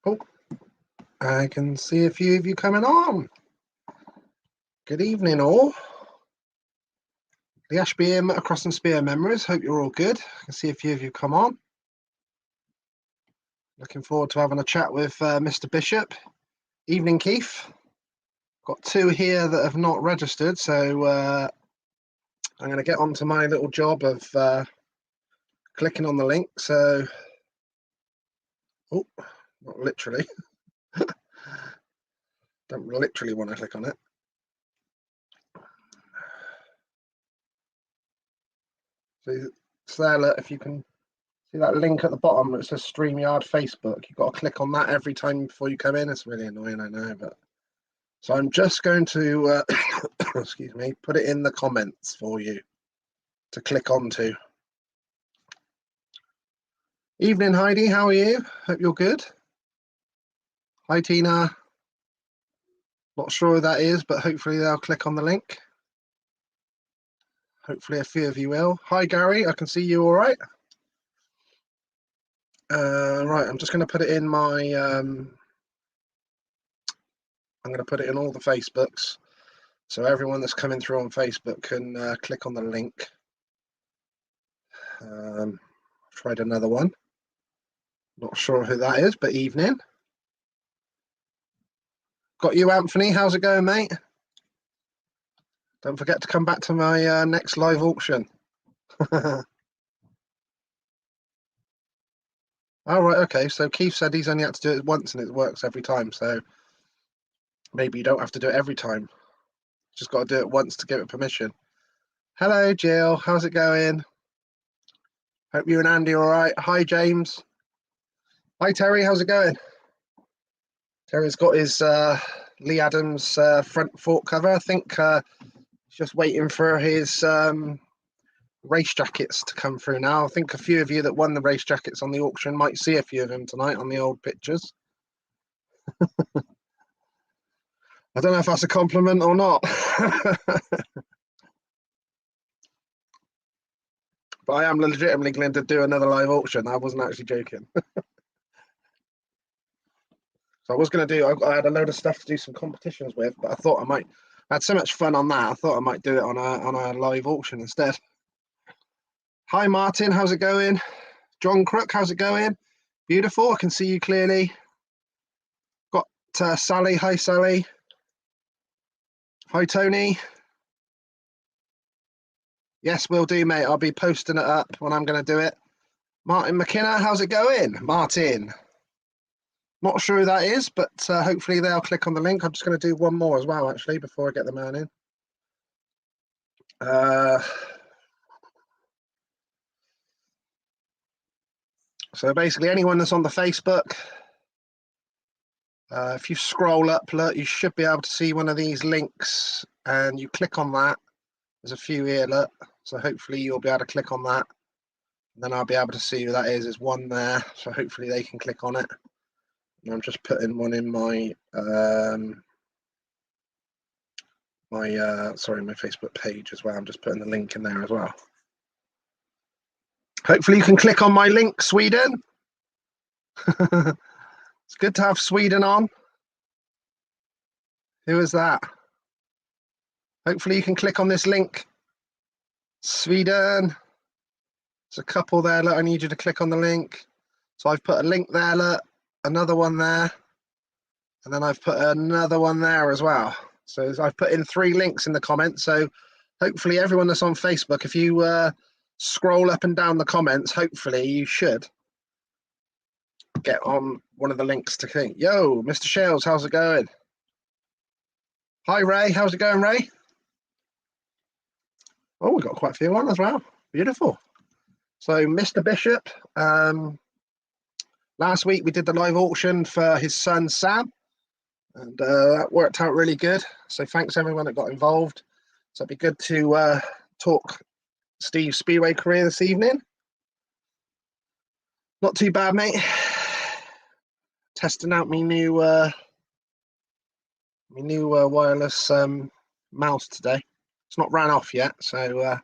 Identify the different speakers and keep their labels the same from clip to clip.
Speaker 1: Oh, I can see a few of you coming on. Good evening, all. Lee Ashby across St Speedway Memories. Hope you're all good. I can see a few of you come on. Looking forward to having a chat with Mr. Bishop. Evening, Keith. Got two here that have not registered, so I'm going to get onto my little job of clicking on the link. So, oh, not literally. Don't literally want to click on it. So there, look, if you can see that link at the bottom, it says StreamYard Facebook. You've got to click on that every time before you come in. It's really annoying, I know, but so I'm just going to excuse me, put it in the comments for you to click onto. Evening, Heidi. How are you? Hope you're good. Hi, Tina. Not sure who that is, but hopefully they'll click on the link. Hopefully a few of you will. Hi, Gary. I can see you all right. Right, I'm just going to put it in my... I'm going to put it in all the Facebooks. So everyone that's coming through on Facebook can click on the link. Tried another one. Not sure who that is, but evening. Got you, Anthony. How's it going, mate? Don't forget to come back to my next live auction. Oh, right, okay. So Keith said he's only had to do it once and it works every time. So maybe you don't have to do it every time. Just got to do it once to give it permission. Hello, Jill. How's it going? Hope you and Andy are all right. Hi, James. Hi, Terry. How's it going? Terry's got his Lee Adams front fork cover. I think he's just waiting for his race jackets to come through now. I think a few of you that won the race jackets on the auction might see a few of them tonight on the old pictures. I don't know if that's a compliment or not. But I am legitimately going to do another live auction. I wasn't actually joking. So I was going to do, I had a load of stuff to do some competitions with, but I thought I had so much fun on that, I thought I might do it on a live auction instead. Hi, Martin, how's it going? John Crook, how's it going? Beautiful, I can see you clearly. Got Sally, hi, Sally. Hi, Tony. Yes, will do, mate. I'll be posting it up when I'm going to do it. Martin McKenna, how's it going? Martin. Not sure who that is, but hopefully they'll click on the link. I'm just going to do one more as well, actually, before I get the man in. So basically, anyone that's on the Facebook, if you scroll up, look, you should be able to see one of these links, and you click on that. There's a few here, look. So hopefully you'll be able to click on that. And then I'll be able to see who that is. There's one there, so hopefully they can click on it. And I'm just putting one in my my Facebook page as well. I'm just putting the link in there as well. Hopefully you can click on my link, Sweden. It's good to have Sweden on. Who is that? Hopefully you can click on this link. Sweden. There's a couple there. Look, I need you to click on the link. So I've put a link there, look, another one there, and then I've put another one there as well. So I've put in 3 links in the comments. So hopefully everyone that's on Facebook, if you scroll up and down the comments, hopefully you should get on one of the links to click. Yo, Mr. Shales, how's it going? Hi, Ray. How's it going, Ray? Oh, we've got quite a few on as well. Beautiful. So, Mr. Bishop, last week we did the live auction for his son, Sam, and that worked out really good. So thanks everyone that got involved. So it'd be good to talk Steve's Speedway career this evening. Not too bad, mate. Testing out my new wireless mouse today. It's not ran off yet, so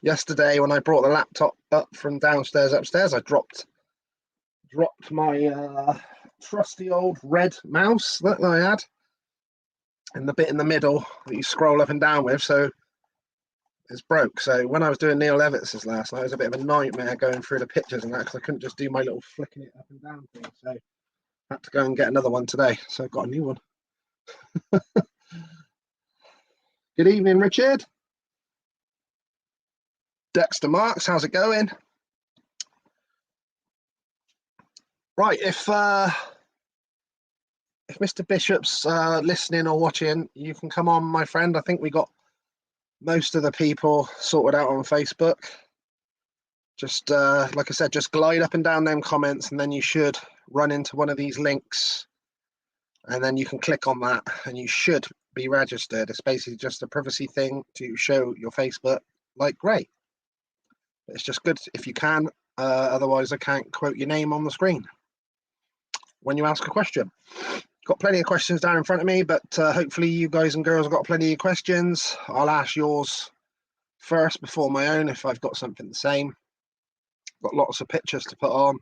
Speaker 1: yesterday when I brought the laptop up from downstairs upstairs, I dropped dropped my trusty old red mouse that I had, and the bit in the middle that you scroll up and down with, so it's broke. So when I was doing Neil Levitts's last night, it was a bit of a nightmare going through the pictures and that, because I couldn't just do my little flicking it up and down thing. So I had to go and get another one today. So I got a new one. Good evening, Richard. Dexter Marks, how's it going? Right, if Mr. Bishop's listening or watching, you can come on, my friend. I think we got most of the people sorted out on Facebook. Just like I said, just glide up and down them comments, and then you should run into one of these links, and then you can click on that, and you should be registered. It's basically just a privacy thing to show your Facebook like great. It's just good if you can. Otherwise, I can't quote your name on the screen when you ask a question. Got plenty of questions down in front of me, but hopefully you guys and girls have got plenty of questions. I'll ask yours first before my own if I've got something the same. Got lots of pictures to put on.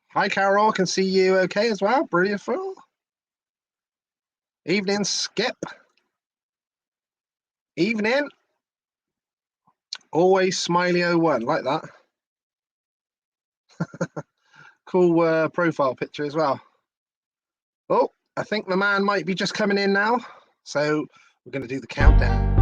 Speaker 1: Hi, Carol. I can see you okay as well. Brilliant. Evening, Skip. Evening. Always smiley 01, like that. Cool profile picture as well. Oh, I think the man might be just coming in now. So we're going to do the countdown.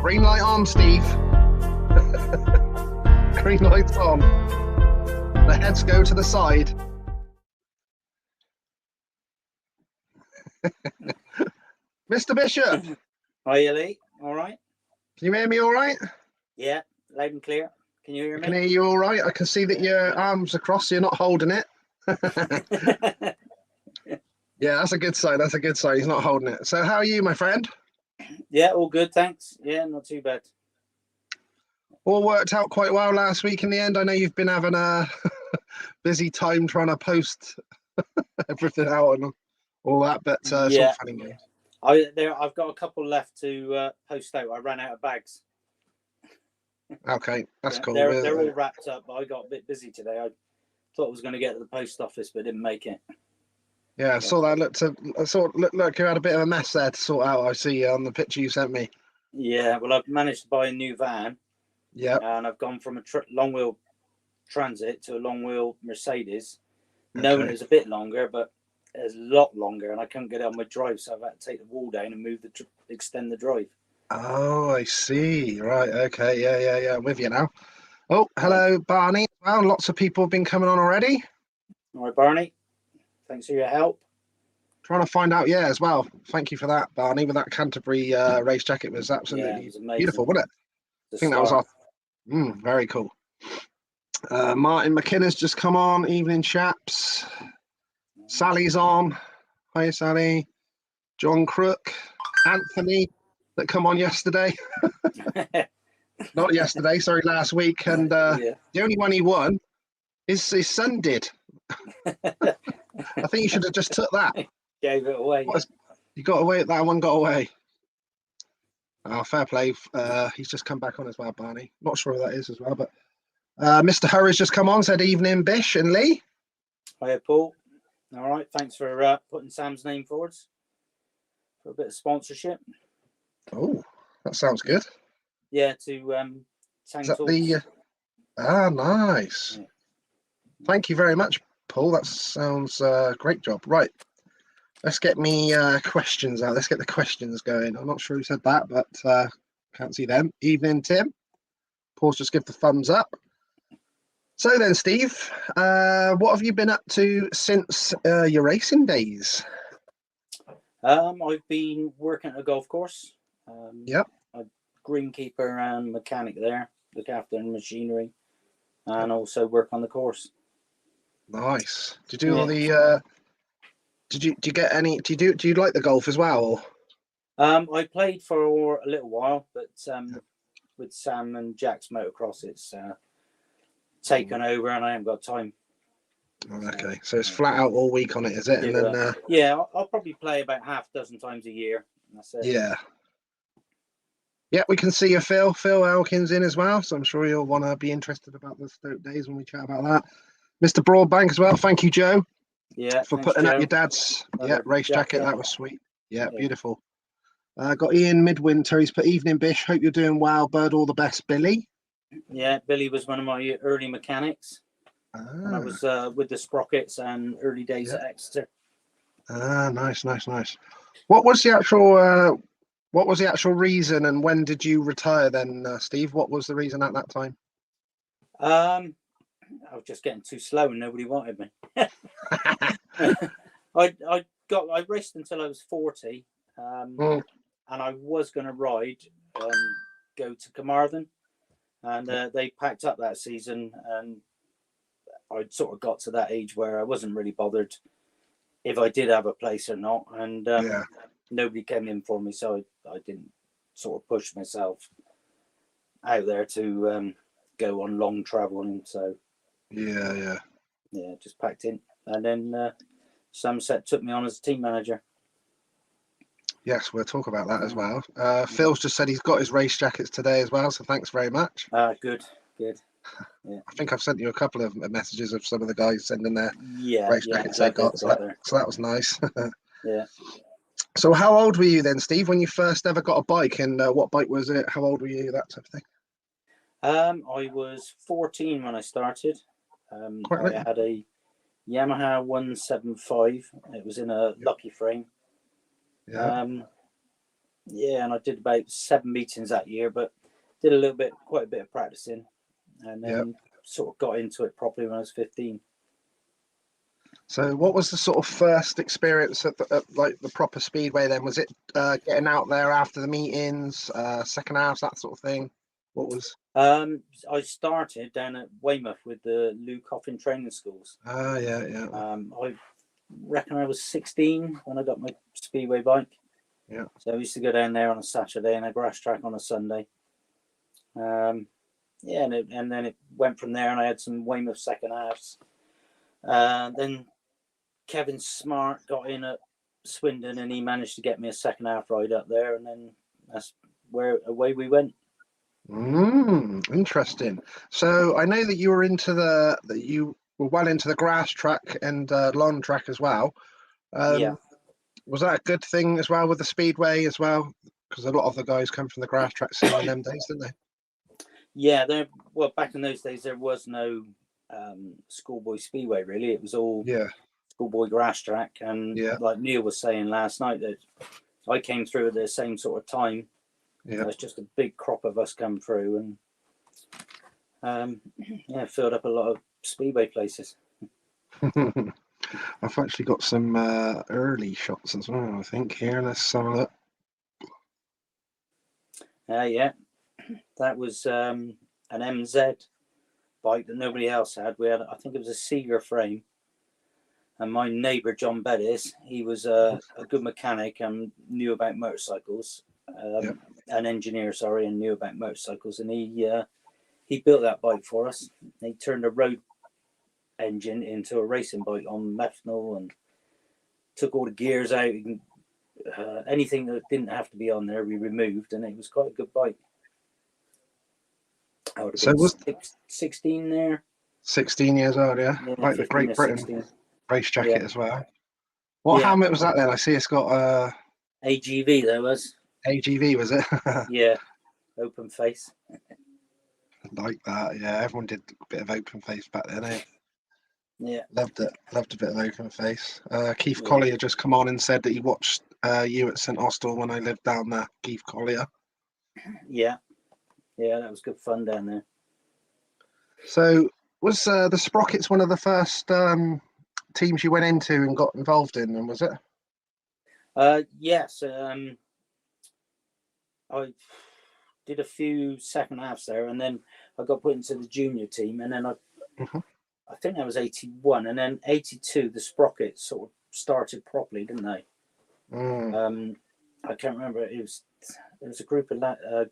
Speaker 1: Green light on, Steve. Green light's on. The heads go to the side. Mr. Bishop.
Speaker 2: Hi, Lee. All right?
Speaker 1: Can you hear me all right?
Speaker 2: Yeah, loud and clear. Can you hear me?
Speaker 1: I can hear you all right. I can see that your arms are crossed, so you're not holding it. Yeah, that's a good sign. That's a good sign. He's not holding it. So how are you, my friend?
Speaker 2: Yeah, all good, thanks. Yeah, not too bad.
Speaker 1: All worked out quite well last week in the end. I know you've been having a busy time trying to post everything out and all that, but it's all fun and games.
Speaker 2: I've got a couple left to post out. I ran out of bags.
Speaker 1: Okay, that's cool.
Speaker 2: They're all wrapped up, but I got a bit busy today. I thought I was going to get to the post office, but didn't make it.
Speaker 1: Yeah, I saw that. Look, you had a bit of a mess there to sort out. I see on the picture you sent me.
Speaker 2: Yeah, well, I've managed to buy a new van.
Speaker 1: Yeah.
Speaker 2: And I've gone from a long wheel Transit to a long wheel Mercedes, knowing it was a bit longer, but it's a lot longer, and I couldn't get it on my drive, so I've had to take the wall down and extend the drive.
Speaker 1: Oh, I see. Right. Okay. Yeah. I'm with you now. Oh, hello, Barney. Well, lots of people have been coming on already.
Speaker 2: All right, Barney. Thanks for your help.
Speaker 1: Trying to find out, as well. Thank you for that, Barney. With that Canterbury race jacket, was absolutely beautiful, wasn't it? I think that was our. Very cool. Martin McKinnor's just come on. Evening, chaps. Sally's on. Hi, Sally. John Crook. Anthony, that come on yesterday. Not yesterday, sorry, last week. And the only one he won is his son did. I think you should have just took that.
Speaker 2: Gave it away.
Speaker 1: You got away. That one got away. Oh, fair play. He's just come back on as well, Barney. Not sure who that is as well, but Mr. Hurry's just come on. Said evening, Bish and Lee.
Speaker 2: Hiya, Paul. All right. Thanks for putting Sam's name forwards for a bit of sponsorship.
Speaker 1: Oh, that sounds good.
Speaker 2: Yeah, to Sang
Speaker 1: is that
Speaker 2: Talks.
Speaker 1: the? Nice. Yeah. Thank you very much, Paul. That sounds great job. Right. Let's get me questions out. Let's get the questions going. I'm not sure who said that, but can't see them. Evening, Tim. Paul's just give the thumbs up. So then, Steve, what have you been up to since your racing days?
Speaker 2: I've been working at a golf course.
Speaker 1: Yep.
Speaker 2: I'm greenkeeper and mechanic there. Look after the machinery and also work on the course.
Speaker 1: Nice. Did you do all
Speaker 2: Yeah.
Speaker 1: the? Do you get any? Do you like the golf as well? Or?
Speaker 2: I played for a little while, but with Sam and Jack's motocross, it's taken over, and I haven't got time.
Speaker 1: Okay, so it's flat out all week on it, is it? And then
Speaker 2: yeah, I'll probably play about half a dozen times a year. That's it.
Speaker 1: Yeah. Yeah, we can see you, Phil. Phil Elkins in as well, so I'm sure you'll want to be interested about the Stoke days when we chat about that. Mr. Broadbank as well. Thank you, Joe.
Speaker 2: Yeah,
Speaker 1: for
Speaker 2: thanks,
Speaker 1: putting
Speaker 2: Joe.
Speaker 1: up your dad's race jacket. That was sweet. Yeah,
Speaker 2: Yeah.
Speaker 1: beautiful. Got Ian Midwinter. He's put evening Bish. Hope you're doing well, bud. All the best, Billy.
Speaker 2: Yeah, Billy was one of my early mechanics when I was with the Sprockets and early days at Exeter.
Speaker 1: Nice. What was the actual reason, and when did you retire then, Steve? What was the reason at that time?
Speaker 2: I was just getting too slow and nobody wanted me. I raced until I was 40, and I was going to ride, go to Carmarthen, and they packed up that season, and I sort of got to that age where I wasn't really bothered if I did have a place or not, and nobody came in for me, so I didn't sort of push myself out there to go on long traveling. So
Speaker 1: yeah,
Speaker 2: just packed in, and then Somerset took me on as a team manager.
Speaker 1: Yes, we'll talk about that as well. Phil's just said he's got his race jackets today as well, so thanks very much.
Speaker 2: Good.
Speaker 1: Yeah. I think I've sent you a couple of messages of some of the guys sending their race jackets
Speaker 2: they
Speaker 1: got. So that was nice.
Speaker 2: Yeah.
Speaker 1: So how old were you then, Steve, when you first ever got a bike, and what bike was it? How old were you? That type of thing.
Speaker 2: I was 14 when I started. I had a Yamaha 175. It was in a lucky frame.
Speaker 1: Yeah.
Speaker 2: And I did about 7 meetings that year, but did quite a bit of practicing, and then sort of got into it properly when I was 15.
Speaker 1: So what was the sort of first experience at like the proper speedway then? Was it getting out there after the meetings, second halves, that sort of thing? What was?
Speaker 2: I started down at Weymouth with the Lou Coffin training schools.
Speaker 1: Yeah.
Speaker 2: I reckon I was 16 when I got my speedway bike.
Speaker 1: Yeah.
Speaker 2: So I used to go down there on a Saturday and a grass track on a Sunday. And then it went from there, and I had some Weymouth second halves. Then Kevin Smart got in at Swindon, and he managed to get me a second half ride up there, and then that's where away we went.
Speaker 1: Interesting. So I know that you were well into the grass track and lawn track as well. Was that a good thing as well with the speedway as well? Because a lot of the guys come from the grass track scene in them days, didn't they?
Speaker 2: Yeah, back in those days there was no schoolboy speedway really. It was all schoolboy grass track, and like Neil was saying last night, that I came through at the same sort of time. There's just a big crop of us come through, and filled up a lot of speedway places.
Speaker 1: I've actually got some early shots as well, I think, here. Let's have a look.
Speaker 2: That was an MZ bike that nobody else had. I think it was a Seeger frame. And my neighbour, John Bettis, he was a good mechanic and knew about motorcycles. An engineer, and knew about motorcycles. And he built that bike for us. He turned a road engine into a racing bike on methanol and took all the gears out. Anything that didn't have to be on there, we removed, and it was quite a good bike. I would have been 16 there.
Speaker 1: 16 years old, like the Great Britain
Speaker 2: 16.
Speaker 1: race jacket as well. What helmet was that then? I see it's got
Speaker 2: AGV. There was
Speaker 1: AGV, was it?
Speaker 2: Yeah, open face.
Speaker 1: Like that, yeah. Everyone did a bit of open face back then, eh?
Speaker 2: Yeah,
Speaker 1: loved it. Loved a bit of open face. Keith Collier just come on and said that he watched you at St Austell when I lived down there. Keith Collier.
Speaker 2: Yeah, that was good fun down there.
Speaker 1: So was the Sprockets one of the first teams you went into and got involved in, and was it?
Speaker 2: Yes. I did a few second halves there, and then I got put into the junior team, and then I think that was 81, and then 82 the Sprockets sort of started properly, didn't they? I can't remember. There was a group of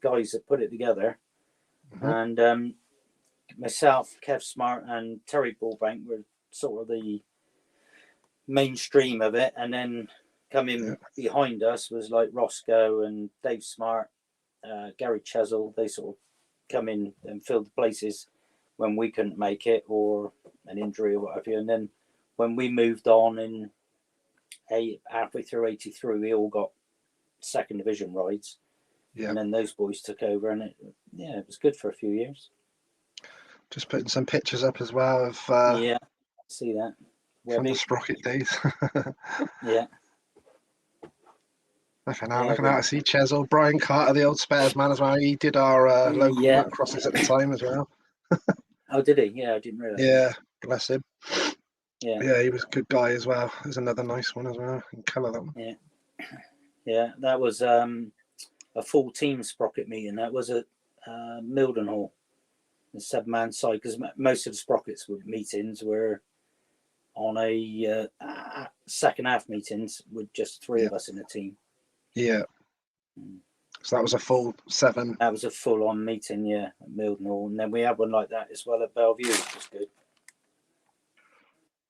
Speaker 2: guys that put it together, and myself, Kev Smart, and Terry Bullbank were sort of the mainstream of it, and then coming behind us was like Roscoe and Dave Smart, Gary Chesil. They sort of come in and filled the places when we couldn't make it, or an injury or whatever. And then when we moved on in halfway through 83, we all got second division rides, and then those boys took over, and it was good for a few years.
Speaker 1: Just putting some pictures up as well of
Speaker 2: see that
Speaker 1: from the Sprocket days.
Speaker 2: Yeah.
Speaker 1: Looking at that, I see Chesil, Brian Carter, the old spares man as well. He did our local crosses at the time as well.
Speaker 2: Oh, did he? Yeah, I didn't realise.
Speaker 1: Yeah, bless him.
Speaker 2: Yeah,
Speaker 1: he was a good guy as well. There's another nice one as well in colour, that one.
Speaker 2: Yeah, that was a full team Sprocket meeting. That was at Mildenhall, the 7-man side, because most of the Sprockets meetings were on a second half meetings with just 3 of us in the team.
Speaker 1: Yeah. So that was a full 7.
Speaker 2: That was a full on meeting, at Mildenhall. And then we had one like that as well at Bellevue, which was good.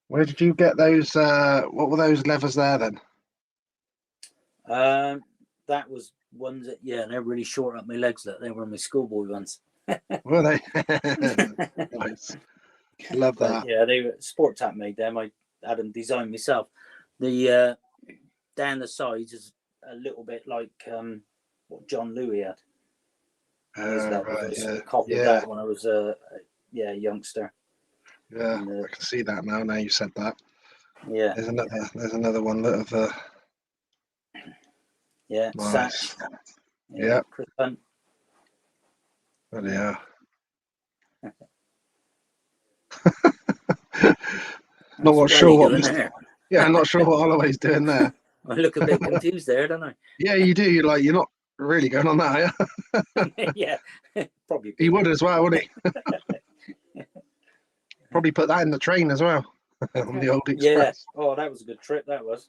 Speaker 1: Where did you get those? What were those levers there then?
Speaker 2: That was ones that, they're really short up my legs. That they were my schoolboy ones.
Speaker 1: Were they? Nice. Love that.
Speaker 2: Yeah, they were Sport Tap made them. I had them designed myself. The down the sides is a little bit like what John Louis had. I copied that when I was a youngster.
Speaker 1: Yeah, I can see that now. Now you said that.
Speaker 2: Yeah.
Speaker 1: There's another one that of nice.
Speaker 2: Satch. Yeah. Chris Hunt.
Speaker 1: Oh yeah. Not sure what Mr. I'm not sure what Holloway's doing there.
Speaker 2: I look a bit confused there, don't I?
Speaker 1: Yeah, you do. You're not really going on that, are you?
Speaker 2: Yeah, probably.
Speaker 1: He would as well, wouldn't he? Probably put that in the train as well on the old Express.
Speaker 2: Yeah. Oh, that was a good trip. That was.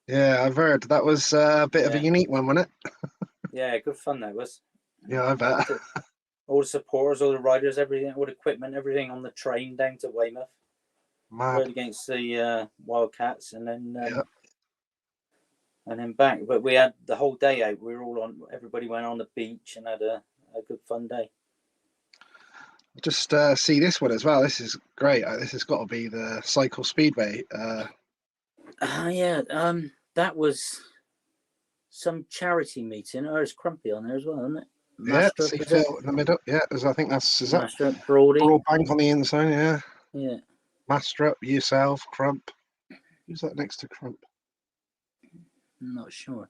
Speaker 1: Yeah, I've heard that was a bit of a unique one, wasn't it?
Speaker 2: Yeah, good fun that was.
Speaker 1: Yeah, I bet.
Speaker 2: All the supporters, all the riders, everything, all the equipment, everything on the train down to Weymouth. Rode against the Wildcats, and then and then back. But we had the whole day out. We were all on. Everybody went on the beach and had a good fun day.
Speaker 1: Just see this one as well. This is great. This has got to be the Cycle Speedway.
Speaker 2: That was some charity meeting. Oh, there's Crumpy on there as well, isn't it?
Speaker 1: Master, see Phil in the middle. Yeah, I think that's
Speaker 2: Master that
Speaker 1: Broadbank on the inside. Yeah.
Speaker 2: Yeah.
Speaker 1: Master, yourself, Crump. Who's that next to Crump?
Speaker 2: I'm not sure.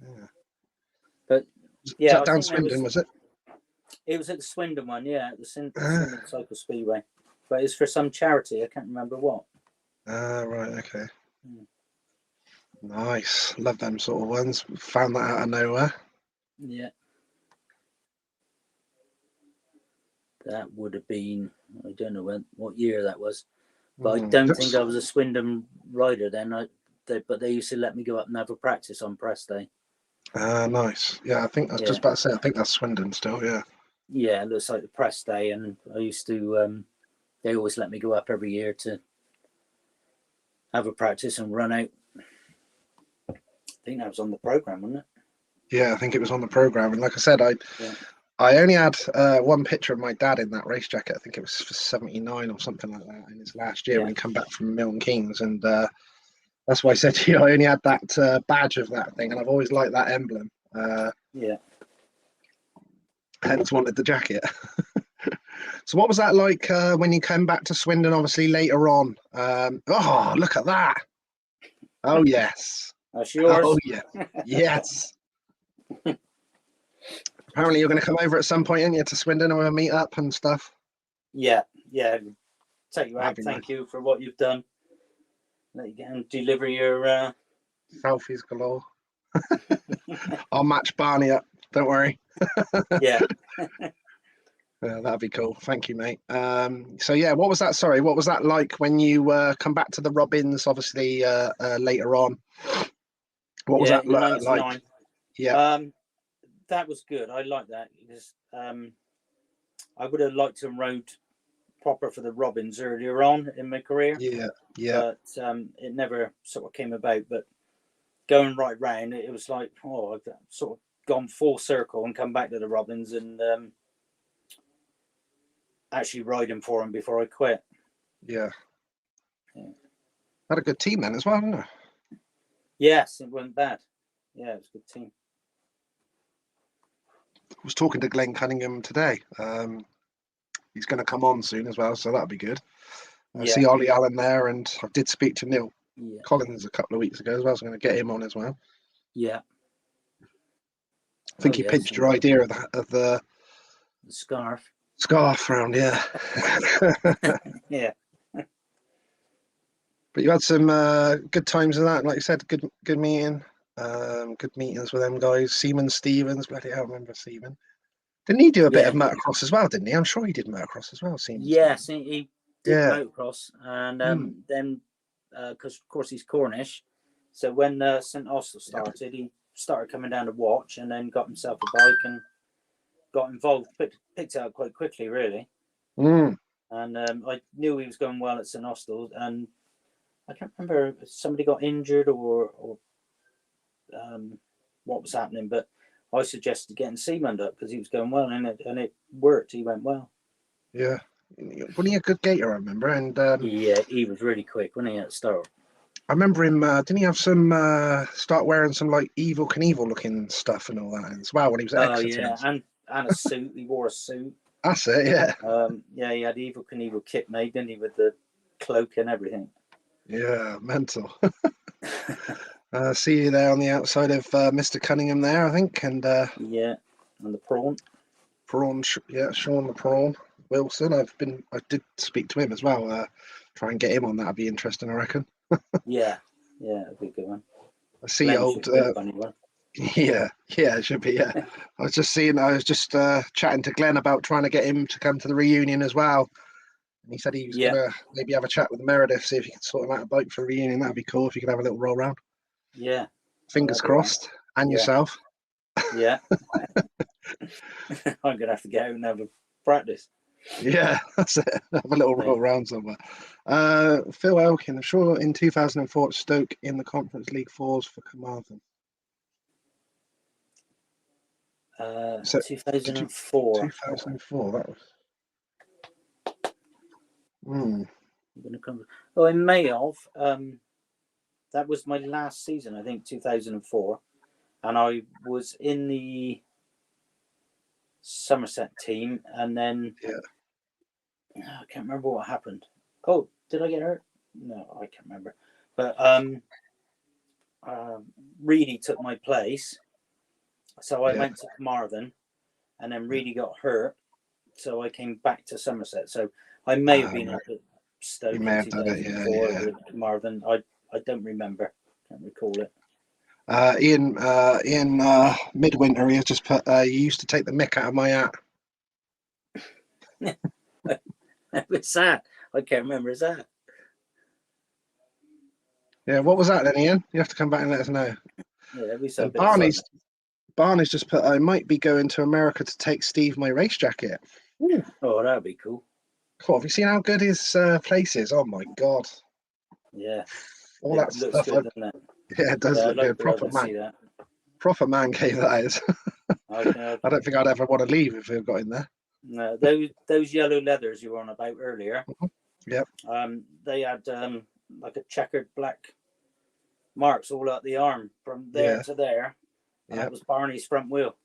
Speaker 1: Yeah.
Speaker 2: But
Speaker 1: was that down Swindon, was it?
Speaker 2: It was at the Swindon one, at the Swindon Cycle Speedway. But it's for some charity. I can't remember what.
Speaker 1: Right, okay. Nice. Love them sort of ones. Found that out of nowhere.
Speaker 2: Yeah. That would have been, I don't know what year that was, but I don't think I was a Swindon rider then. But they used to let me go up and have a practice on press day.
Speaker 1: Nice. Yeah, I think I was just about to say, I think that's Swindon still, yeah.
Speaker 2: Yeah, it looks like the press day, and I used to, they always let me go up every year to have a practice and run out. I think that was on the programme, wasn't it?
Speaker 1: Yeah, I think it was on the programme. And like I said, I only had one picture of my dad in that race jacket. I think it was for 79 or something like that in his last year when he come back from Milton Keynes. And that's why I said to you, I only had that badge of that thing. And I've always liked that emblem. Hence wanted the jacket. So what was that like when you came back to Swindon, obviously later on? Oh, look at that. Oh, yes.
Speaker 2: That's yours.
Speaker 1: Oh, yeah. Yes. Apparently you're going to come over at some point, aren't you, to Swindon, and we'll meet up and stuff?
Speaker 2: Yeah. Take you out. Thank you for what you've done. Let you get and deliver your...
Speaker 1: Selfies galore. I'll match Barney up. Don't worry.
Speaker 2: Yeah.
Speaker 1: That'd be cool. Thank you, mate. So yeah, what was that? Sorry, what was that like when you come back to the Robins? Obviously, later on. What was
Speaker 2: Yeah,
Speaker 1: that
Speaker 2: in
Speaker 1: like?
Speaker 2: '99.
Speaker 1: Yeah,
Speaker 2: That was good. I like that because I would have liked to have rode proper for the Robins earlier on in my career,
Speaker 1: yeah, yeah,
Speaker 2: but it never sort of came about. But going right round, it was like, oh, I've sort of gone full circle and come back to the Robins and actually riding for them before I quit.
Speaker 1: yeah.
Speaker 2: Yeah.
Speaker 1: Had a good team then as well, didn't it?
Speaker 2: Yes, it wasn't bad. Yeah, it was a good team.
Speaker 1: I was talking to Glenn Cunningham today. He's going to come on soon as well, so that'll be good. I
Speaker 2: Yeah,
Speaker 1: see Ollie Allen there, and I did speak to Neil
Speaker 2: yeah,
Speaker 1: Collins a couple of weeks ago as well. So I'm going to get him on as well.
Speaker 2: yeah.
Speaker 1: I think
Speaker 2: Oh
Speaker 1: he
Speaker 2: yes,
Speaker 1: pitched your idea of the
Speaker 2: the scarf.
Speaker 1: scarf round, yeah.
Speaker 2: Yeah,
Speaker 1: But you had some good times in that, like you said, good meeting, good meetings with them guys. Seaman Stevens, bloody hell, I remember Seaman. Didn't he do a bit
Speaker 2: yeah,
Speaker 1: of motocross as well? Didn't he? I'm sure he did motocross as well. Seaman
Speaker 2: yes.
Speaker 1: Stevens.
Speaker 2: He did
Speaker 1: Yeah.
Speaker 2: motocross, and
Speaker 1: Mm.
Speaker 2: then because of course he's Cornish, so when St Austell started, he started coming down to watch, and then got himself a bike and got involved. Picked it up quite quickly, really.
Speaker 1: Mm.
Speaker 2: And I knew he was going well at St Austell, and I can't remember if somebody got injured or what was happening, but I suggested getting Seaman up because he was going well, and it worked. He went well.
Speaker 1: Yeah. Wasn't he a good gator, I remember? And
Speaker 2: Yeah, he was really quick, wasn't he, at the start?
Speaker 1: I remember him, didn't he have some, start wearing some like Evil Knievel looking stuff and all that as well when he was at
Speaker 2: Oh,
Speaker 1: Exeter?
Speaker 2: yeah, and a suit. He wore a suit.
Speaker 1: That's it, yeah.
Speaker 2: Yeah, he had Evil Knievel kit made, didn't he, with the cloak and everything.
Speaker 1: Yeah, mental. See you there on the outside of Mr. Cunningham there, I think, and
Speaker 2: Yeah, and the prawn.
Speaker 1: Prawn, yeah, Sean the Prawn Wilson. I did speak to him as well. Try and get him on. That'd be interesting, I reckon.
Speaker 2: Yeah, that'd be a good one.
Speaker 1: I see
Speaker 2: Glenn
Speaker 1: old.
Speaker 2: should be a funny one.
Speaker 1: Yeah, it should be. Yeah, I was just chatting to Glenn about trying to get him to come to the reunion as well. And he said he was gonna maybe have a chat with Meredith, see if he could sort him out a bike for a reunion. That'd be cool if you could have a little roll round.
Speaker 2: Yeah.
Speaker 1: Fingers crossed. And yourself.
Speaker 2: Yeah. I'm gonna have to get out and have a practice.
Speaker 1: Yeah, that's it. Have a little roll round somewhere. Phil Elkin, I'm sure in 2004 at Stoke in the Conference League fours for Carmarthen.
Speaker 2: 2004.
Speaker 1: 2004, that was.
Speaker 2: I'm gonna come. Oh, in May of that was my last season, I think, 2004, and I was in the Somerset team, and then I can't remember what happened. Oh, did I get hurt? No, I can't remember. But Reedy took my place, so I went to Carmarthen, and then Reedy got hurt, so I came back to Somerset. So I may have been at Stoke in 2004 with Carmarthen. I don't remember. Can't recall it.
Speaker 1: Ian Midwinter, he has just put, you used to take the mick out of my hat.
Speaker 2: What's that? I can't remember. Is that?
Speaker 1: Yeah, what was that then, Ian? You have to come back and let us know.
Speaker 2: Yeah, we
Speaker 1: said Barney's just put, I might be going to America to take Steve my race jacket.
Speaker 2: Ooh. Oh, that'd be cool.
Speaker 1: Cool. Have you seen how good his place is? Oh my god.
Speaker 2: Yeah.
Speaker 1: All that
Speaker 2: looks
Speaker 1: stuff.
Speaker 2: Good, doesn't it?
Speaker 1: Yeah, it does look good. Proper man.
Speaker 2: See that.
Speaker 1: Proper man cave that is. I don't think I'd ever want to leave if it got in there.
Speaker 2: No, those yellow leathers you were on about earlier.
Speaker 1: Yep.
Speaker 2: They had like a checkered black marks all up the arm from there to there. And that was Barney's front wheel.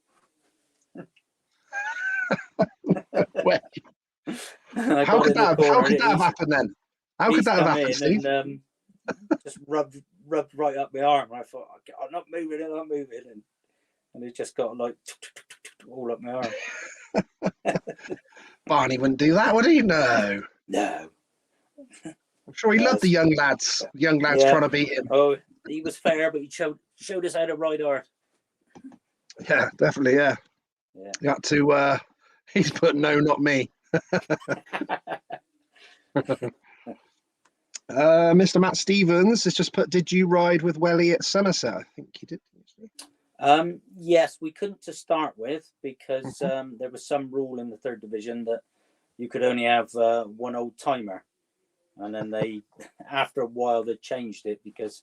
Speaker 1: How could that have happened then? How could that have happened, Steve?
Speaker 2: And, just rubbed right up my arm. And I thought, I'm not moving it, and it just got like all up my arm.
Speaker 1: Barney wouldn't do that, would he? No. I'm sure he loved the young lads trying to beat him.
Speaker 2: Oh, he was fair, but he showed us how to ride hard.
Speaker 1: Yeah, definitely, yeah. You had to He's put no, not me. Mr. Matt Stevens has just put, did you ride with Welly at Somerset? I think he did.
Speaker 2: Yes, we couldn't to start with because there was some rule in the 3rd division that you could only have one old timer, and then they, after a while, they changed it because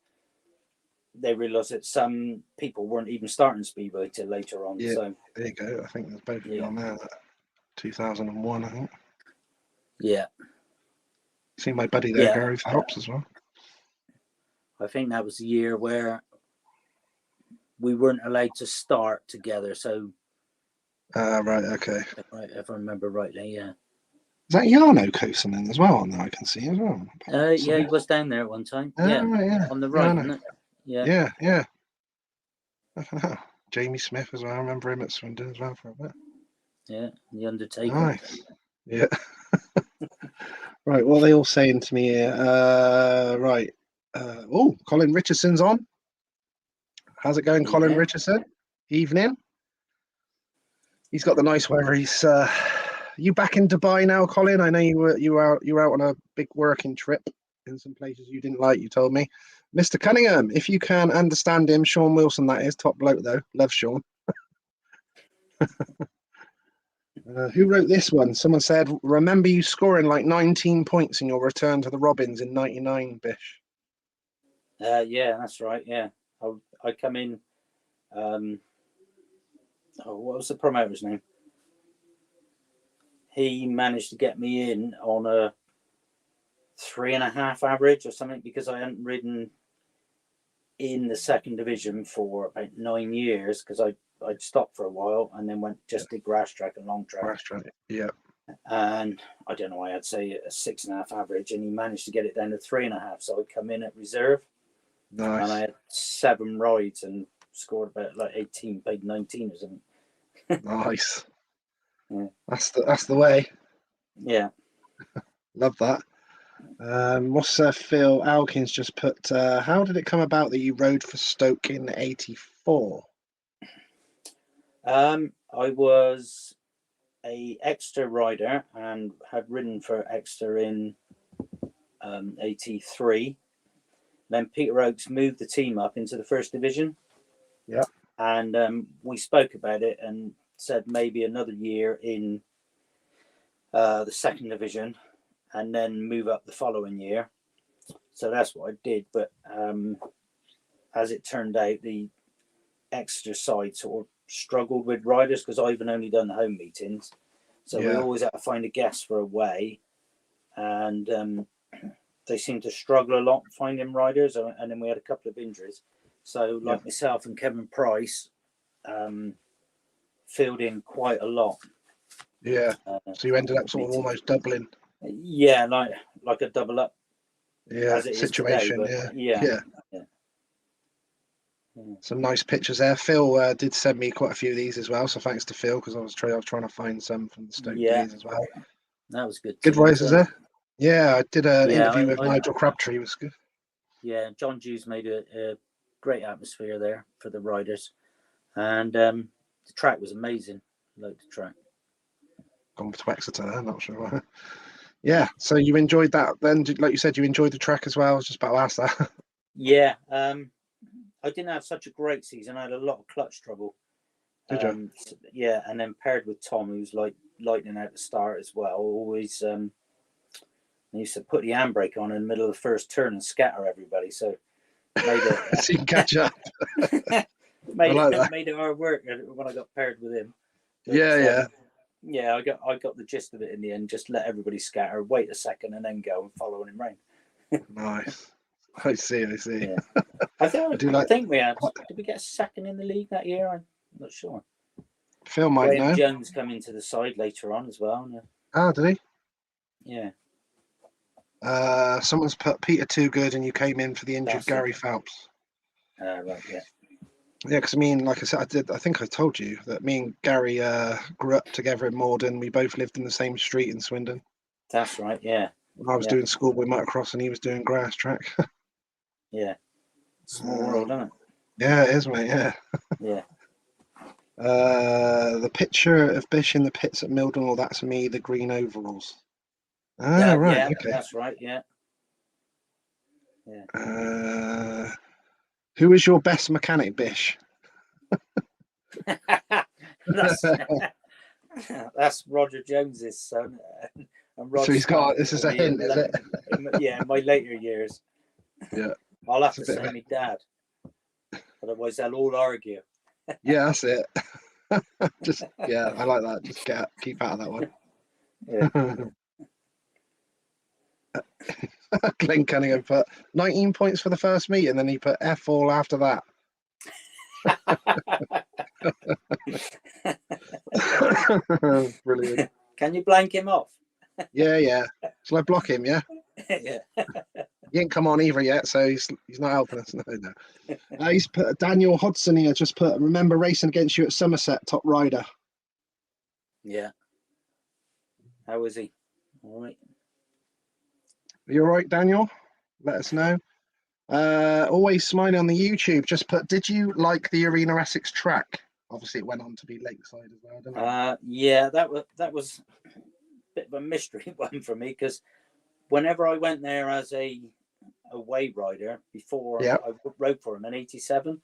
Speaker 2: they realised that some people weren't even starting Speedway till later on.
Speaker 1: Yeah,
Speaker 2: so
Speaker 1: there you go. I think there's both of you on there. 2001, I think.
Speaker 2: Yeah.
Speaker 1: See my buddy there, Gary Phelps, as well. I
Speaker 2: think that was the year where we weren't allowed to start together. So,
Speaker 1: right, okay.
Speaker 2: If I remember rightly, yeah.
Speaker 1: Is that Jarno Kosonen as well on there? I can see as well.
Speaker 2: Yeah, he was down there at one time.
Speaker 1: Right, yeah.
Speaker 2: On the right, isn't it?
Speaker 1: Yeah. Jamie Smith as well. I remember him at Swindon as well for a bit.
Speaker 2: Yeah, the Undertaker.
Speaker 1: Nice. Yeah. Right, what are they all saying to me here? Right. Colin Richardson's on. How's it going, Colin Richardson? Evening. He's got the nice weather. He's you back in Dubai now, Colin? I know you were out on a big working trip in some places you didn't like, you told me. Mr. Cunningham, if you can understand him, Sean Wilson, that is. Top bloke, though. Love Sean. Who wrote this one? Someone said, remember you scoring like 19 points in your return to the Robins in 99, Bish.
Speaker 2: Yeah, that's right, yeah. I come in, what was the promoter's name? He managed to get me in on a 3.5 average or something because I hadn't ridden in the 2nd division for about 9 years because I'd stopped for a while and then went did grass track and long track.
Speaker 1: Grass track, yeah.
Speaker 2: And I don't know, I'd say a 6.5 average, and he managed to get it down to 3.5. So I'd come in at reserve.
Speaker 1: Nice.
Speaker 2: And I had 7 rides and scored about like 18, paid 19 or something.
Speaker 1: Nice.
Speaker 2: Yeah.
Speaker 1: That's the way.
Speaker 2: Yeah.
Speaker 1: Love that. What's Phil Alkins just put? How did it come about that you rode for Stoke in '84?
Speaker 2: I was a Exeter rider and had ridden for Exeter in '83. Then Peter Oakes moved the team up into the 1st division.
Speaker 1: Yeah.
Speaker 2: And we spoke about it and said maybe another year in the 2nd division and then move up the following year. So that's what I did. But as it turned out, the Exeter side sort of struggled with riders because I've only done the home meetings. So we always had to find a guest for away. And they seemed to struggle a lot finding riders. And then we had a couple of injuries. So like myself and Kevin Price filled in quite a lot.
Speaker 1: Yeah. So you ended up sort of almost doubling.
Speaker 2: Yeah, like a double up.
Speaker 1: Yeah,
Speaker 2: as it
Speaker 1: situation.
Speaker 2: Is today,
Speaker 1: Yeah. Some nice pictures there. Phil did send me quite a few of these as well. So thanks to Phil because I was trying to find some from the Stoke days as well.
Speaker 2: That was good.
Speaker 1: Good races there. Yeah, I did an interview with Nigel Crabtree. It was good.
Speaker 2: Yeah, John Hughes made a great atmosphere there for the riders, and the track was amazing. I liked the track.
Speaker 1: Gone to Exeter, I'm not sure why. Yeah, so you enjoyed that then? Like you said, you enjoyed the track as well. I was just about to ask that.
Speaker 2: Yeah, I didn't have such a great season. I had a lot of clutch trouble.
Speaker 1: Did you?
Speaker 2: Yeah, and then paired with Tom, who's like lightning out the start as well. Always he used to put the handbrake on in the middle of the first turn and scatter everybody. So made it
Speaker 1: so you can catch up.
Speaker 2: made it hard work when I got paired with him. But, yeah, I got the gist of it in the end. Just let everybody scatter, wait a second, and then go and follow in rain.
Speaker 1: Nice. I see.
Speaker 2: Yeah. I think we had. Did we get 2nd in the league that year? I'm not sure.
Speaker 1: Phil might know.
Speaker 2: Jones come into the side later on as well.
Speaker 1: Oh, did
Speaker 2: he? Yeah.
Speaker 1: Someone's put Peter Toogood, and you came in for the injured Gary Phelps.
Speaker 2: Right. Yeah.
Speaker 1: Yeah, because I mean, like I said, I think I told you that me and Gary grew up together in Morden. We both lived in the same street in Swindon.
Speaker 2: That's right. Yeah.
Speaker 1: When I was doing schoolboy motocross, and he was doing grass track.
Speaker 2: Yeah. Small world, isn't it?
Speaker 1: Yeah, it is, mate. Yeah.
Speaker 2: Yeah.
Speaker 1: The picture of Bish in the pits at Mildon, that's me, the green overalls. Ah,
Speaker 2: Yeah,
Speaker 1: right,
Speaker 2: yeah,
Speaker 1: okay.
Speaker 2: that's right. Yeah, yeah.
Speaker 1: Who is your best mechanic, Bish?
Speaker 2: That's Roger Jones's son, and
Speaker 1: So
Speaker 2: Roger's
Speaker 1: he's got,
Speaker 2: come
Speaker 1: this is
Speaker 2: for
Speaker 1: a
Speaker 2: me
Speaker 1: hint, is it?
Speaker 2: in my later years.
Speaker 1: Yeah.
Speaker 2: I'll have
Speaker 1: It's a
Speaker 2: to
Speaker 1: bit
Speaker 2: say
Speaker 1: of a,
Speaker 2: my dad, otherwise they'll all argue.
Speaker 1: yeah, that's it. Just, yeah, I like that. Just keep out of that
Speaker 2: Yeah.
Speaker 1: one. Glenn Cunningham put 19 points for the first meet, and then he put F all after that. Brilliant.
Speaker 2: Can you blank him off?
Speaker 1: Yeah. Shall I block him? Yeah.
Speaker 2: Yeah.
Speaker 1: He ain't come on either yet, so he's not helping us. No. He's put Daniel Hodson here. Just put, remember racing against you at Somerset, top rider.
Speaker 2: Yeah. How is he? All right.
Speaker 1: Are you all right, Daniel? Let us know. Always smiling on the YouTube. Just put, did you like the Arena Essex track? Obviously, it went on to be Lakeside as well, didn't it?
Speaker 2: Yeah, that was a bit of a mystery one for me, because whenever I went there as a away rider before,
Speaker 1: Yeah.
Speaker 2: I rode for him in '87.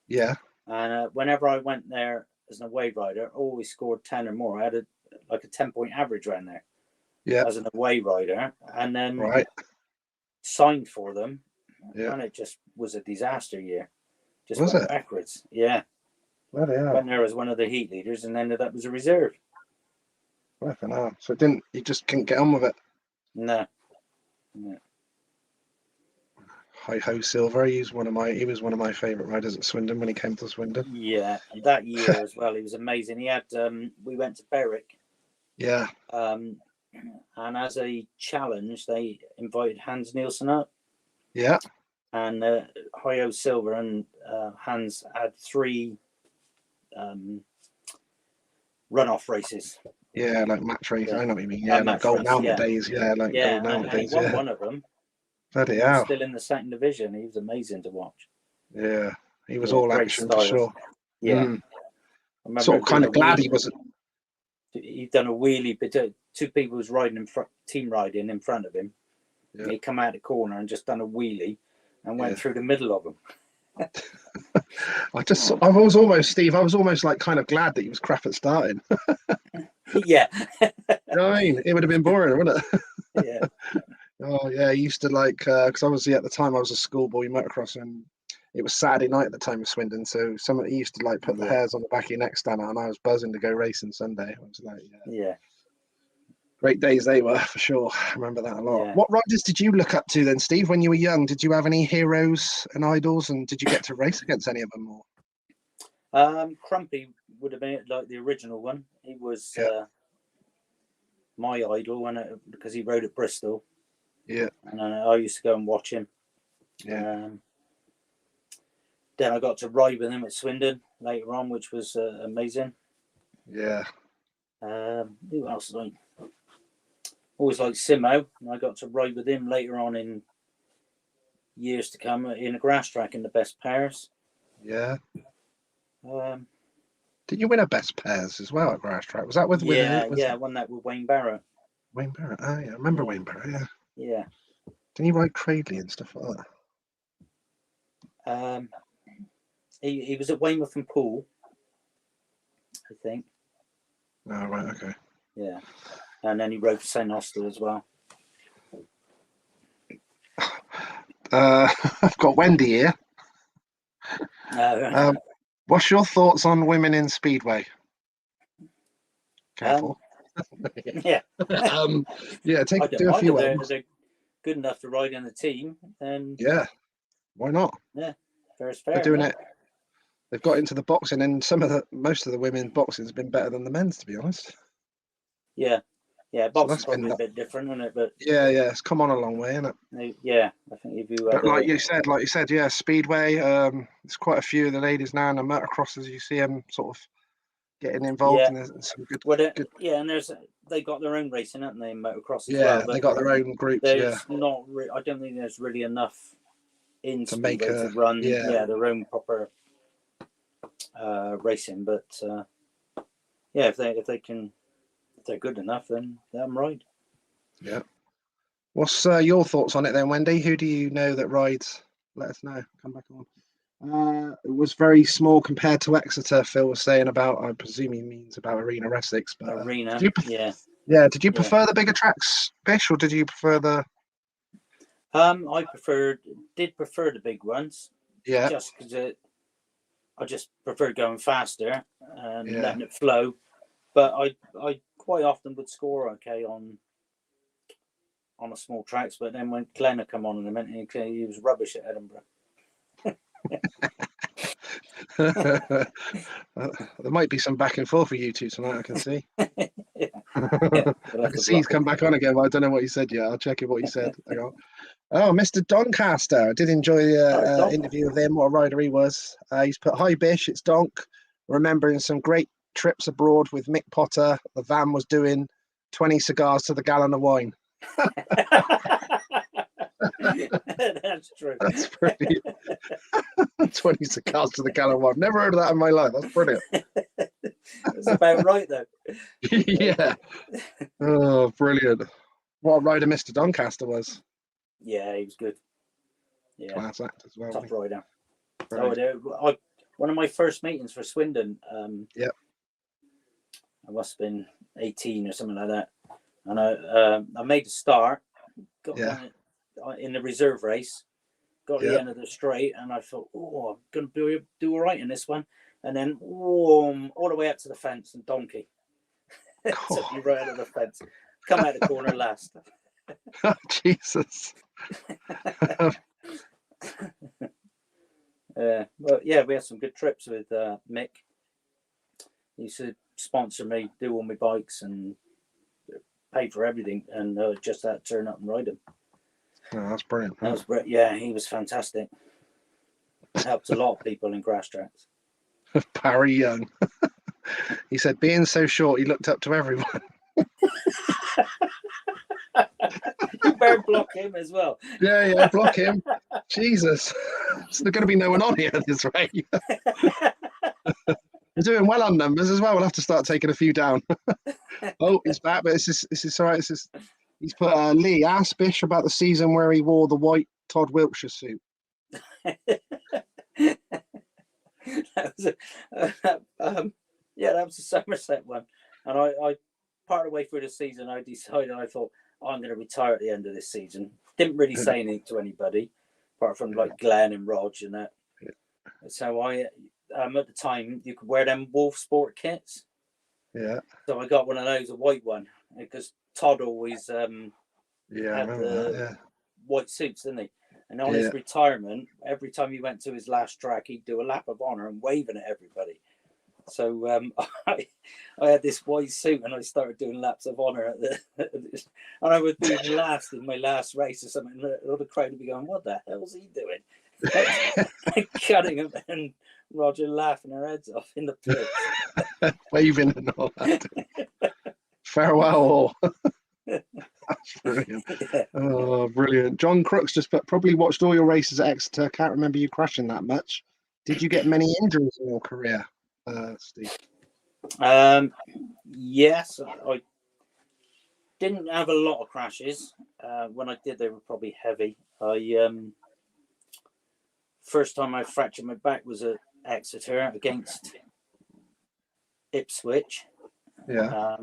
Speaker 1: Yeah.
Speaker 2: And whenever I went there as an away rider, I always scored 10 or more. I had a 10-point average around there.
Speaker 1: Yeah.
Speaker 2: As an away rider, and then
Speaker 1: Right.
Speaker 2: signed for them.
Speaker 1: Yeah.
Speaker 2: And it just was a disaster year. Just
Speaker 1: Was
Speaker 2: went
Speaker 1: it?
Speaker 2: backwards. Yeah.
Speaker 1: Bloody hell.
Speaker 2: Went there as one of the heat leaders and ended up as a reserve.
Speaker 1: Flipping hell. So you just couldn't get on with it.
Speaker 2: No.
Speaker 1: Hi ho Silver. He was one of my favourite riders at Swindon when he came to Swindon.
Speaker 2: Yeah, and that year as well, he was amazing. He had we went to Berwick.
Speaker 1: Yeah.
Speaker 2: And as a challenge, they invited Hans Nielsen up.
Speaker 1: Yeah.
Speaker 2: And Hi-Ho Silver and Hans had 3 runoff races.
Speaker 1: Yeah, like match race.
Speaker 2: Yeah.
Speaker 1: I know what you mean. Yeah, like Golden Helmet days. Yeah, like Golden Helmet days.
Speaker 2: He won one of them.
Speaker 1: Bloody
Speaker 2: He
Speaker 1: hell.
Speaker 2: was still in the second division. He was amazing to watch.
Speaker 1: Yeah, he was all action for sure.
Speaker 2: Yeah.
Speaker 1: I remember sort of kind of glad he wasn't.
Speaker 2: He'd done a wheelie, but 2 people was riding team riding in front of him. Yeah. And he come out the corner and just done a wheelie and went through the middle of them.
Speaker 1: I was almost like kind of glad that he was crap at starting.
Speaker 2: Yeah.
Speaker 1: You know what I mean? It would have been boring, wouldn't it?
Speaker 2: Yeah.
Speaker 1: Oh yeah, I used to like because obviously at the time I was a schoolboy motocross, and it was Saturday night at the time of Swindon, so he used to like put the hairs on the back of your neck stand out, and I was buzzing to go racing Sunday. I was like,
Speaker 2: yeah.
Speaker 1: Great days they were, for sure. I remember that a lot.
Speaker 2: Yeah.
Speaker 1: What riders did you look up to then, Steve, when you were young? Did you have any heroes and idols, and did you get to race against any of them more?
Speaker 2: Crumpy would have been like the original one. He was my idol because he rode at Bristol.
Speaker 1: Yeah.
Speaker 2: And I used to go and watch him.
Speaker 1: Yeah.
Speaker 2: Then I got to ride with him at Swindon later on, which was amazing.
Speaker 1: Yeah.
Speaker 2: Who else? Always like Simo, and I got to ride with him later on in years to come in a grass track in the best pairs.
Speaker 1: Yeah.
Speaker 2: Did
Speaker 1: you win a best pairs as well at grass track? Was that with?
Speaker 2: I won that with Wayne Barrett.
Speaker 1: Wayne Barrett. Oh yeah, I remember Wayne Barrett. Yeah.
Speaker 2: Yeah.
Speaker 1: Didn't he ride Cradley and stuff like
Speaker 2: that? He was at Weymouth and Poole, I think.
Speaker 1: Oh right, okay.
Speaker 2: Yeah. And then he rode for St Austell as well.
Speaker 1: I've got Wendy here. What's your thoughts on women in Speedway? Careful.
Speaker 2: Yeah.
Speaker 1: Yeah, do a few ones.
Speaker 2: They're good enough to ride in the team, and
Speaker 1: yeah, why not?
Speaker 2: Yeah, fair.
Speaker 1: They're doing it. They've got into the boxing, and most of the women's boxing has been better than the men's, to be honest.
Speaker 2: Yeah. Boxing's probably a bit different, isn't it? But
Speaker 1: yeah, it's come on a long way, isn't
Speaker 2: it? Yeah, I think if you.
Speaker 1: But like you said, yeah, Speedway. There's quite a few of the ladies now in the motocrossers. You see them sort of getting involved, and there's some good.
Speaker 2: Yeah, and they got their own racing, haven't they? Motocross as well.
Speaker 1: Yeah, they got their own groups.
Speaker 2: There's not. I don't think there's really enough in Speedway to run. Yeah, their own proper racing. But yeah, if they're good enough, then let them ride.
Speaker 1: Yeah. What's your thoughts on it then, Wendy? Who do you know that rides? Let us know. Come back on. It was very small compared to Exeter. Phil was saying about. I presume he means about Arena Essex. But
Speaker 2: Arena, yeah.
Speaker 1: Did you prefer the bigger tracks, Bish, or did you prefer the?
Speaker 2: I did prefer the big ones.
Speaker 1: Yeah.
Speaker 2: Just because I just prefer going faster and letting it flow. But I quite often would score okay on the small tracks. But then when Glenn had come on in a minute, he was rubbish at Edinburgh.
Speaker 1: There might be some back and forth for you two tonight. I can see.
Speaker 2: Yeah,
Speaker 1: I can see he's come back on again, but I don't know what he said yet. I'll check what he said. Hang on. Oh, Mr. Doncaster. I did enjoy the interview with him. What a rider he was. He's put, "Hi Bish, it's Donk. Remembering some great trips abroad with Mick Potter. The van was doing 20 cigars to the gallon of wine."
Speaker 2: That's true.
Speaker 1: That's brilliant. 20 cigars to the gallon of wine. Never heard of that in my life. That's brilliant.
Speaker 2: That's about right, though.
Speaker 1: Yeah. Oh, brilliant. What a rider Mr. Doncaster was.
Speaker 2: Yeah, he was good. Yeah.
Speaker 1: Class act as well.
Speaker 2: Top rider. One of my first meetings for Swindon.
Speaker 1: Yep.
Speaker 2: I must have been 18 or something like that. And I made a start. Got in the reserve race. Got the end of the straight, and I thought, oh, I'm going to do all right in this one. And then, all the way up to the fence and donkey. Took me right out of the fence. Come out the corner last.
Speaker 1: Oh, Jesus.
Speaker 2: Well, yeah, we had some good trips with Mick. He used to sponsor me, do all my bikes, and pay for everything, and just had to turn up and ride them.
Speaker 1: Oh, that's brilliant.
Speaker 2: Yeah, he was fantastic. Helped a lot of people in grass tracks.
Speaker 1: Barry Young. He said, being so short, he looked up to everyone.
Speaker 2: You better block him as well.
Speaker 1: Yeah, block him. Jesus. So there's going to be no one on here at this rate. We're doing well on numbers as well. We'll have to start taking a few down. Oh, he's back, but this is all right. He's put Lee Ashby about the season where he wore the white Todd Wiltshire suit.
Speaker 2: That was a Somerset one. And I part of the way through the season, I decided, I thought, I'm going to retire at the end of this season. Didn't really say anything to anybody, apart from like Glenn and Rog and that. Yeah. So I, at the time, you could wear them Wolf Sport kits. Yeah. So I got one of those, a white one, because Todd always had the white suits, didn't he? And on his retirement, every time he went to his last track, he'd do a lap of honour and waving at everybody. So I had this white suit, and I started doing laps of honour and I would be last in my last race or something. And the crowd would be going, "What the hell's he doing?" Cutting him, and Roger laughing their heads off in the pit,
Speaker 1: waving and all that. Farewell all. That's brilliant. Yeah. Oh, brilliant. John Crooks just probably watched all your races at Exeter. Can't remember you crashing that much. Did you get many injuries in your career, Steve?
Speaker 2: Yes, I didn't have a lot of crashes. When I did, they were probably heavy. First time I fractured my back was at Exeter against Ipswich. Yeah.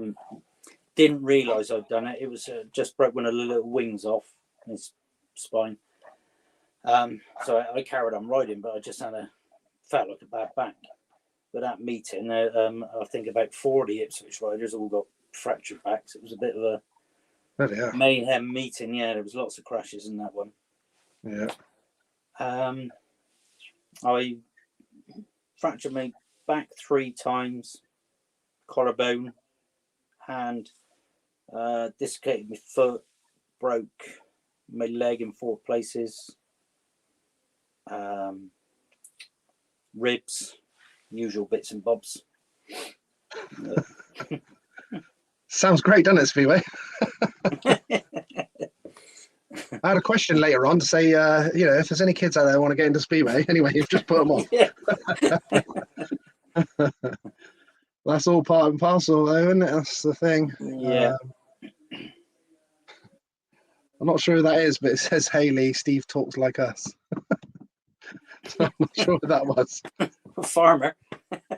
Speaker 2: Didn't realise I'd done it. It was just broke one of the little wings off his spine. So I carried on riding, but I just felt like a bad back. But that meeting, I think about 40 Ipswich riders all got fractured backs. It was a bit of a mayhem meeting. Yeah, there was lots of crashes in that one. Yeah. I fractured my back 3 times, collarbone, hand, dislocated my foot, broke my leg in 4 places, ribs, usual bits and bobs.
Speaker 1: Sounds great, doesn't it, Speedway? I had a question later on to say, if there's any kids out there who want to get into Speedway, anyway, you've just put them on. that's all part and parcel, though, isn't it? That's the thing.
Speaker 2: Yeah.
Speaker 1: I'm not sure who that is, but it says, "Hey Lee, Steve talks like us." So I'm not sure who that was.
Speaker 2: A farmer.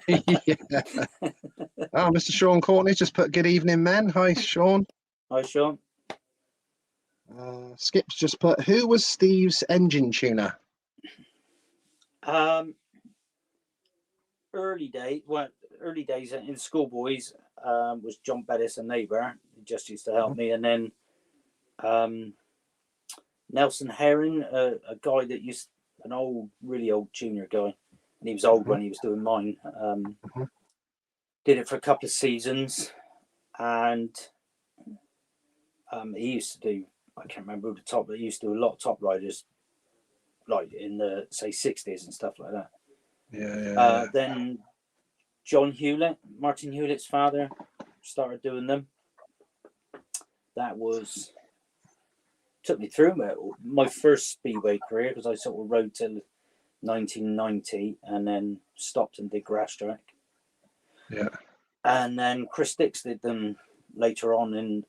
Speaker 1: Yeah. Oh, Mr. Sean Courtney just put "Good evening, men." Hi, Sean.
Speaker 2: Hi, Sean.
Speaker 1: Skip's just put, "Who was Steve's engine tuner?"
Speaker 2: Early days in schoolboys was John Bettis, a neighbour. He just used to help me, and then Nelson Herring, a guy that used an really old junior guy, and he was old when he was doing mine. Did it for a couple of seasons, and he used to do, I can't remember the top, but he used to do a lot of top riders, like in the say 60s and stuff like that.
Speaker 1: Yeah.
Speaker 2: Then John Hewlett, Martin Hewlett's father, started doing them. That took me through my first speedway career, because I sort of rode till 1990 and then stopped and did grass track.
Speaker 1: Yeah.
Speaker 2: And then Chris Dix did them later on in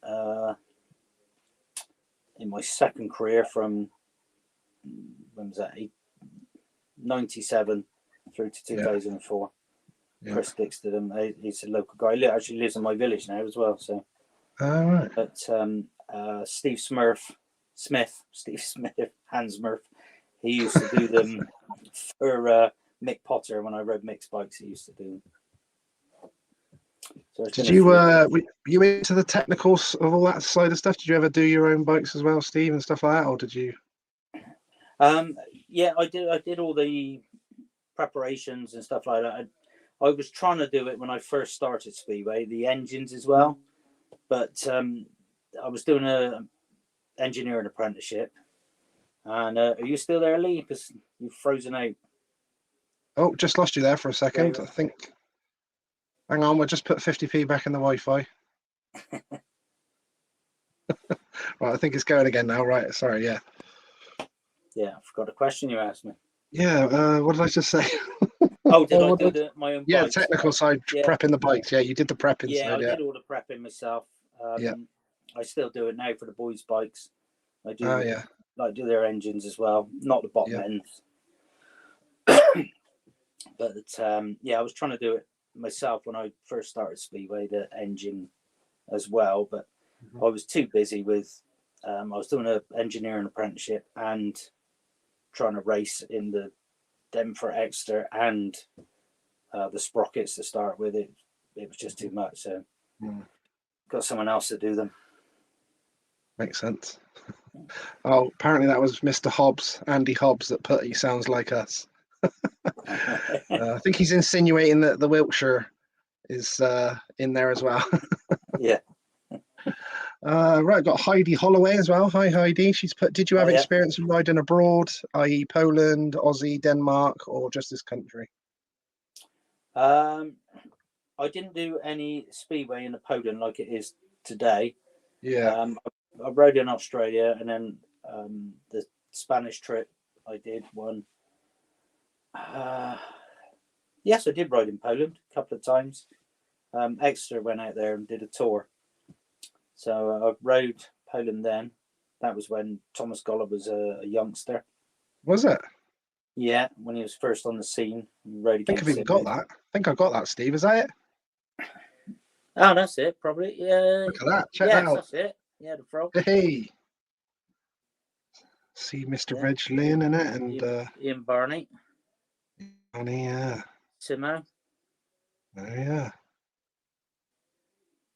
Speaker 2: my second career, from when was that, 97 through to 2004. Yeah. Chris Dix did them. He's a local guy. He actually lives in my village now as well. So,
Speaker 1: right.
Speaker 2: But Steve Smith, Hans Murph, he used to do them for Mick Potter. When I rode Mick's bikes, he used to do them. So
Speaker 1: did you were you into the technicals of all that side of stuff? Did you ever do your own bikes as well, Steve, and stuff like that, or did you?
Speaker 2: Yeah, I did all the preparations and stuff like that. I was trying to do it when I first started Speedway, the engines as well, but I was doing a engineering apprenticeship. And are you still there, Lee? Because you've frozen out.
Speaker 1: Oh, just lost you there for a second.
Speaker 2: Yeah.
Speaker 1: I think. Hang on, we'll just put 50p back in the Wi-Fi. Right, I think it's going again now. Right, sorry, yeah.
Speaker 2: Yeah, I forgot a question you asked me.
Speaker 1: Yeah, what did I just say?
Speaker 2: Oh, did I do my own bikes?
Speaker 1: Yeah, technical side, prepping the bikes. Yeah, you did the prepping side.
Speaker 2: I did all the prepping myself. I still do it now for the boys' bikes. I do. I do their engines as well, not the bottom ends. But I was trying to do it myself when I first started Speedway, the engine as well. But I was too busy with. I was doing an engineering apprenticeship and trying to race in the Denver Exeter and the Sprockets to start with. It was just too much, so got someone else to do them.
Speaker 1: Makes sense. Oh, apparently that was Mr. Hobbs, Andy Hobbs, that put "He sounds like us." I think he's insinuating that the Wiltshire is in there as well.
Speaker 2: Yeah.
Speaker 1: Right, got Heidi Holloway as well. Hi, Heidi. She's put, "Did you have experience of riding abroad, i.e. Poland, Aussie, Denmark, or just this country?"
Speaker 2: I didn't do any Speedway in the Poland like it is today.
Speaker 1: Yeah.
Speaker 2: I rode in Australia, and then the Spanish trip I did one. Yes, I did ride in Poland a couple of times. Exeter went out there and did a tour. So I rode Poland then. That was when Thomas Goller was a youngster.
Speaker 1: Was it?
Speaker 2: Yeah, when he was first on the scene. Rode
Speaker 1: I think I've even got that. I think I got that, Steve. Is that it?
Speaker 2: Oh, that's it, probably. Yeah.
Speaker 1: Look at that. Check that out.
Speaker 2: That's it. Yeah, the frog.
Speaker 1: Hey. See Mr. Reg Lynn in it, and
Speaker 2: Ian Barney.
Speaker 1: Barney, yeah.
Speaker 2: Simo.
Speaker 1: Oh, yeah.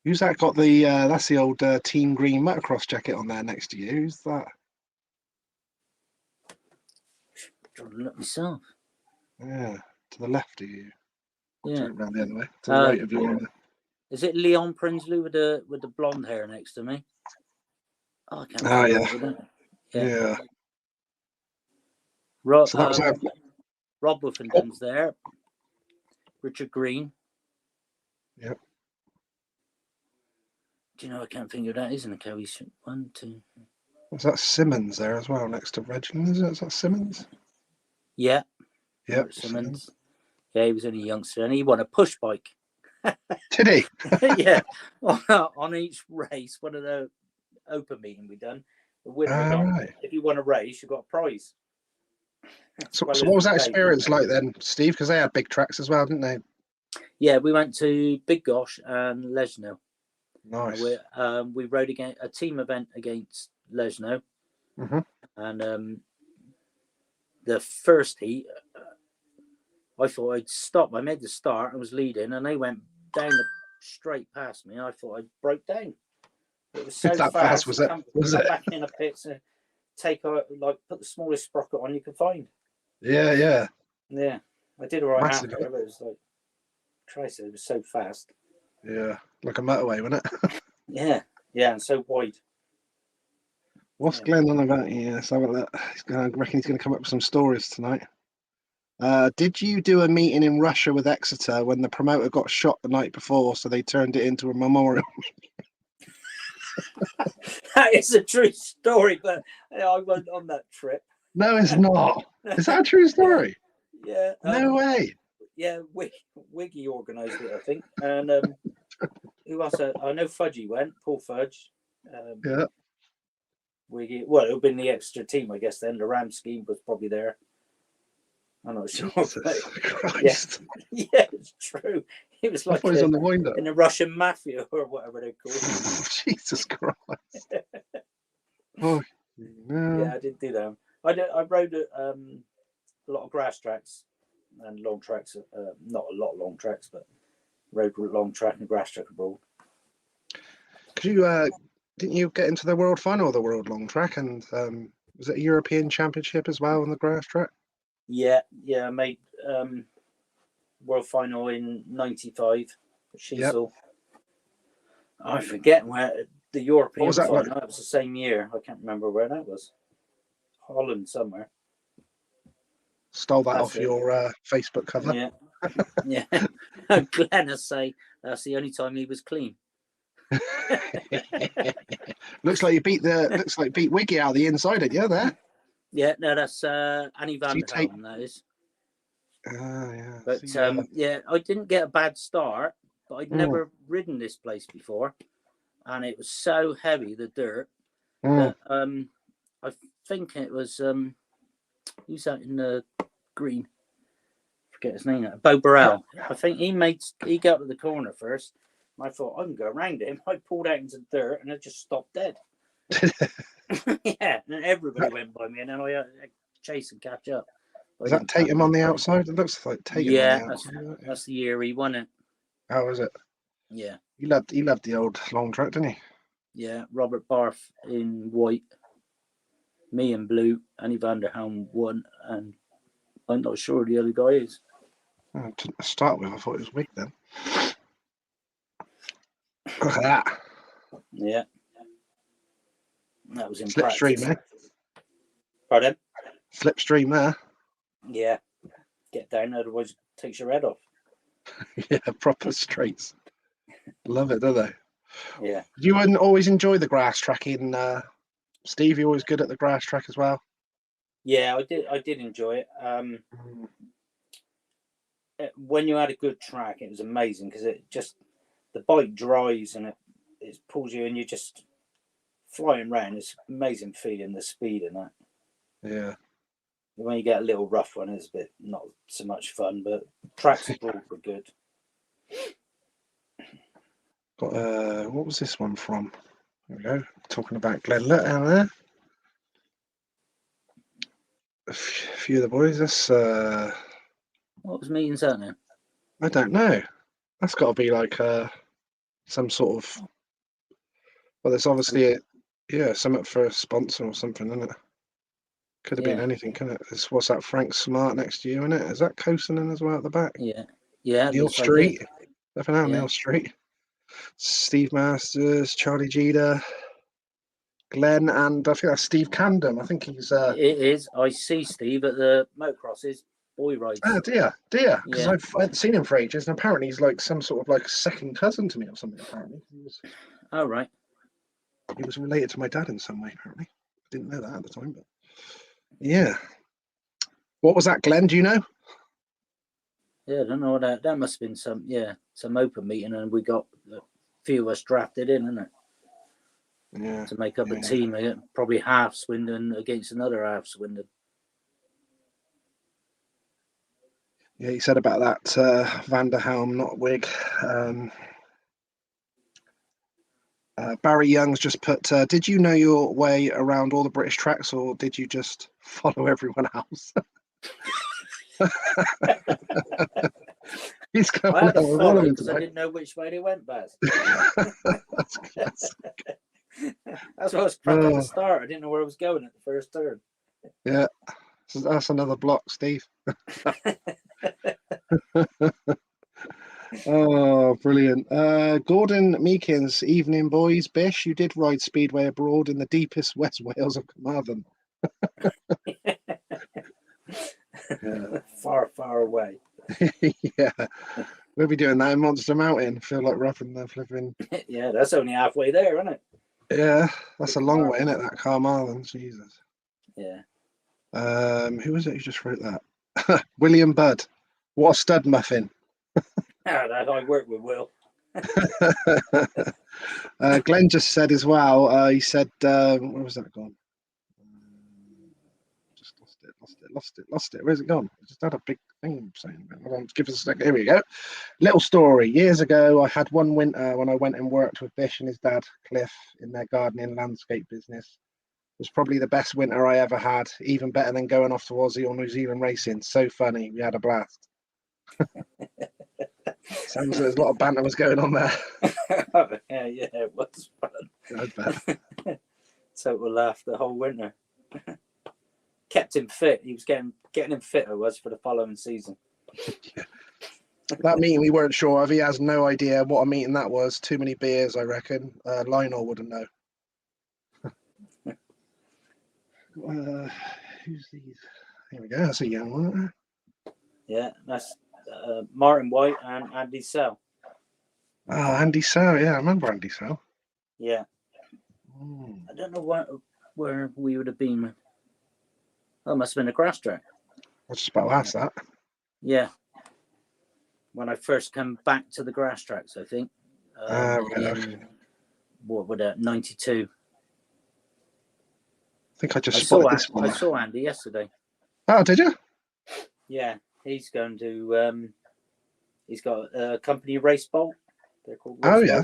Speaker 1: Who's that got the, that's the old Team Green motocross jacket on there next to you. Who's that?
Speaker 2: Trying to look myself.
Speaker 1: Yeah, to the left of you.
Speaker 2: Yeah.
Speaker 1: Turn around the other way. To the right of you.
Speaker 2: Is it Leon Prinsley with the blonde hair next to me? Oh, I can't
Speaker 1: yeah. Yeah.
Speaker 2: Rob Woofenden's there. Richard Green.
Speaker 1: Yep.
Speaker 2: Do you know, I can't think of that, isn't it? How he's 1, 2.
Speaker 1: Was that Simmons there as well, next to Reginald? Is that Simmons?
Speaker 2: Yeah.
Speaker 1: Yep.
Speaker 2: Simmons. Yeah, he was only a youngster, and he won a push bike.
Speaker 1: Did he?
Speaker 2: Yeah, on each race, one of the open meeting we done, the winner got.
Speaker 1: Right.
Speaker 2: If you won a race, you got a prize.
Speaker 1: So,
Speaker 2: Well,
Speaker 1: so
Speaker 2: it
Speaker 1: what was that
Speaker 2: paid.
Speaker 1: experience like then, Steve? Because they had big tracks as well, didn't they?
Speaker 2: Yeah, we went to Big Gosh and Lesno.
Speaker 1: Nice.
Speaker 2: We rode against a team event against Lesno, and the first heat, I thought I'd stop. I made the start. I was leading, and they went down straight past me. I thought I broke down. It was so
Speaker 1: That
Speaker 2: fast.
Speaker 1: was it?
Speaker 2: Come
Speaker 1: Was it?
Speaker 2: back in the pits and take out, like, put the smallest sprocket on you could find.
Speaker 1: Yeah.
Speaker 2: Yeah, I did all right
Speaker 1: Massive.
Speaker 2: after, but it was like, Christ, it was so fast.
Speaker 1: Yeah, like a motorway, wasn't it?
Speaker 2: Yeah, and so wide.
Speaker 1: What's Glenn on about? Yeah, so I reckon he's going to come up with some stories tonight. Did you do a meeting in Russia with Exeter when the promoter got shot the night before, so they turned it into a memorial?
Speaker 2: That is a true story, but I went on that trip.
Speaker 1: No, it's not. Is that a true story?
Speaker 2: Yeah.
Speaker 1: No way.
Speaker 2: Yeah, Wiggy organised it, I think. And who else? I know Fudgy went, Paul Fudge.
Speaker 1: Yeah.
Speaker 2: Wiggy. Well, it would have been the extra team, I guess, then. The Ram scheme was probably there. I'm not sure.
Speaker 1: Jesus Christ.
Speaker 2: Yeah, it's true. It was like
Speaker 1: on the wind up.
Speaker 2: in the Russian mafia or whatever they call it.
Speaker 1: Jesus Christ. Oh, no.
Speaker 2: Yeah, I did do that. I rode a lot of grass tracks and long tracks. Not a lot of long tracks, but rode a long track and grass track abroad.
Speaker 1: Could you didn't you get into the world final of the world long track, and was it a European championship as well on the grass track?
Speaker 2: Yeah, I made world final in '95 at Sheasel. Yep. I forget where the European
Speaker 1: was that
Speaker 2: final.
Speaker 1: like?
Speaker 2: That was the same year. I can't remember where that was. Holland somewhere.
Speaker 1: Stole that off your Facebook cover.
Speaker 2: Yeah, yeah. Glenn say that's the only time he was clean.
Speaker 1: Looks like beat Wiggy out of the inside, didn't you? There.
Speaker 2: Yeah, no, that's Annie Van der Helm, that is.
Speaker 1: Yeah.
Speaker 2: But I didn't get a bad start, but I'd never ridden this place before, and it was so heavy, the dirt, that I think it was who's that in the green? Forget his name now. Bo Burrell. I think he got to the corner first. I thought I can go around him. I pulled out into the dirt and it just stopped dead. Yeah, and everybody went by me, and then I had to chase and catch up.
Speaker 1: Is that Tatum on the outside? It looks like Tatum.
Speaker 2: Yeah, that's the year he won it.
Speaker 1: How was it?
Speaker 2: Yeah.
Speaker 1: He loved the old long track, didn't he?
Speaker 2: Yeah, Robert Barth in white, me in blue, Annie Van der Helm won, and I'm not sure the other guy is.
Speaker 1: To start with, I thought it was Wig then. Look at that.
Speaker 2: Yeah. That was in
Speaker 1: Slipstream there.
Speaker 2: Pardon?
Speaker 1: Slipstream there.
Speaker 2: Yeah. Get down, otherwise it takes your head off.
Speaker 1: Yeah, proper straights. Love it, don't they?
Speaker 2: Yeah.
Speaker 1: You wouldn't always enjoy the grass track in Steve, you're always good at the grass track as well.
Speaker 2: Yeah, I did enjoy it. When you had a good track, it was amazing because it just the bike drives and it pulls you and you're just flying around. It's amazing feeling the speed in that.
Speaker 1: Yeah.
Speaker 2: When you get a little rough one, it's a bit not so much fun, but tracks abroad were good.
Speaker 1: Got what was this one from? There we go. Talking about Glenn. Look down there. A few of the boys. That's
Speaker 2: what was meetings that now?
Speaker 1: I don't know. That's got to be like some sort of. Well, there's obviously something for a sponsor or something, isn't it? Could have been anything, couldn't it? What's that? Frank Smart next to you, isn't it? Is that Kosonen as well at the back?
Speaker 2: Yeah.
Speaker 1: Neil Street. Nothing out Neil Street. Steve Masters, Charlie Jeter, Glenn, and I think that's Steve Camden. I think he's.
Speaker 2: It is. I see Steve at the motocrosses, boy rides.
Speaker 1: Oh dear. Because I haven't seen him for ages, and apparently he's like some sort of like second cousin to me or something. Apparently.
Speaker 2: Oh right.
Speaker 1: He was related to my dad in some way. Apparently, I didn't know that at the time, but yeah. What was that, Glenn? Do you know?
Speaker 2: Yeah, I don't know what that must have been some open meeting, and we got a few of us drafted in, isn't it?
Speaker 1: Yeah.
Speaker 2: To make up a team, probably half Swindon against another half Swindon.
Speaker 1: Yeah, he said about that Van der Helm, not Wig. Barry Young's just put, did you know your way around all the British tracks, or did you just follow everyone else? He's coming
Speaker 2: I had to
Speaker 1: out with
Speaker 2: follow
Speaker 1: one of them
Speaker 2: because I
Speaker 1: today.
Speaker 2: didn't know which way they went, Baz.
Speaker 1: That's classic.
Speaker 2: That's why I was crap at the start. I didn't know where I was going at the first turn.
Speaker 1: Yeah, so that's another block, Steve. Oh, brilliant. Gordon Meekins, evening, boys. Bish, you did ride Speedway abroad in the deepest West Wales of Carmarthen. Yeah.
Speaker 2: Far, far away.
Speaker 1: Yeah. We'll be doing that in Monster Mountain. Feel like roughing the flipping.
Speaker 2: Yeah, that's only halfway there, isn't it?
Speaker 1: Yeah, that's a long way, isn't it? That Carmarthen, Jesus.
Speaker 2: Yeah.
Speaker 1: Who was it who just wrote that? William Budd. What a stud muffin.
Speaker 2: I work with Will.
Speaker 1: Glenn just said as well, he said, where was that gone? Just lost it. Where's it gone? I just had a big thing saying, hold on, give us a second. Here we go. Little story. Years ago, I had one winter when I went and worked with Bish and his dad, Cliff, in their gardening landscape business. It was probably the best winter I ever had, even better than going off to Aussie or New Zealand racing. So funny. We had a blast. Sounds like there's a lot of banter was going on there.
Speaker 2: yeah, it was fun.
Speaker 1: I bet.
Speaker 2: Total laugh the whole winter. Kept him fit. He was getting him fitter was for the following season.
Speaker 1: Yeah. That meeting we weren't sure of. He has no idea what a meeting that was. Too many beers, I reckon. Lionel wouldn't know. Who's these? Here we go. That's a young one.
Speaker 2: Yeah, that's Martin White and Andy Sell.
Speaker 1: Oh, Andy Sow. Yeah, I remember Andy Sow.
Speaker 2: Yeah. I don't know where we would have been. Oh, it must have been a grass track.
Speaker 1: I was just about to ask that.
Speaker 2: Yeah. When I first came back to the grass tracks, I think. What would that, 92?
Speaker 1: I think I just spotted this one.
Speaker 2: I saw Andy yesterday.
Speaker 1: Oh, did you?
Speaker 2: Yeah, he's going to. He's got a company race bolt. They're called.
Speaker 1: Oh yeah.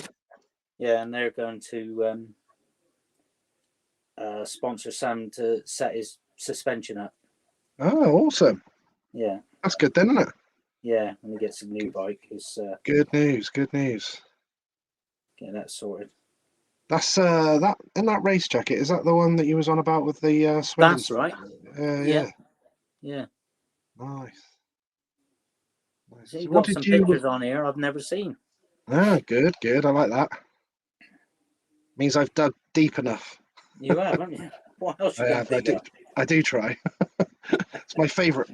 Speaker 2: Yeah, and they're going to sponsor Sam to set his suspension up.
Speaker 1: Oh, awesome.
Speaker 2: Yeah.
Speaker 1: That's good then, isn't it?
Speaker 2: Yeah, when he gets a new bike, it's
Speaker 1: good news. Good news.
Speaker 2: Getting that sorted.
Speaker 1: That's that in that race jacket. Is that the one that you was on about with the Swindon?
Speaker 2: That's right.
Speaker 1: Yeah. Nice.
Speaker 2: So you've got some pictures on here I've never seen.
Speaker 1: Ah, good. I like that. Means I've dug deep enough.
Speaker 2: You have, haven't you? What else you going to dig up?
Speaker 1: I do try. It's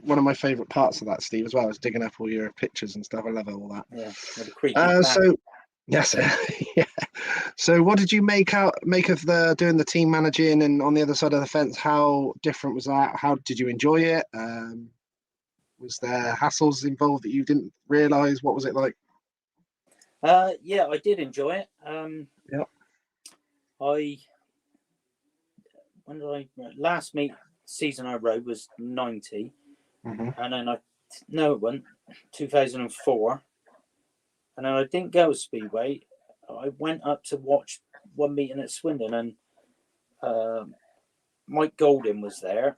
Speaker 1: one of my favourite parts of that, Steve, as well, is digging up all your pictures and stuff. I love all that.
Speaker 2: Yeah, with the creaky
Speaker 1: so yes, yeah. So what did you make of the doing the team managing and on the other side of the fence? How different was that? How did you enjoy it? Was there hassles involved that you didn't realise? What was it like?
Speaker 2: Yeah, I did enjoy it.
Speaker 1: Yeah.
Speaker 2: When did I last season I rode was 90, and then it went 2004, and then I didn't go to Speedway. I went up to watch one meeting at Swindon, and Mike Golding was there,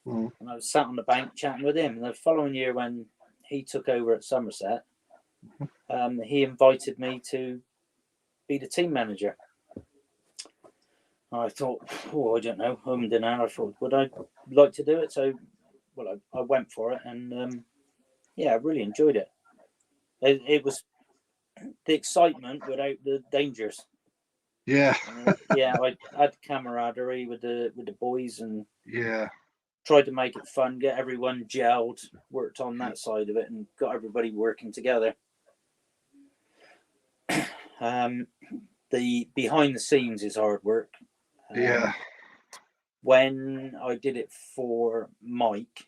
Speaker 2: and I was sat on the bank chatting with him. And the following year, when he took over at Somerset, he invited me to be the team manager. I thought, I don't know, I thought, would I like to do it? So, I went for it, and I really enjoyed it. It was the excitement without the dangers.
Speaker 1: Yeah.
Speaker 2: I had camaraderie with the boys, and tried to make it fun, get everyone gelled, worked on that side of it, and got everybody working together. The behind the scenes is hard work. When I did it for Mike,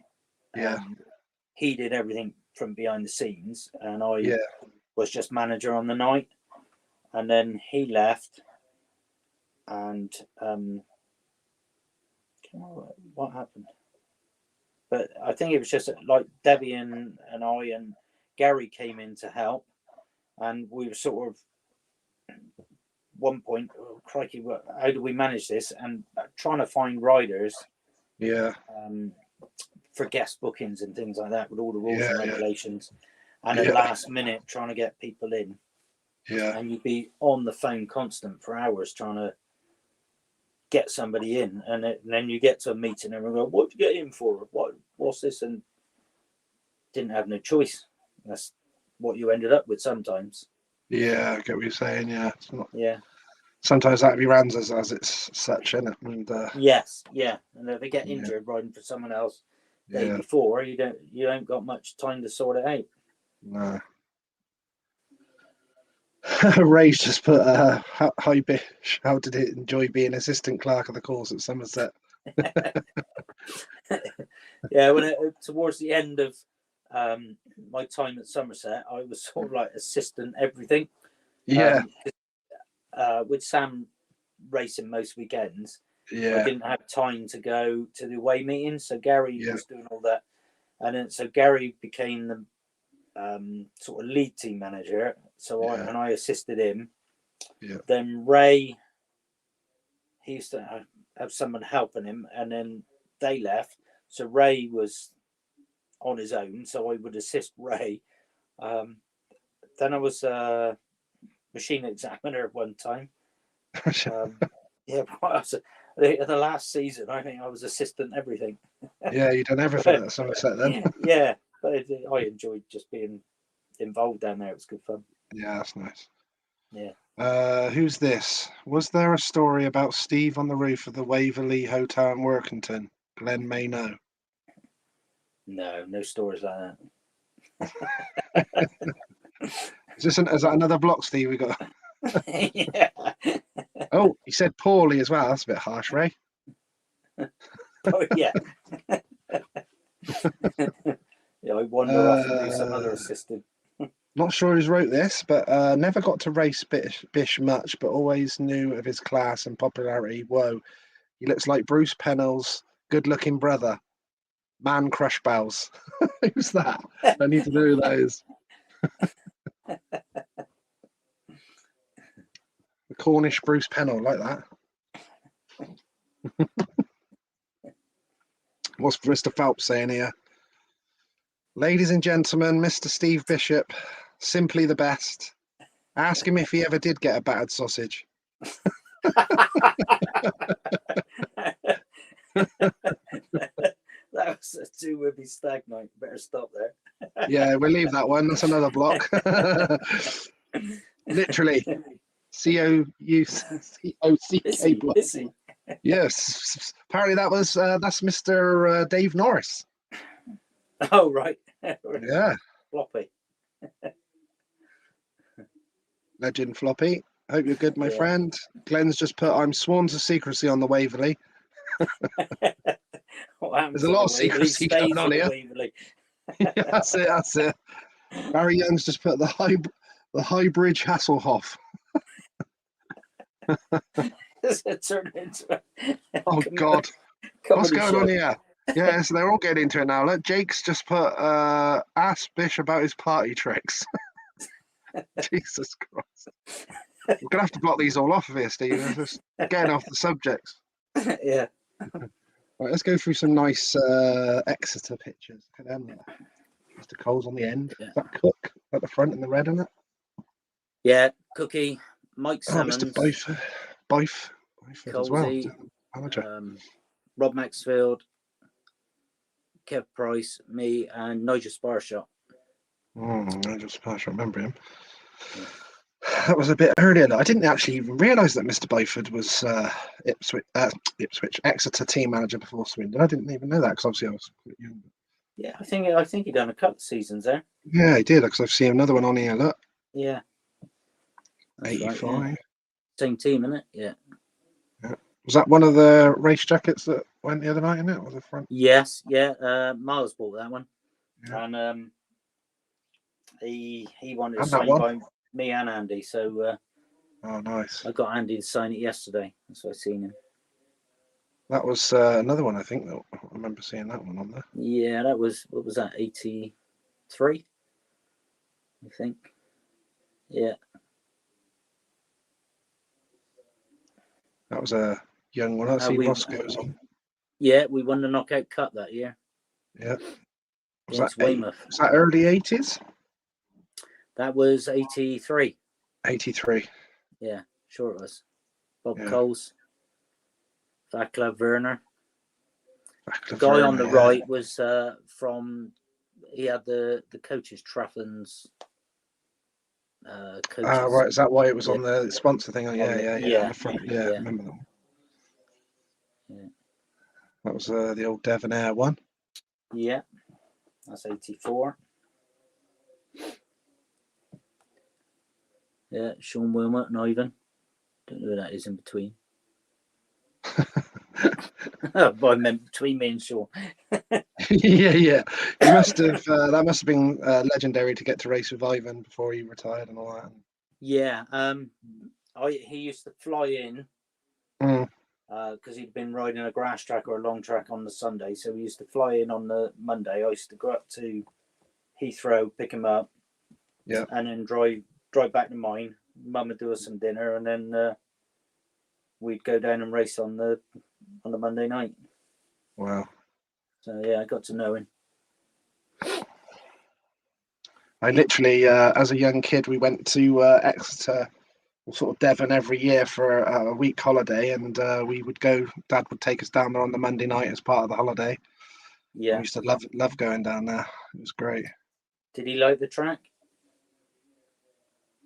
Speaker 2: he did everything from behind the scenes, and I
Speaker 1: Yeah.
Speaker 2: was just manager on the night. And then he left, and what happened? But I think it was just like Debbie and I and Gary came in to help, and we were sort of one point, oh, crikey, how do we manage this? And trying to find riders,
Speaker 1: Yeah.
Speaker 2: For guest bookings and things like that, with all the rules
Speaker 1: Yeah,
Speaker 2: and regulations, and
Speaker 1: Yeah.
Speaker 2: at last minute trying to get people in.
Speaker 1: Yeah.
Speaker 2: And you'd be on the phone constant for hours trying to get somebody in, and then you get to a meeting and we go, "What do you get in for? What's this?" And didn't have no choice. That's what you ended up with sometimes.
Speaker 1: Yeah, I get what you're saying. Yeah, it's not.
Speaker 2: Yeah.
Speaker 1: Sometimes that be ran as it's such, isn't it? And
Speaker 2: Yes. Yeah. And if they get
Speaker 1: Yeah.
Speaker 2: injured riding for someone else the day
Speaker 1: yeah,
Speaker 2: before, you don't got much time to sort it out.
Speaker 1: no. Ray's just put, "Hi Bish, how did it enjoy being assistant clerk of the course at Somerset?"
Speaker 2: Yeah, when towards the end of my time at Somerset, I was sort of like assistant everything.
Speaker 1: Yeah,
Speaker 2: With Sam racing most weekends, I
Speaker 1: yeah,
Speaker 2: didn't have time to go to the away meetings, so Gary
Speaker 1: Yeah.
Speaker 2: was doing all that, and then so Gary became the sort of lead team manager. So
Speaker 1: Yeah.
Speaker 2: I assisted him.
Speaker 1: Yeah.
Speaker 2: Then Ray, he used to have someone helping him, and then they left, so Ray was on his own. So I would assist Ray. Then I was a machine examiner at one time. Yeah, the last season, I think I was assistant everything.
Speaker 1: Yeah, you done everything at Somerset then.
Speaker 2: Yeah, but I enjoyed just being involved down there. It was good fun.
Speaker 1: Yeah, that's nice.
Speaker 2: Yeah.
Speaker 1: Who's this? Was there a story about Steve on the roof of the Waverley Hotel in Workington? Glenn may know.
Speaker 2: No stories like
Speaker 1: Is that another block, Steve? We got.
Speaker 2: that. Yeah.
Speaker 1: Oh, he said poorly as well. That's a bit harsh, Ray.
Speaker 2: Oh yeah. Yeah, I wander off and do some other assisting.
Speaker 1: Not sure who's wrote this, but never got to race Bish much, but always knew of his class and popularity. Whoa, he looks like Bruce Pennell's good-looking brother, Man Crush Bells. Who's that? I need to know who that is. The Cornish Bruce Pennell, like that. What's Mr. Phelps saying here? Ladies and gentlemen, Mr. Steve Bishop, simply the best. Ask him if he ever did get a battered sausage.
Speaker 2: That was a two-wibby stag night. Better stop there.
Speaker 1: Yeah, we'll leave that one. That's another block. Literally. C-O-U-C-O-C-K block. Yes. Apparently that's Mr. Dave Norris.
Speaker 2: Oh, right.
Speaker 1: Yeah.
Speaker 2: Floppy.
Speaker 1: Legend Floppy. Hope you're good, my
Speaker 2: Yeah.
Speaker 1: friend. Glenn's just put, I'm sworn to secrecy on the Waverley. There's a lot of secrecy going on here. Yeah, that's it. Barry Young's just put the High Bridge Hasselhoff.
Speaker 2: Does it turn into
Speaker 1: Oh God, what's going on here? Yeah, so they're all getting into it now. Look, Jake's just put ask Bish about his party tricks. Jesus Christ. We're gonna have to block these all off of here, Steve. Just getting off the subjects.
Speaker 2: Yeah.
Speaker 1: Right, let's go through some nice Exeter pictures. Look at them. Mr. Cole's on the end.
Speaker 2: Yeah.
Speaker 1: Is that Cook at the front in the red, isn't it?
Speaker 2: Yeah, Cookie, Mike
Speaker 1: Oh,
Speaker 2: Simmons,
Speaker 1: Mr. Byford as well.
Speaker 2: Colsey,
Speaker 1: Manager.
Speaker 2: Rob Maxfield, Kev Price, me, and Nigel Sparshot.
Speaker 1: Nigel Sparshot, I remember him. Yeah. That was a bit earlier. I didn't actually even realise that Mr. Byford was Ipswich Exeter team manager before Swindon. I didn't even know that because obviously I was quite young.
Speaker 2: Yeah, I think he done a couple of seasons there.
Speaker 1: Yeah, he did because I've seen another one on here. Look.
Speaker 2: Yeah.
Speaker 1: 85.
Speaker 2: Right, yeah. Same team, isn't it? Yeah.
Speaker 1: Was that one of the race jackets that went the other night in it? Or the front?
Speaker 2: Yes, yeah. Miles bought that one. Yeah. And He wanted to
Speaker 1: And that
Speaker 2: sign
Speaker 1: one?
Speaker 2: by me and Andy, so
Speaker 1: Oh, nice.
Speaker 2: I got Andy to sign it yesterday. That's why I seen him.
Speaker 1: That was another one, I think. That I remember seeing that one on there.
Speaker 2: Yeah, that was, what was that, 83, I think. Yeah.
Speaker 1: That was a young one. I see
Speaker 2: we
Speaker 1: Roscoe was on.
Speaker 2: we won the knockout cup that year.
Speaker 1: Yeah. Was
Speaker 2: against
Speaker 1: that
Speaker 2: Weymouth.
Speaker 1: Was that early 80s?
Speaker 2: That was 83.
Speaker 1: 83.
Speaker 2: Yeah, sure it was. Bob
Speaker 1: Yeah.
Speaker 2: Coles, Vaclav Werner. The
Speaker 1: Vaclav
Speaker 2: guy
Speaker 1: Werner,
Speaker 2: on the
Speaker 1: yeah.
Speaker 2: right was from. He had the coaches Traffin's coaches.
Speaker 1: Right. Is that why it was
Speaker 2: Yeah.
Speaker 1: on the sponsor thing? Oh, yeah. On the front. Yeah, I remember that one.
Speaker 2: Yeah.
Speaker 1: That was the old Devonair one.
Speaker 2: Yeah, that's 84. Yeah, Sean Wilmot and Ivan. Don't know who that is in between. But I meant between me and Sean.
Speaker 1: Yeah. He must have. That must have been legendary to get to race with Ivan before he retired and all that.
Speaker 2: Yeah. He used to fly in because he'd been riding a grass track or a long track on the Sunday. So he used to fly in on the Monday. I used to go up to Heathrow, pick him up, and then drive back to mine. Mum would do us some dinner, and then we'd go down and race on the Monday night.
Speaker 1: Wow.
Speaker 2: So yeah, I got to know him.
Speaker 1: I literally, as a young kid, we went to Exeter, sort of Devon, every year for a week holiday, and we would go. Dad would take us down there on the Monday night as part of the holiday.
Speaker 2: Yeah,
Speaker 1: we used to love going down there. It was great.
Speaker 2: Did he like the track?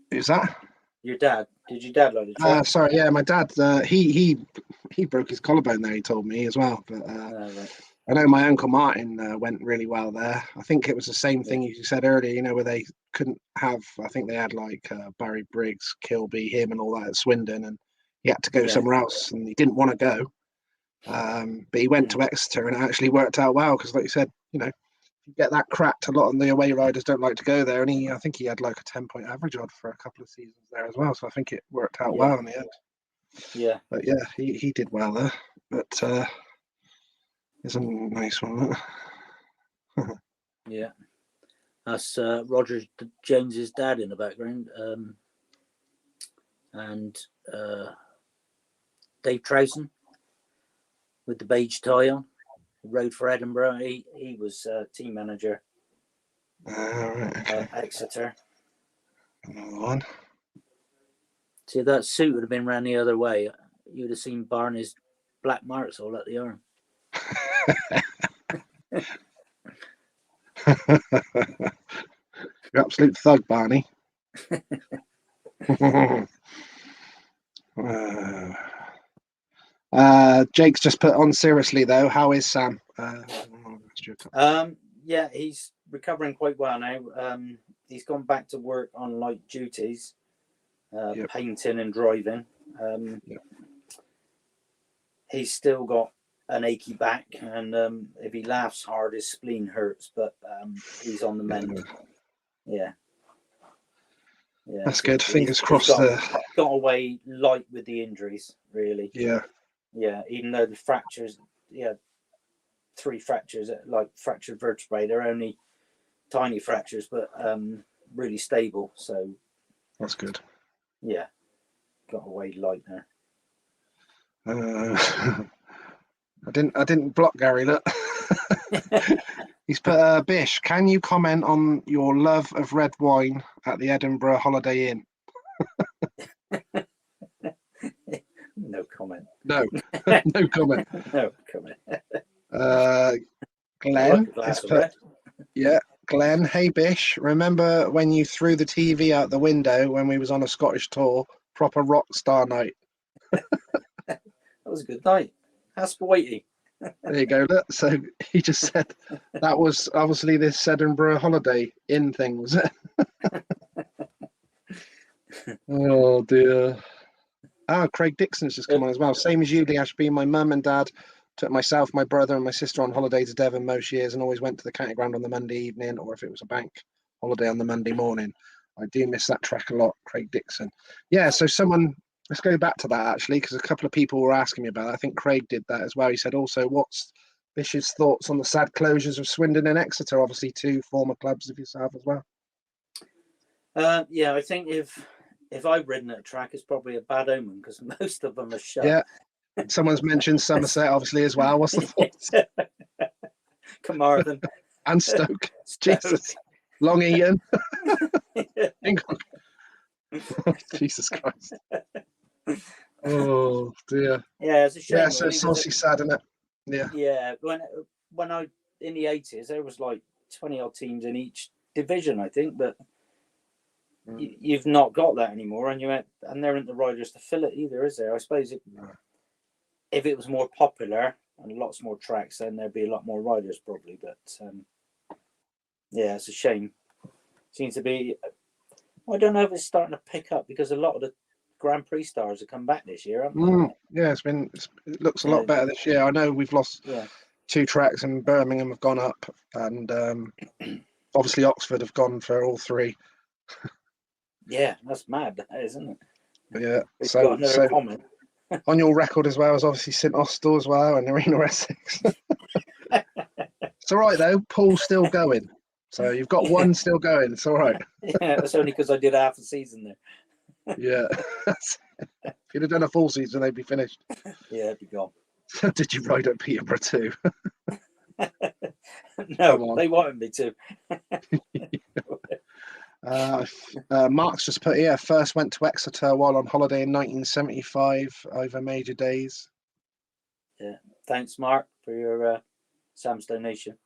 Speaker 1: Who's that?
Speaker 2: Your dad? Did your dad like the track?
Speaker 1: Sorry, yeah, my dad. He broke his collarbone there. He told me as well, but.
Speaker 2: Right.
Speaker 1: I know my Uncle Martin went really well there. I think it was the same thing you said earlier, where they couldn't have, I think they had like Barry Briggs, Kilby, him and all that at Swindon, and he had to go somewhere else and he didn't want to go. But he went to Exeter and it actually worked out well because, like you said, if you get that cracked, a lot of the away riders don't like to go there. And I think he had like a 10-point average odd for a couple of seasons there as well. So I think it worked out well in the end.
Speaker 2: Yeah.
Speaker 1: But yeah, he did well there. But it's a nice one.
Speaker 2: Yeah, that's Roger James's dad in the background, and Dave Trouson with the beige tie on, rode for Edinburgh. He was team manager at Exeter.
Speaker 1: Another one.
Speaker 2: See, if that suit would have been ran the other way, you'd have seen Barney's black marks all at the arm.
Speaker 1: You're absolute thug, Barney. Jake's just put on seriously though. How is Sam?
Speaker 2: Yeah, he's recovering quite well now. He's gone back to work on light duties, painting and driving. He's still got an achy back, and if he laughs hard, his spleen hurts. But he's on the mend. Yeah.
Speaker 1: That's good. Fingers crossed.
Speaker 2: Got away light with the injuries, really.
Speaker 1: Yeah.
Speaker 2: Even though the fractures, 3 fractures, like fractured vertebrae, they're only tiny fractures, but really stable. So
Speaker 1: that's good.
Speaker 2: Yeah, got away light there.
Speaker 1: I didn't block Gary. Look. He's put Bish, can you comment on your love of red wine at the Edinburgh Holiday Inn?
Speaker 2: No comment.
Speaker 1: No, no comment.
Speaker 2: No comment.
Speaker 1: Glenn has put, Glenn, hey Bish, remember when you threw the TV out the window when we was on a Scottish tour? Proper rock star night.
Speaker 2: That was a good night. That's Whitey.
Speaker 1: There you go. Look, so he just said that was obviously this Edinburgh Holiday Inn thing, was it? Oh dear. Craig Dixon's just come on as well. Same as you, Lee Ashby. My mum and dad took myself, my brother, and my sister on holiday to Devon most years, and always went to the county ground on the Monday evening, or if it was a bank holiday on the Monday morning. I do miss that track a lot, Craig Dixon. Yeah, so let's go back to that actually, because a couple of people were asking me about it. I think Craig did that as well. He said also, what's Bish's thoughts on the sad closures of Swindon and Exeter, obviously two former clubs of yourself as well?
Speaker 2: Yeah, I think if I've ridden at a track, it's probably a bad omen because most of them are shut.
Speaker 1: Yeah, someone's mentioned Somerset obviously as well. What's the thoughts?
Speaker 2: Carmarthen
Speaker 1: and Stoke. Jesus, Long Eaton. Jesus Christ. Oh dear.
Speaker 2: Yeah, it's a shame.
Speaker 1: Yeah, so it's obviously sad, isn't it? Yeah.
Speaker 2: Yeah, when I in the 80s, there was like 20 odd teams in each division, I think, but you've not got that anymore, and there aren't the riders to fill it either, is there? I suppose if it was more popular and lots more tracks, then there'd be a lot more riders probably. But yeah, it's a shame. Seems to be. I don't know if it's starting to pick up because a lot of the Grand Prix stars have come back this year, haven't they?
Speaker 1: Yeah, it looks a lot better this year. I know we've lost 2 tracks, and Birmingham have gone up, and obviously Oxford have gone for all 3.
Speaker 2: Yeah, that's mad, isn't it?
Speaker 1: Yeah.
Speaker 2: We've got another comment.
Speaker 1: On your record as well is obviously St Austell as well, and Arena Essex. It's all right though. Paul's still going, so you've got one still going. It's all right.
Speaker 2: Yeah, that's only because I did half a season there.
Speaker 1: Yeah. If you'd have done a full season, they'd be finished.
Speaker 2: Yeah, it'd be gone.
Speaker 1: Did you ride at Peterborough too?
Speaker 2: No, they wanted me to.
Speaker 1: Mark's just put here, first went to Exeter while on holiday in 1975 over major days.
Speaker 2: Yeah, thanks Mark for your Sam's donation.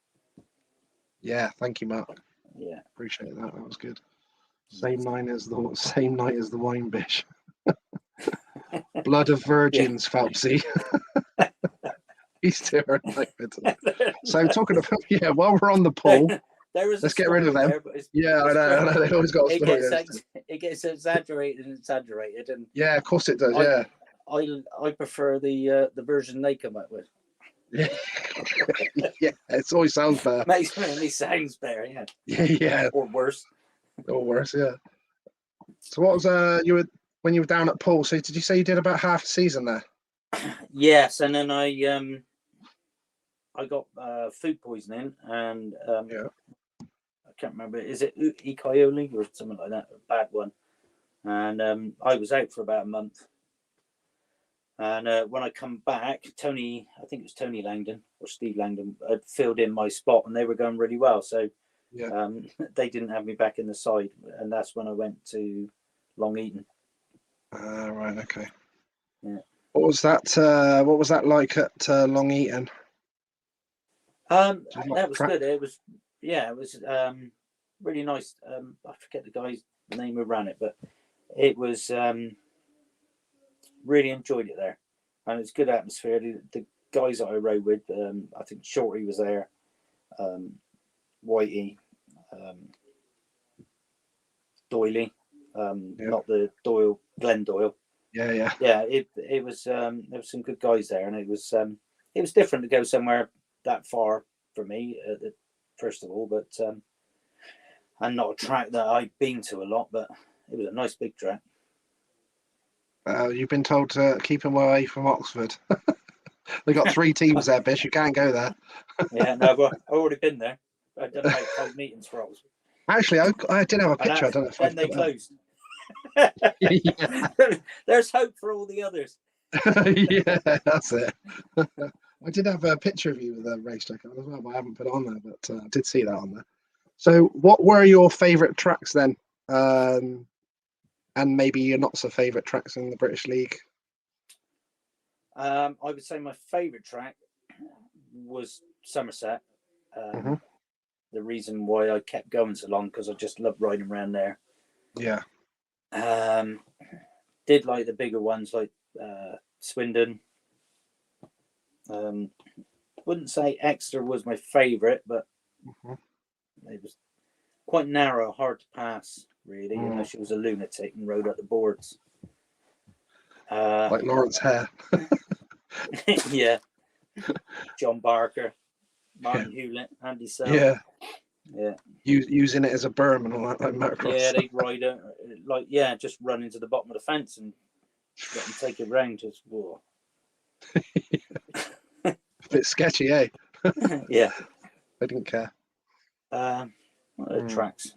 Speaker 1: Yeah, thank you, Mark.
Speaker 2: Yeah,
Speaker 1: appreciate that. That was good. Same night as the wine bish. Blood of virgins, yeah. Phelpsy. He's still So talking about while we're on the pool. Let's get rid of them. Yeah, I know. They always got a story.
Speaker 2: It gets exaggerated, and
Speaker 1: yeah, of course it does.
Speaker 2: I prefer the version they come up with.
Speaker 1: Yeah, yeah. It always sounds better.
Speaker 2: It sounds better. Yeah.
Speaker 1: Yeah.
Speaker 2: Or worse.
Speaker 1: Yeah. So what was when you were down at Poole? So did you say you did about half a season there?
Speaker 2: Yes, and then I got food poisoning, and I can't remember. Is it E. coli or something like that? A bad one. And I was out for about a month. And when I come back, I think it was Tony Langdon or Steve Langdon, had filled in my spot, and they were going really well. So they didn't have me back in the side, and that's when I went to Long Eaton.
Speaker 1: Right. Okay.
Speaker 2: Yeah.
Speaker 1: What was that like at Long Eaton?
Speaker 2: That was good. It was really nice. I forget the guy's name who ran it, but it was really enjoyed it there, and it's good atmosphere. The guys that I rode with, I think Shorty was there, Whitey, Doyley, not the Doyle, Glenn Doyle.
Speaker 1: Yeah.
Speaker 2: It was there were some good guys there, and it was different to go somewhere that far for me, first of all, but and not a track that I've been to a lot, but it was a nice big track.
Speaker 1: You've been told to keep them away from Oxford. They got 3 teams there, Bish. You can't go there.
Speaker 2: Yeah, no, I've already been there. I've done about 5 meetings for Oxford.
Speaker 1: Actually, I did have a picture. I don't know if
Speaker 2: then they closed. There's hope for all the others.
Speaker 1: Yeah, that's it. I did have a picture of you with a racetrack on as well, but I haven't put it on there. But I did see that on there. So, what were your favourite tracks then? And maybe your not so favourite tracks in the British League?
Speaker 2: I would say my favourite track was Somerset. The reason why I kept going so long, because I just loved riding around there.
Speaker 1: Yeah.
Speaker 2: Did like the bigger ones like Swindon. Wouldn't say Exeter was my favourite, but it was quite narrow, hard to pass, really, unless she was a lunatic and rode up the boards.
Speaker 1: Like Lawrence Hare.
Speaker 2: Yeah. John Barker, Martin Hewlett, Andy Self.
Speaker 1: Yeah.
Speaker 2: Yeah.
Speaker 1: Using it as a berm and all that, like motocross.
Speaker 2: Yeah, they'd ride it, just run into the bottom of the fence and let them take it round. Just whoa.
Speaker 1: A bit sketchy, eh?
Speaker 2: Yeah.
Speaker 1: I didn't care.
Speaker 2: What are the tracks?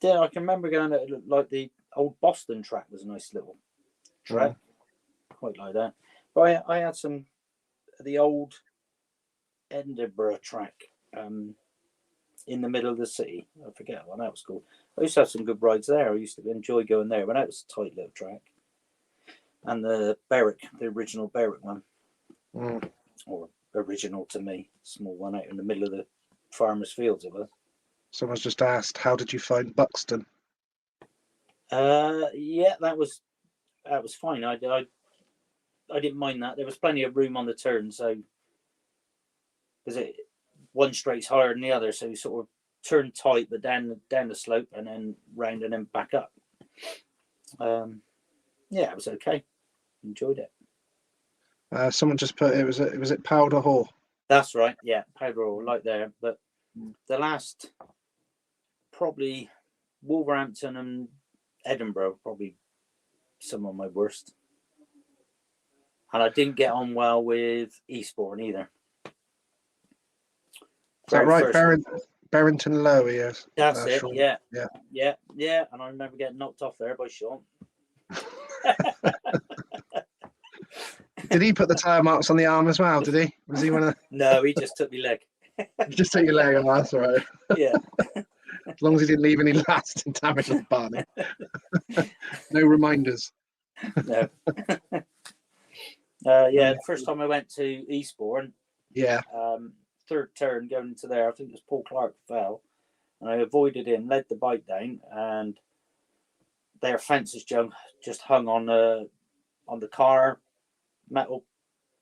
Speaker 2: Yeah, I can remember going to like the old Boston track was a nice little track. Quite like that. But I had some the old Edinburgh track in the middle of the city. I forget what that was called. I used to have some good rides there. I used to enjoy going there, but that was a tight little track. And the Berwick, the original Berwick one, or original to me, small one out in the middle of the farmers' fields it was.
Speaker 1: Someone's just asked, how did you find Buxton?
Speaker 2: Yeah, that was fine. I didn't mind that. There was plenty of room on the turn, so because one straight's higher than the other, so you sort of turn tight, but down the slope and then round and then back up. Yeah, it was okay. Enjoyed it.
Speaker 1: Someone just put was it Powder Hall?
Speaker 2: That's right. Yeah, Powder Hall, like there. But the last, probably Wolverhampton and Edinburgh, probably some of my worst. And I didn't get on well with Eastbourne either.
Speaker 1: Is that right? Barrington Low, yes.
Speaker 2: That's it.
Speaker 1: Sean.
Speaker 2: Yeah. And I remember getting knocked off there by Sean.
Speaker 1: Did he put the tyre marks on the arm as well? Did he? Was he one of?
Speaker 2: No, he just took my leg.
Speaker 1: Just took your leg. Oh, that's all right.
Speaker 2: Yeah.
Speaker 1: As long as he didn't leave any lasting damage on Barney. No reminders.
Speaker 2: No. The first time I went to Eastbourne.
Speaker 1: Yeah.
Speaker 2: Third turn going into there, I think it was Paul Clark fell, and I avoided him, led the bike down, and their fences just hung on the car metal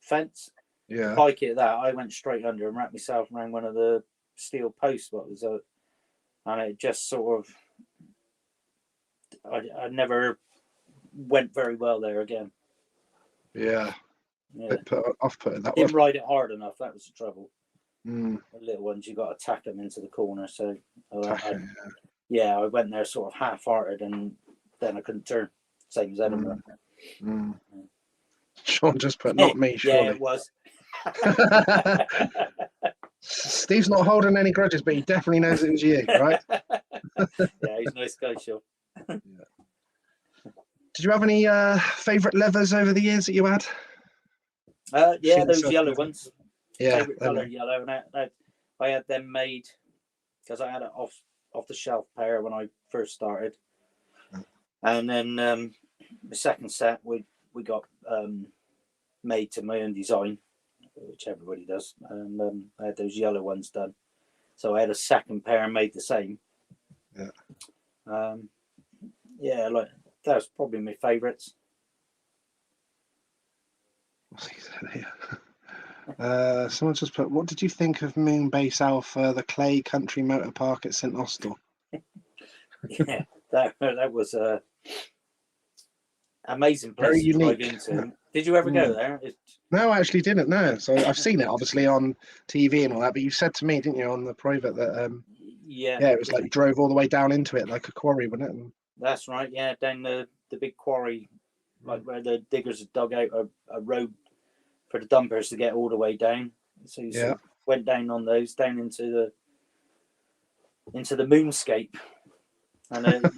Speaker 2: fence.
Speaker 1: Yeah.
Speaker 2: Bike it that, I went straight under and wrapped myself around one of the steel posts. And it just sort of, I never went very well there again.
Speaker 1: Yeah. Off-putting that
Speaker 2: Didn't ride it hard enough. That was the trouble.
Speaker 1: The
Speaker 2: little ones, you got to tack them into the corner. So I went there sort of half-hearted, and then I couldn't turn. Same as Edinburgh.
Speaker 1: Sean just put, not me, surely.
Speaker 2: Yeah, it was.
Speaker 1: Steve's not holding any grudges, but he definitely knows it was you, right?
Speaker 2: Yeah, he's a nice guy, Sean.
Speaker 1: Did you have any favourite leathers over the years that you had?
Speaker 2: Yeah, those yellow ones.
Speaker 1: Yeah,
Speaker 2: favourite colour yellow, and I had them made because I had an off the shelf pair when I first started, and then the second set we got made to my own design, which everybody does, and I had those yellow ones done. So I had a second pair made the same. Yeah. Like that was probably my favourites.
Speaker 1: What's he said here? Someone just put, what did you think of Moonbase Alpha, the Clay Country Motor Park at St Austell?
Speaker 2: Yeah, that was a amazing place
Speaker 1: Very
Speaker 2: to
Speaker 1: unique.
Speaker 2: drive into. Did you ever go there?
Speaker 1: No, I actually didn't. No, so I've seen it obviously on TV and all that. But you said to me, didn't you, on the private that it was like you drove all the way down into it like a quarry, wasn't it? And
Speaker 2: that's right. Yeah, down the big quarry, like where the diggers had dug out a road for the dumpers to get all the way down. So you sort of went down on those, down into the moonscape, and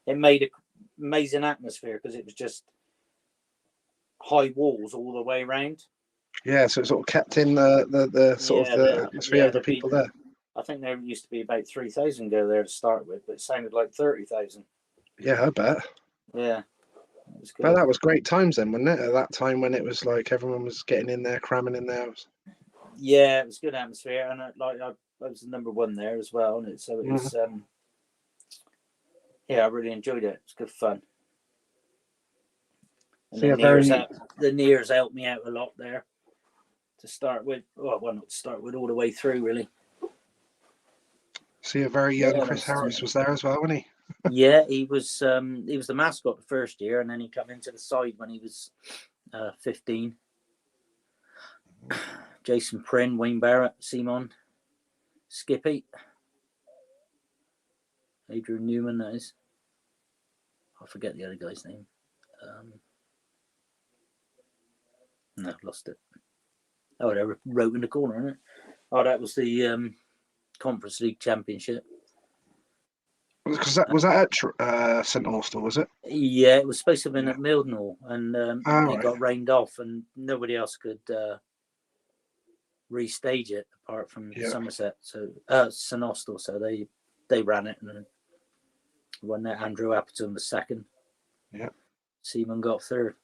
Speaker 2: it made an amazing atmosphere because it was just high walls all the way around.
Speaker 1: Yeah, so it sort of kept in the sort of the atmosphere of the people there.
Speaker 2: I think there used to be about 3,000 go there to start with, but it sounded like 30,000.
Speaker 1: Yeah, I bet.
Speaker 2: Yeah.
Speaker 1: But that was great times then, wasn't it? At that time when it was like everyone was getting in there, cramming in there.
Speaker 2: Yeah, it was good atmosphere, and I was the number one there as well, and so it was. I really enjoyed it. It was good fun. And the Nears helped me out a lot there to start with. Well, not to start with, all the way through, really.
Speaker 1: See, a very young Chris Harris was there as well, wasn't he?
Speaker 2: Yeah, he was the mascot the first year, and then he came into the side when he was 15. Jason Prynne, Wayne Barrett, Simon, Skippy. Adrian Newman, that is. I forget the other guy's name. No, lost it. Oh, they wrote in the corner, isn't it? Oh, that was the Conference League Championship.
Speaker 1: Was that at St Austell, was it?
Speaker 2: Yeah, it was supposed to have been at Mildenhall, and it got rained off, and nobody else could restage it apart from Somerset. So St Austell, so they ran it, and won that. Andrew Appleton was second.
Speaker 1: Yeah.
Speaker 2: Seaman got third.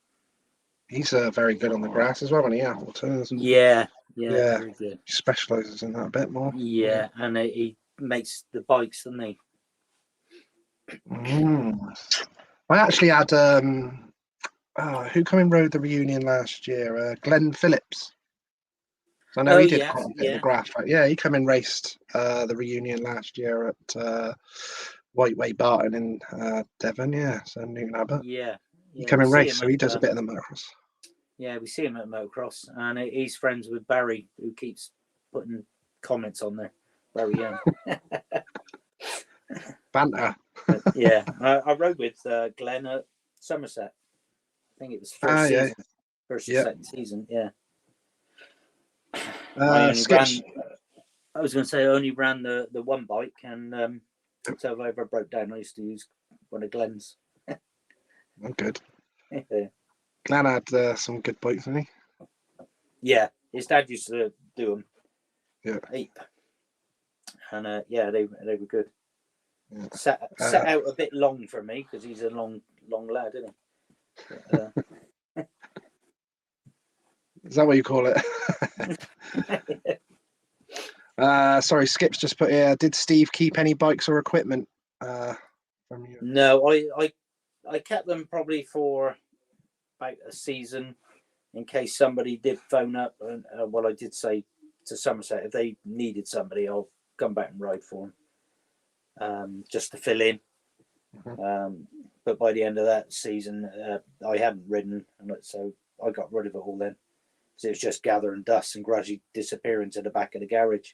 Speaker 1: He's very good on the grass as well, isn't he, Appleton?
Speaker 2: Yeah, very good.
Speaker 1: He specialises in that a bit more.
Speaker 2: Yeah, and he makes the bikes, doesn't he?
Speaker 1: I actually had who came and rode the reunion last year? Glenn Phillips. So I know he did quite a bit of the grass, right? Yeah, he came and raced the reunion last year at Whiteway Barton in Devon. Yeah, so Newton Abbott.
Speaker 2: Yeah,
Speaker 1: he came and raced, so he does a bit of the motocross.
Speaker 2: Yeah, we see him at motocross, and he's friends with Barry, who keeps putting comments on there. Barry Young.
Speaker 1: Banter.
Speaker 2: Yeah, I rode with Glenn at Somerset. I think it was first season, first or second season. Yeah. I was going to say I only ran the one bike, and so if I ever broke down, I used to use one of Glenn's.
Speaker 1: Oh, good.
Speaker 2: Yeah.
Speaker 1: Glenn had some good bikes, didn't he?
Speaker 2: Yeah, his dad used to do them.
Speaker 1: Yeah.
Speaker 2: Ape. And they were good.
Speaker 1: Yeah.
Speaker 2: Set out a bit long for me because he's a long lad, isn't he? But,
Speaker 1: is that what you call it? Sorry, Skip's just put here. Did Steve keep any bikes or equipment from you?
Speaker 2: No, I kept them probably for about a season in case somebody did phone up. And I did say to Somerset, if they needed somebody, I'll come back and ride for them, just to fill in. But by the end of that season, I hadn't ridden, and so I got rid of it all then. So it was just gathering dust and gradually disappearing to the back of the garage.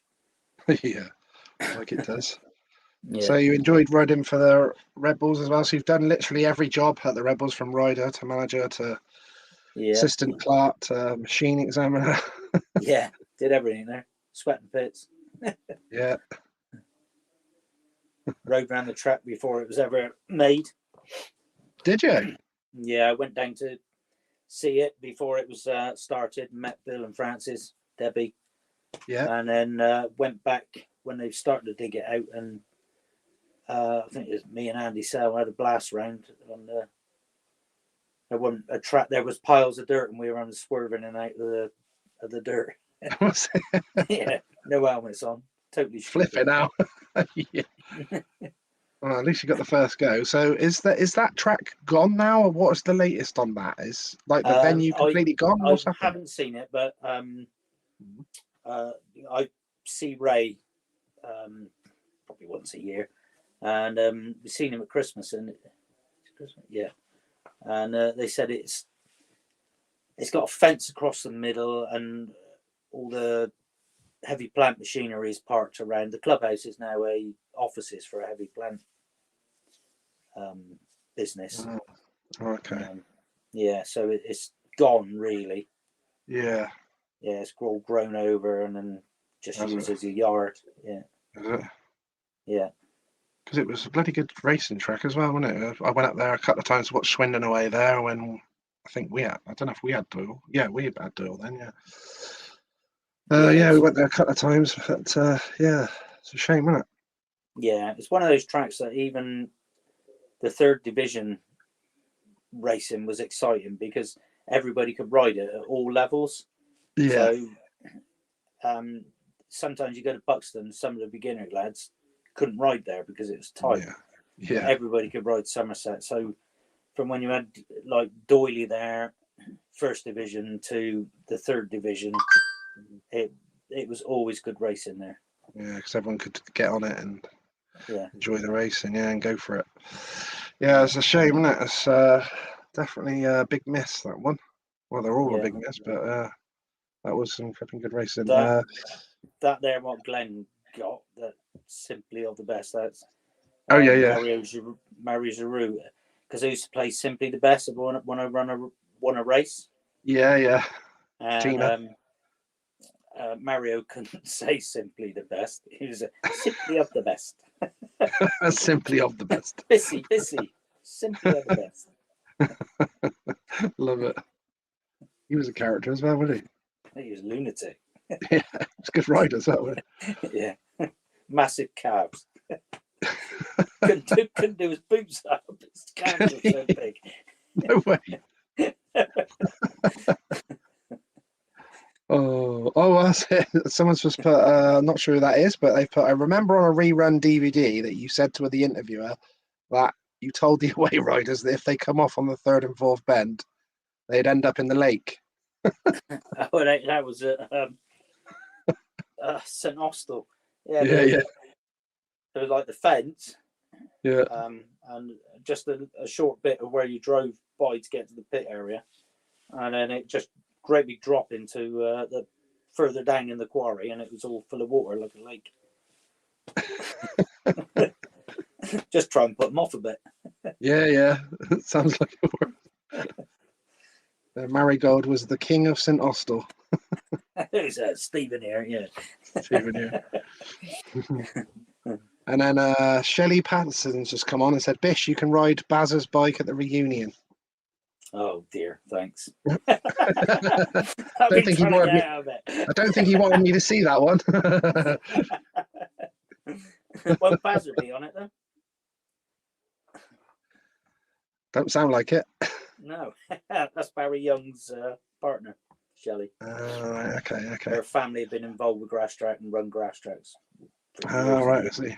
Speaker 1: Yeah, like it does.
Speaker 2: Yeah.
Speaker 1: So you enjoyed riding for the Red Bulls as well. So you've done literally every job at the Red Bulls, from rider to manager to assistant clerk to machine examiner.
Speaker 2: Yeah, did everything there. Sweat and pits.
Speaker 1: Yeah.
Speaker 2: Rode around the track before it was ever made.
Speaker 1: Did you?
Speaker 2: Yeah, I went down to see it before it was started. Met Bill and Francis, Debbie.
Speaker 1: Yeah.
Speaker 2: And then went back when they started to dig it out, and I think it was me and Andy Sell had a blast round on the. There wasn't a track. There was piles of dirt, and we were on swerving and out of the dirt. Yeah, no helmets on, totally
Speaker 1: flipping out. Yeah. Well, at least you got the first go. So is that track gone now, or what's the latest on that? Is like the venue completely gone?
Speaker 2: I haven't seen it, but I see Ray probably once a year, and we've seen him at Christmas, and they said it's got a fence across the middle, and all the heavy plant machinery is parked around. The clubhouse is now offices for a heavy plant business.
Speaker 1: Okay.
Speaker 2: So it's gone really.
Speaker 1: Yeah.
Speaker 2: Yeah, it's all grown over and then just used as a yard. Yeah.
Speaker 1: Is it?
Speaker 2: Yeah.
Speaker 1: Because it was a bloody good racing track as well, wasn't it? I went up there a couple of times to watch Swindon away there when I think I don't know if we had Doyle. Yeah, we had Doyle then, yeah. We went there a couple of times, but it's a shame, isn't it?
Speaker 2: Yeah, it's one of those tracks that even the third division racing was exciting because everybody could ride it at all levels.
Speaker 1: Yeah.
Speaker 2: So sometimes you go to Buxton, some of the beginner lads couldn't ride there because it was tight.
Speaker 1: Yeah.
Speaker 2: Everybody could ride Somerset. So from when you had like Doyley there, first division to the third division, it was always good racing there.
Speaker 1: Yeah, because everyone could get on it and enjoy the racing, and go for it. Yeah, it's a shame, isn't it? It's definitely a big miss, that one. Well, they're all a big miss, but that was some flipping good racing.
Speaker 2: That there, what Glenn got that simply of the best. That's
Speaker 1: Oh yeah, yeah,
Speaker 2: Mario Giroux, because I used to play simply the best when I won a race,
Speaker 1: yeah, yeah.
Speaker 2: and
Speaker 1: Gina.
Speaker 2: Mario couldn't say simply the best. He was simply of the best.
Speaker 1: Simply of the best.
Speaker 2: Bissy, simply of the best.
Speaker 1: Love it. He was a character as well, wasn't
Speaker 2: He was a lunatic.
Speaker 1: he? Yeah, he's a good rider as well, wasn't
Speaker 2: Yeah, massive calves. couldn't do his boots up. His calves were so big.
Speaker 1: No way. Oh, that's it. Someone's just put, I'm not sure who that is, but they've put, I remember on a rerun DVD that you said to the interviewer that you told the away riders that if they come off on the third and fourth bend, they'd end up in the lake.
Speaker 2: Oh, that was St Austell. Yeah,
Speaker 1: Yeah.
Speaker 2: There was like the fence,
Speaker 1: Yeah.
Speaker 2: and just a short bit of where you drove by to get to the pit area, and then it just great big drop into the further down in the quarry, and it was all full of water like a lake. Just try and put them off a bit.
Speaker 1: Yeah. Sounds like it worked. Marigold was the king of St Austell.
Speaker 2: There's Stephen here, yeah.
Speaker 1: Stephen here. And then Shelley Patterson's just come on and said, Bish, you can ride Baz's bike at the reunion.
Speaker 2: Oh dear, thanks.
Speaker 1: I don't think he wanted me to see that one.
Speaker 2: Won't Baz be on it though?
Speaker 1: Don't sound like it.
Speaker 2: No, that's Barry Young's partner, Shelley.
Speaker 1: Right, okay.
Speaker 2: Her family have been involved with grass track and run grass tracks.
Speaker 1: Right, I see.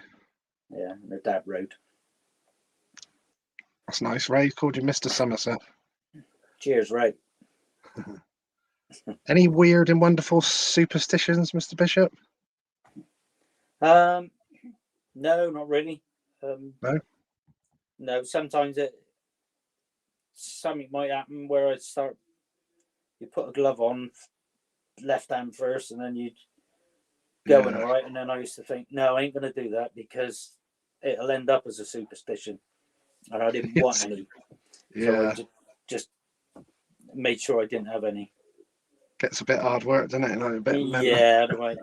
Speaker 2: Yeah, and their dad rode.
Speaker 1: That's nice. Ray called you Mr. Somerset.
Speaker 2: Cheers, Ray.
Speaker 1: Any weird and wonderful superstitions, Mr. Bishop?
Speaker 2: No, not really. No, sometimes something might happen where you put a glove on left hand first and then you going all right, and then I used to think, no, I ain't going to do that because it'll end up as a superstition, and I didn't want any.
Speaker 1: Yeah.
Speaker 2: So I just made sure I didn't have any.
Speaker 1: Gets a bit hard work, doesn't it? Like a bit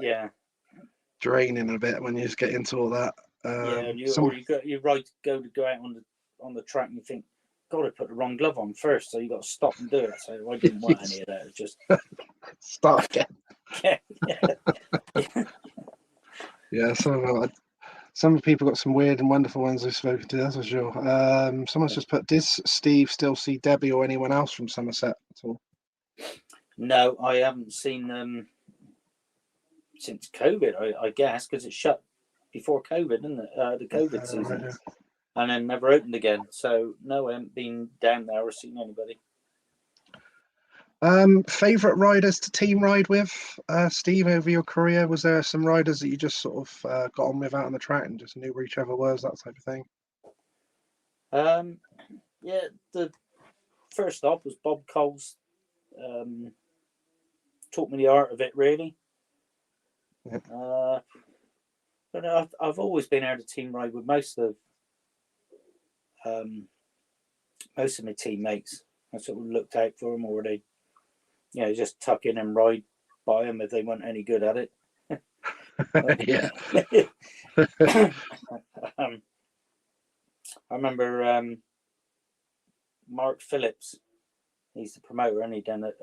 Speaker 2: yeah.
Speaker 1: Draining a bit when you just get into all that.
Speaker 2: You go out on the track and you think, God, I put the wrong glove on first, so you got to stop and do it. So I didn't want any of that. It just
Speaker 1: start again.
Speaker 2: Yeah.
Speaker 1: Some people got some weird and wonderful ones they've spoken to, that's for sure. Someone's just put, does Steve still see Debbie or anyone else from Somerset at all?
Speaker 2: No, I haven't seen them since COVID, I guess, because it shut before COVID, didn't it? The COVID season. Right, yeah. And then never opened again. So, no, I haven't been down there or seen anybody.
Speaker 1: Favourite riders to team ride with, Steve, over your career? Was there some riders that you just sort of got on with out on the track and just knew where each other was, that type of thing?
Speaker 2: Yeah, the first stop was Bob Cole's. Taught me the art of it, really. Yeah. But I've always been able to team ride with most of my teammates. I sort of looked out for them, or they, just tuck in and ride by them if they weren't any good at it.
Speaker 1: Yeah.
Speaker 2: I remember Mark Phillips. He's the promoter, and he down at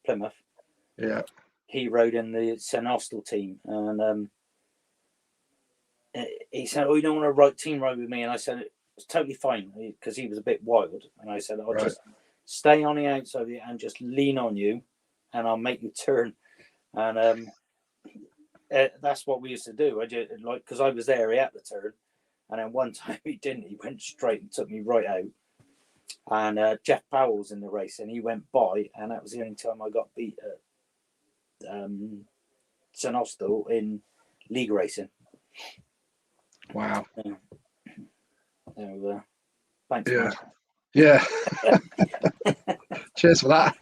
Speaker 2: Plymouth.
Speaker 1: Yeah.
Speaker 2: He rode in the St Austell team, and he said, "Oh, you don't want to team ride with me?" And I said, "It's totally fine," because he was a bit wild. And I said, "I'll just stay on the outside of you and just lean on you, and I'll make you turn." And that's what we used to do. I just because I was there, he had to turn, and then one time he didn't. He went straight and took me right out. And Jeff Powell's in the race, and he went by, and that was the only time I got beat at St Austell in league racing.
Speaker 1: Wow.
Speaker 2: Thanks.
Speaker 1: Yeah. Yeah. Cheers for that.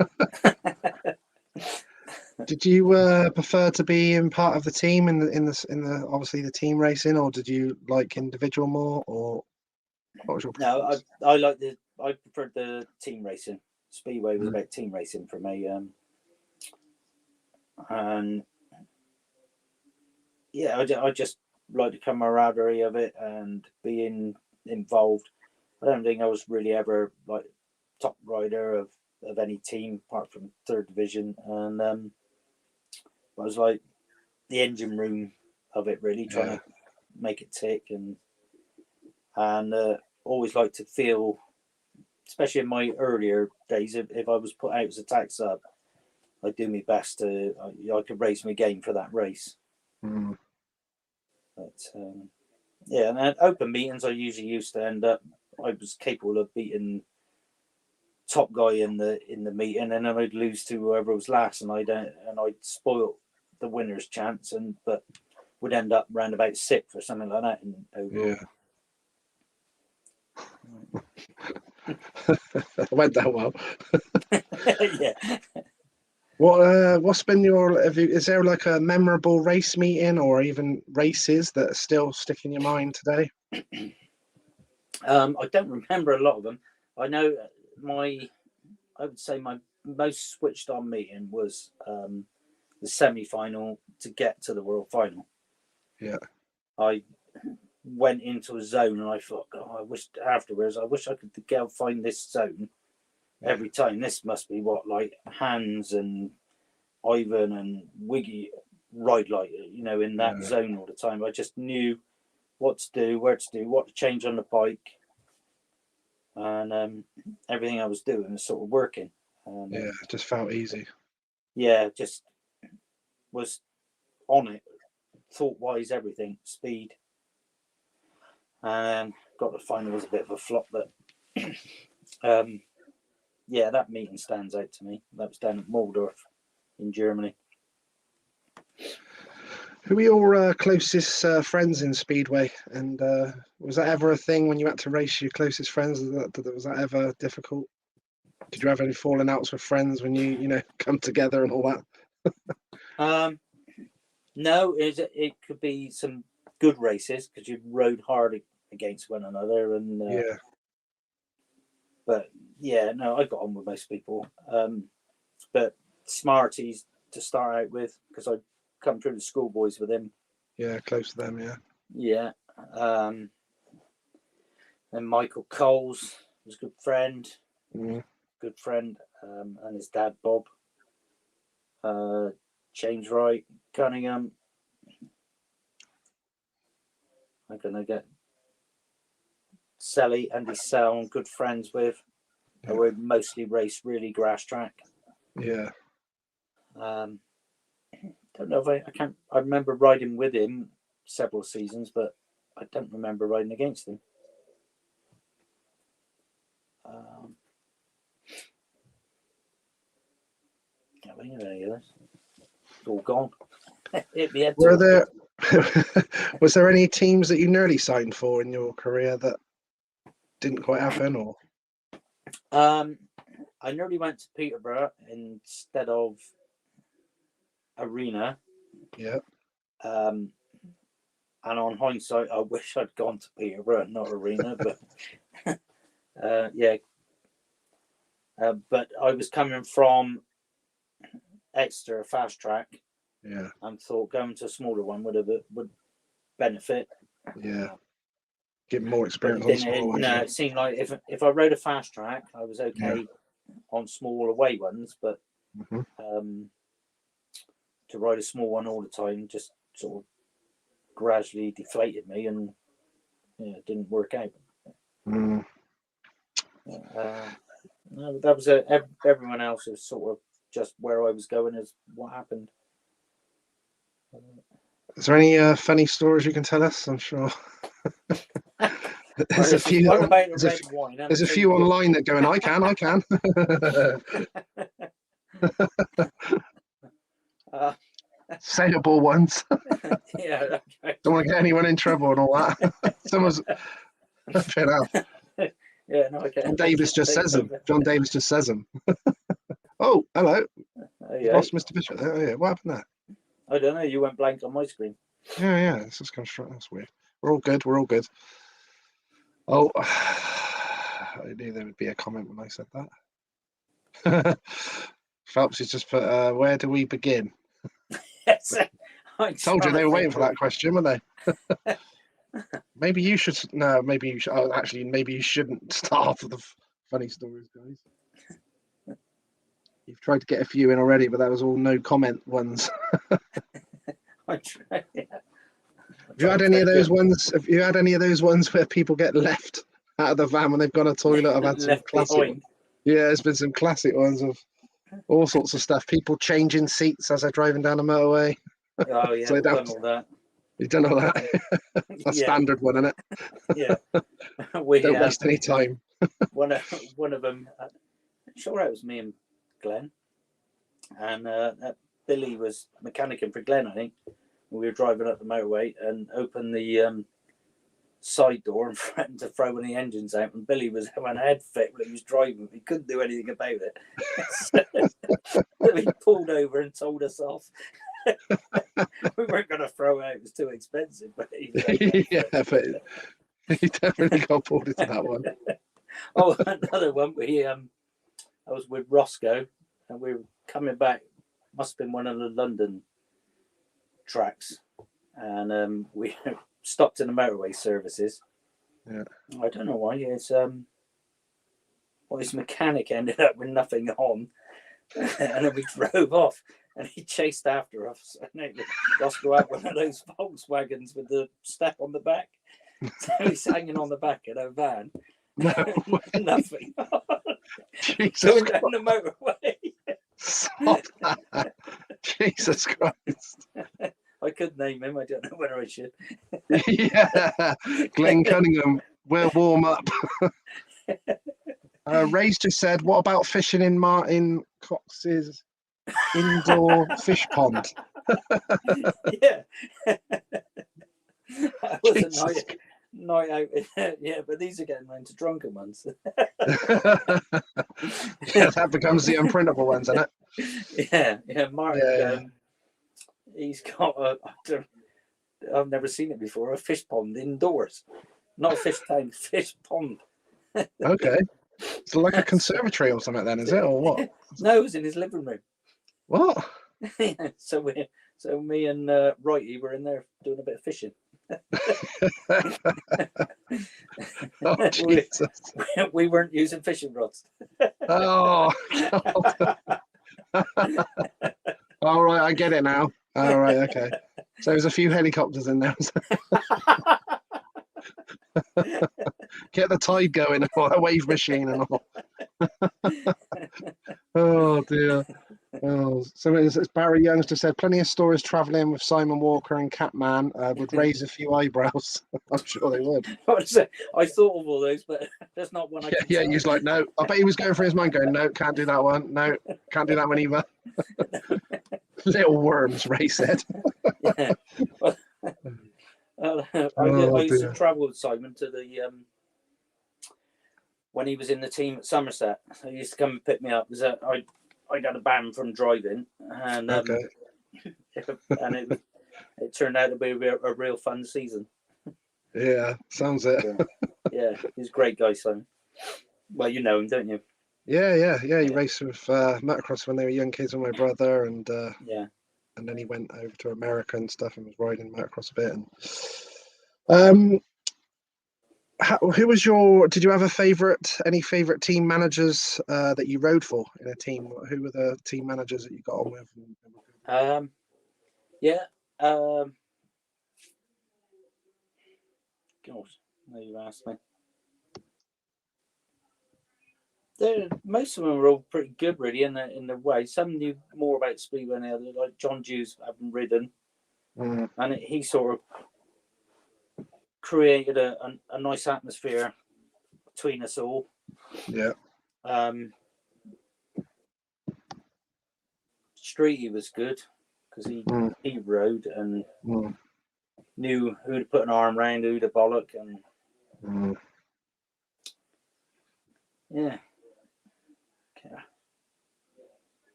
Speaker 1: Did you prefer to be in part of the team in the obviously the team racing, or did you like individual more, or what was your preference?
Speaker 2: No, I preferred the team racing. Speedway was about team racing for me, and yeah, I just like the camaraderie of it and being involved. I don't think I was really ever like top rider of any team apart from third division, and I was like the engine room of it, really trying to make it tick, and always like to feel, especially in my earlier days, if I was put out as a tax sub, I'd do my best to I could raise my game for that race. But yeah, and at open meetings, I usually used to end up. I was capable of beating top guy in the meeting, and then I'd lose to whoever was last, and I'd spoil the winner's chance, but would end up round about sixth or something like that in overall.
Speaker 1: It went that well.
Speaker 2: Yeah.
Speaker 1: What's been is there like a memorable race meeting or even races that are still stick in your mind today?
Speaker 2: I don't remember a lot of them. I know I would say my most switched on meeting was the semi-final to get to the world final.
Speaker 1: Yeah.
Speaker 2: I went into a zone and I thought, I wish afterwards, I wish I could go find this zone every time. This must be what, like Hans and Ivan and Wiggy ride like, in that zone all the time. I just knew what to do, where to do, what to change on the bike, and everything I was doing was sort of working.
Speaker 1: It just felt easy.
Speaker 2: Yeah, just was on it, thought-wise, everything, speed. And got the final was a bit of a flop, but yeah, that meeting stands out to me. That was down at Muldorf in Germany.
Speaker 1: Who were your closest friends in Speedway? And was that ever a thing when you had to race your closest friends? Was that ever difficult? Did you have any falling outs with friends when you come together and all
Speaker 2: that? No, it could be some good races because you rode hard against one another, and But yeah, no, I got on with most people. But Smarties to start out with, because I'd come through the schoolboys with him.
Speaker 1: Yeah, close to them, yeah.
Speaker 2: Yeah. And Michael Coles was a good friend. Good friend. And his dad, Bob. James Wright, Cunningham. I'm going to get Selly, Andy Sell, good friends with. I would mostly race really grass track.
Speaker 1: Yeah.
Speaker 2: Don't know if I remember riding with him several seasons, but I don't remember riding against him. Can't think of any of this. It's all gone.
Speaker 1: Was there any teams that you nearly signed for in your career that didn't quite happen, or?
Speaker 2: I nearly went to Peterborough instead of Arena.
Speaker 1: Yeah.
Speaker 2: And on hindsight, I wish I'd gone to Peterborough, not Arena, but yeah. But I was coming from Exeter fast track.
Speaker 1: Yeah.
Speaker 2: And thought going to a smaller one would benefit.
Speaker 1: Yeah. Get more experience on small ones.
Speaker 2: No, it seemed like if I rode a fast track, I was okay on small away ones, but to ride a small one all the time just sort of gradually deflated me, and it didn't work out. No, that was everyone else was sort of just where I was going is what happened.
Speaker 1: Is there any funny stories you can tell us? I'm sure. There's a few. There's a few online that going. I can. Sayable ones.
Speaker 2: Yeah. Okay.
Speaker 1: Don't want to get anyone in trouble and all that. Someone's fair enough.
Speaker 2: Yeah, no, okay.
Speaker 1: John Davis just says them. Oh, hello.
Speaker 2: you
Speaker 1: lost Mr. Bishop there. Oh, yeah. What happened there?
Speaker 2: I don't know. You went blank on my screen.
Speaker 1: Yeah. This is kind of that's weird. We're all good. We're all good. Oh, I knew there would be a comment when I said that. Phelps has just put, where do we begin?
Speaker 2: Yes.
Speaker 1: I told you they were waiting for that question, weren't they? Maybe you should. No, maybe you should. Oh, actually, maybe you shouldn't start off with the funny stories, guys. You've tried to get a few in already, but that was all no comment ones.
Speaker 2: I tried, yeah.
Speaker 1: Have you had any of those ones? Have you had any of those ones where people get left out of the van when they've gone to the toilet? I've had some classic ones. Yeah, there's been some classic ones of all sorts of stuff. People changing seats as they're driving down the motorway.
Speaker 2: Oh yeah,
Speaker 1: So
Speaker 2: we've done all that.
Speaker 1: You've done all that. That's a standard one, isn't it?
Speaker 2: Yeah.
Speaker 1: Don't waste any time.
Speaker 2: one of them. I'm sure it was me and Glenn, and Billy was mechanicking for Glenn, I think. We were driving up the motorway and opened the side door and threatened to throw one of the engines out. And Billy was having a head fit when he was driving. He couldn't do anything about it. So he pulled over and told us off. We weren't going to throw it out. It was too expensive. But
Speaker 1: yeah, but he definitely got pulled into that one.
Speaker 2: Oh, another one. I was with Roscoe and we were coming back. Must have been one of the London tracks. And we stopped in the motorway services.
Speaker 1: Yeah.
Speaker 2: I don't know why. His mechanic ended up with nothing on. And then we drove off and he chased after us. And Roscoe had one of those Volkswagens with the step on the back. So he's hanging on the back of a van.
Speaker 1: No
Speaker 2: Nothing.
Speaker 1: Jesus
Speaker 2: Going
Speaker 1: Christ.
Speaker 2: down the motorway.
Speaker 1: Stop that. Jesus Christ.
Speaker 2: I could name him. I don't know whether I should.
Speaker 1: Yeah. Glenn Cunningham, we'll warm up. Ray's just said, what about fishing in Martin Cox's indoor fish pond?
Speaker 2: Yeah. That was a night out. Yeah, but these are getting round to drunken ones.
Speaker 1: Yeah, that becomes the unprintable ones, isn't
Speaker 2: it? Yeah. Martin, he's got I've never seen it before, a fish pond indoors. Not a fish tank, fish pond.
Speaker 1: Okay. It's like a conservatory or something then, is it? Or what?
Speaker 2: No, it was in his living room.
Speaker 1: What?
Speaker 2: So me and Righty were in there doing a bit of fishing.
Speaker 1: Oh, Jesus.
Speaker 2: We weren't using fishing rods.
Speaker 1: Oh, God. All right, I get it now. All right, okay. So there's a few helicopters in there. Get the tide going, or a wave machine and all. Oh dear. Oh, so it's Barry Young's just said plenty of stories travelling with Simon Walker and Catman would raise a few eyebrows. I'm sure they would.
Speaker 2: I thought of all those, but there's not one I can
Speaker 1: Yeah, he's like, no. I bet he was going through his mind going, no, can't do that one. No, can't do that one either. Little worms, Ray said.
Speaker 2: Yeah. I used to travel with Simon to the when he was in the team at Somerset. So he used to come and pick me up. I got a ban from driving, and and it turned out to be a real fun season.
Speaker 1: Yeah, sounds it.
Speaker 2: Yeah, he's a great guy, Simon. Well, you know him, don't you?
Speaker 1: Yeah. He raced with motocross when they were young kids with my brother, and and then he went over to America and stuff and was riding motocross a bit. And who was did you have any favorite team managers that you rode for in a team? Who were the team managers that you got on with?
Speaker 2: God, now you asked me. Most of them were all pretty good, really, in the way. Some knew more about Speedway than others, like John Dews, having ridden, and he sort of created a nice atmosphere between us all.
Speaker 1: Yeah.
Speaker 2: Streety was good because he rode and knew who to put an arm around, who to bollock, and yeah.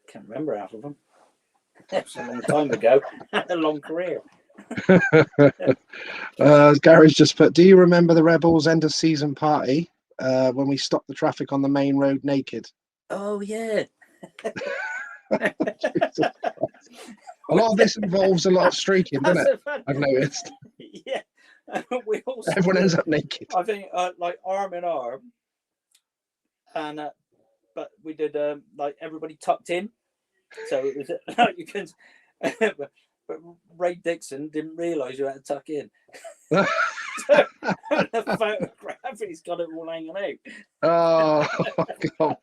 Speaker 2: Can't remember half of them. That's a long time ago. A long career.
Speaker 1: Gary's just put, do you remember the Rebels end of season party when we stopped the traffic on the main road naked?
Speaker 2: Oh, yeah.
Speaker 1: A lot of this involves a lot of streaking, doesn't it? I've noticed.
Speaker 2: Yeah. We all
Speaker 1: Everyone ends up naked.
Speaker 2: I think like arm in arm. And but we did like everybody tucked in. So it was like you can but Ray Dixon didn't realise you had to tuck in. So, the photograph, he's got it all hanging out.
Speaker 1: Oh, God.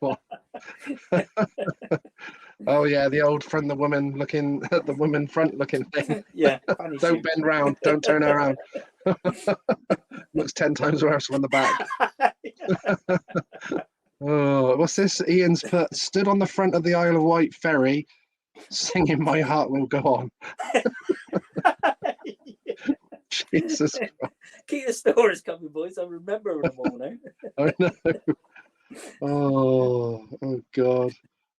Speaker 1: Oh, yeah, the old friend, the woman front looking thing.
Speaker 2: Yeah.
Speaker 1: Don't bend round, don't turn around. Looks 10 times worse on the back. Oh, what's this? Ian's put, stood on the front of the Isle of Wight ferry singing My Heart Will Go On. Jesus Christ.
Speaker 2: Keep the stories coming, boys. I remember them all now.
Speaker 1: I know. Oh God.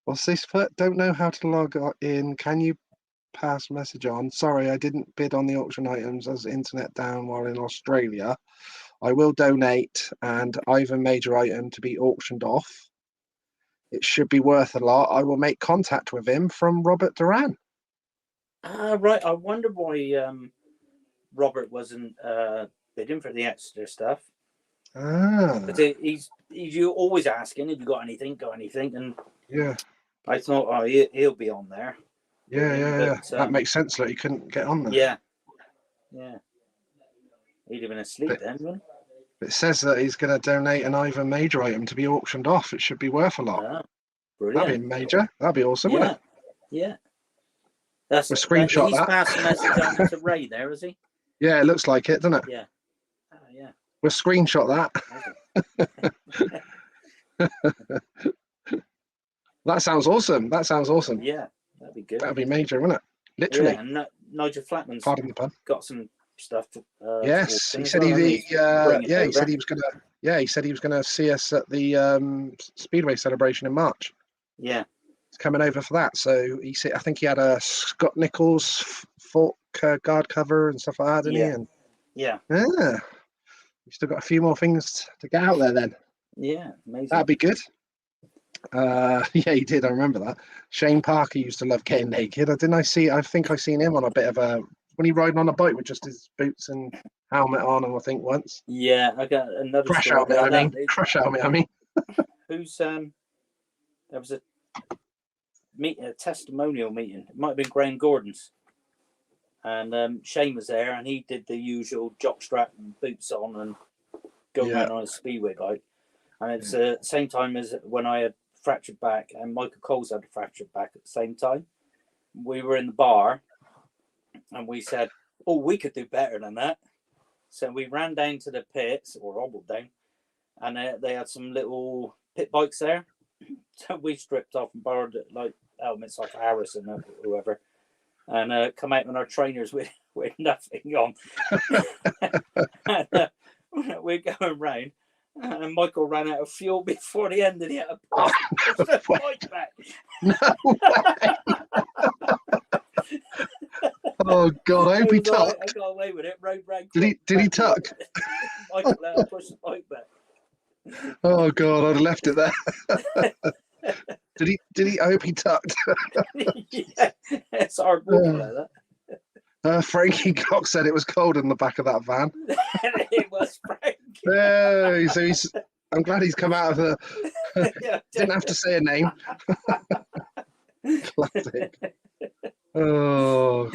Speaker 1: What's this put? Don't know how to log in. Can you pass message on? Sorry, I didn't bid on the auction items as internet down while in Australia. I will donate and either major item to be auctioned off. It should be worth a lot. I will make contact with him from Robert Duran.
Speaker 2: Right. I wonder why Robert wasn't bidding for the extra stuff. But he's you always asking, have you got anything? And
Speaker 1: yeah,
Speaker 2: I thought, oh, he'll be on there.
Speaker 1: Yeah. That makes sense. That he couldn't get on there.
Speaker 2: Yeah. He'd have been asleep then, wouldn't he?
Speaker 1: It says that he's going to donate an either major item to be auctioned off. It should be worth a lot.
Speaker 2: Brilliant.
Speaker 1: That'd be major. That'd be awesome, wouldn't it?
Speaker 2: Yeah. We'll
Speaker 1: screenshot
Speaker 2: he's
Speaker 1: that.
Speaker 2: passed the message on to Ray there, is he?
Speaker 1: Yeah, it looks like it, doesn't it?
Speaker 2: Yeah. Yeah.
Speaker 1: We'll screenshot that. That sounds awesome.
Speaker 2: Yeah, that'd be good.
Speaker 1: That'd be major, wouldn't it? Literally.
Speaker 2: Yeah, and Nigel Flatman's
Speaker 1: Pardon the pun.
Speaker 2: got some stuff.
Speaker 1: Yes, he said he was going to see us at the Speedway celebration in March.
Speaker 2: Yeah,
Speaker 1: he's coming over for that. So he said, I think he had a Scott Nichols fork guard cover and stuff like that, didn't he? And
Speaker 2: yeah.
Speaker 1: We've still got a few more things to get out there then.
Speaker 2: Yeah, amazing.
Speaker 1: That'd be good. Yeah, he did. I remember that. Shane Parker used to love getting naked. I think I seen him on a bit of a when he riding on a bike with just his boots and helmet on, and I think once.
Speaker 2: Yeah, I got another
Speaker 1: crash helmet. Crash helmet. I mean,
Speaker 2: who's there was a testimonial meeting. It might have been Graham Gordon's, and Shane was there, and he did the usual jockstrap and boots on and going around on a speedway bike. And it's the same time as when I had fractured back, and Michael Coles had a fractured back at the same time. We were in the bar, and we said, "Oh, we could do better than that." So we ran down to the pits, or hobbled down, and they had some little pit bikes there. So we stripped off and borrowed like helmets off Harrison or whoever, and come out with our trainers with nothing on. And, we're going round. And Michael ran out of fuel before the end of the bike back.
Speaker 1: No way. Oh God, I hope he tucked.
Speaker 2: I got away with it.
Speaker 1: Did he tuck?
Speaker 2: Michael let him push the bike back.
Speaker 1: Oh God, I'd have left it there. Did he? I hope he tucked.
Speaker 2: Yeah, it's hard walking like that.
Speaker 1: Frankie Cox said it was cold in the back of that van.
Speaker 2: It was Frankie.
Speaker 1: Yeah, so I'm glad he's come out of the. Didn't have to say a name. Classic. Oh,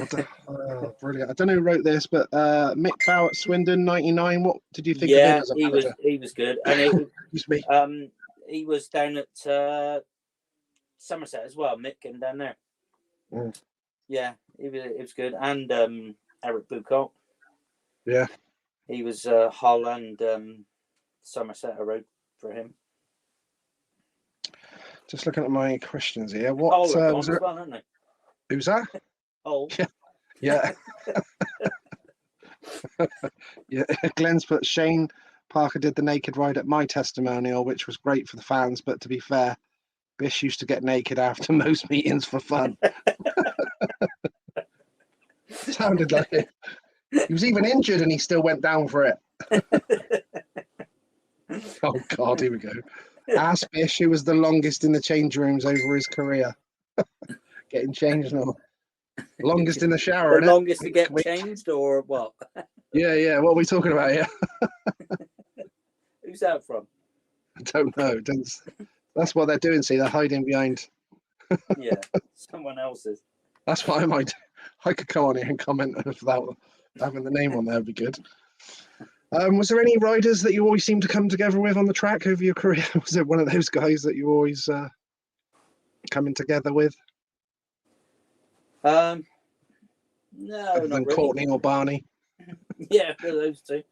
Speaker 1: brilliant! I don't know who wrote this, but Mick Bow at Swindon '99. What did you think of him as a manager?
Speaker 2: He was good, and he was down at Somerset as well. Mick and down there.
Speaker 1: Mm.
Speaker 2: Yeah, it was good, and Eric Bucott.
Speaker 1: Yeah,
Speaker 2: he was Hull and Somerset. I rode for him.
Speaker 1: Just looking at my questions here. What
Speaker 2: was there? Well, aren't they?
Speaker 1: Who's that?
Speaker 2: Oh,
Speaker 1: yeah. Yeah. Glenn's put Shane Parker did the naked ride at my testimonial, which was great for the fans. But to be fair, Bish used to get naked after most meetings for fun. Sounded like it. He was even injured and he still went down for it. Oh, God, here we go. Ask Bish, who was the longest in the change rooms over his career. Getting changed now. Longest in the shower,
Speaker 2: The
Speaker 1: innit?
Speaker 2: longest to get changed, or what?
Speaker 1: Yeah. What are we talking about here?
Speaker 2: Who's that from?
Speaker 1: I don't know. That's what they're doing. See, they're hiding behind.
Speaker 2: Yeah, someone else's.
Speaker 1: That's what I might do. I could come on here and comment without having the name on there. Would be good. Was there any riders that you always seem to come together with on the track over your career? Was it one of those guys that you always coming together with?
Speaker 2: No,
Speaker 1: Other
Speaker 2: not
Speaker 1: than
Speaker 2: really.
Speaker 1: Courtney or Barney?
Speaker 2: Yeah, those two.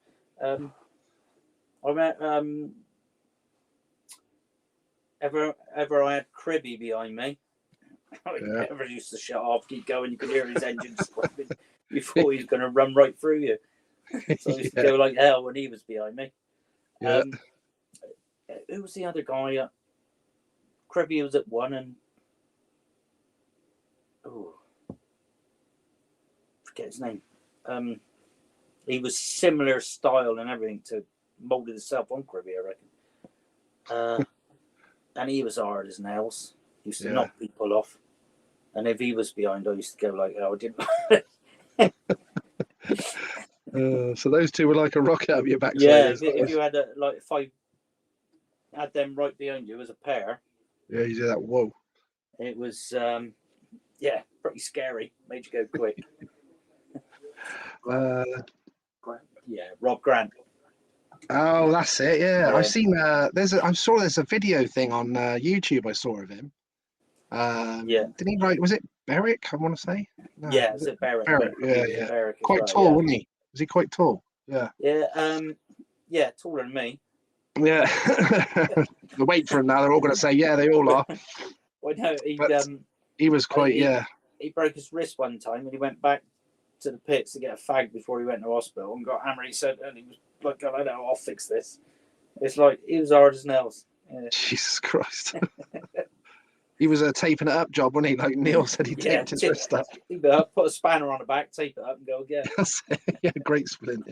Speaker 2: I met ever I had Cribby behind me. I never used to shut off, keep going. You could hear his engine screaming before he was going to run right through you. So I used to go like hell when he was behind me.
Speaker 1: Yeah.
Speaker 2: Who was the other guy? Cribby was at one, and forget his name. He was similar style and everything to molded himself on Cribby, I reckon. And he was hard as nails. He used to knock people off. And if he was behind, I used to go like, oh, I didn't.
Speaker 1: So those two were like a rocket up your backside.
Speaker 2: Yeah, if you had if I had them right behind you as a pair.
Speaker 1: Yeah, you do that. Whoa.
Speaker 2: It was, pretty scary. Made you go quick. Rob Grant.
Speaker 1: Oh, that's it. Yeah. I've seen. I saw there's a video thing on YouTube. I saw of him. Did he write? Was it Berwick? I want to say. No,
Speaker 2: yeah, it's Berwick.
Speaker 1: Berwick. Yeah.
Speaker 2: Berwick
Speaker 1: quite tall, wasn't he? Was he quite tall? Yeah.
Speaker 2: Yeah. Taller than me.
Speaker 1: Yeah. The wait for him now. They're all going to say, yeah, they all are.
Speaker 2: Well, no,
Speaker 1: he was quite.
Speaker 2: He broke his wrist one time, and he went back to the pits to get a fag before he went to hospital and got hammered. He said, and he was like, I know, I'll fix this. It's like he was hard as nails. Yeah.
Speaker 1: Jesus Christ. He was a taping it up job, wasn't he? Like Neil said, he taped his wrist up.
Speaker 2: Put a spanner on the back, tape it up, and go again.
Speaker 1: Yeah, great splint.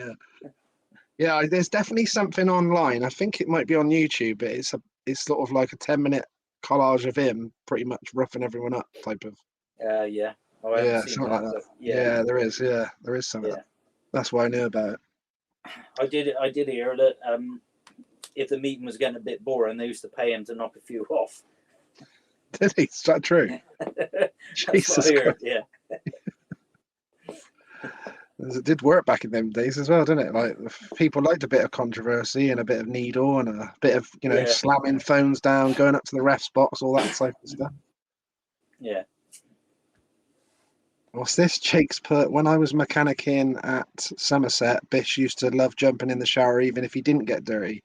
Speaker 1: Yeah. There's definitely something online. I think it might be on YouTube, but it's sort of like a 10-minute collage of him pretty much roughing everyone up type of.
Speaker 2: Yeah.
Speaker 1: Something like that. Yeah, there is. Yeah, there is something. Yeah. That's why I knew about it.
Speaker 2: I did hear that if the meeting was getting a bit boring, they used to pay him to knock a few off.
Speaker 1: Did he? Is that true? Jesus Christ.
Speaker 2: Yeah.
Speaker 1: It did work back in them days as well, didn't it? Like people liked a bit of controversy and a bit of needle and a bit of slamming phones down, going up to the ref's box, all that type of stuff.
Speaker 2: Yeah.
Speaker 1: What's this? Jake's put, when I was mechanicking at Somerset, Bish used to love jumping in the shower even if he didn't get dirty.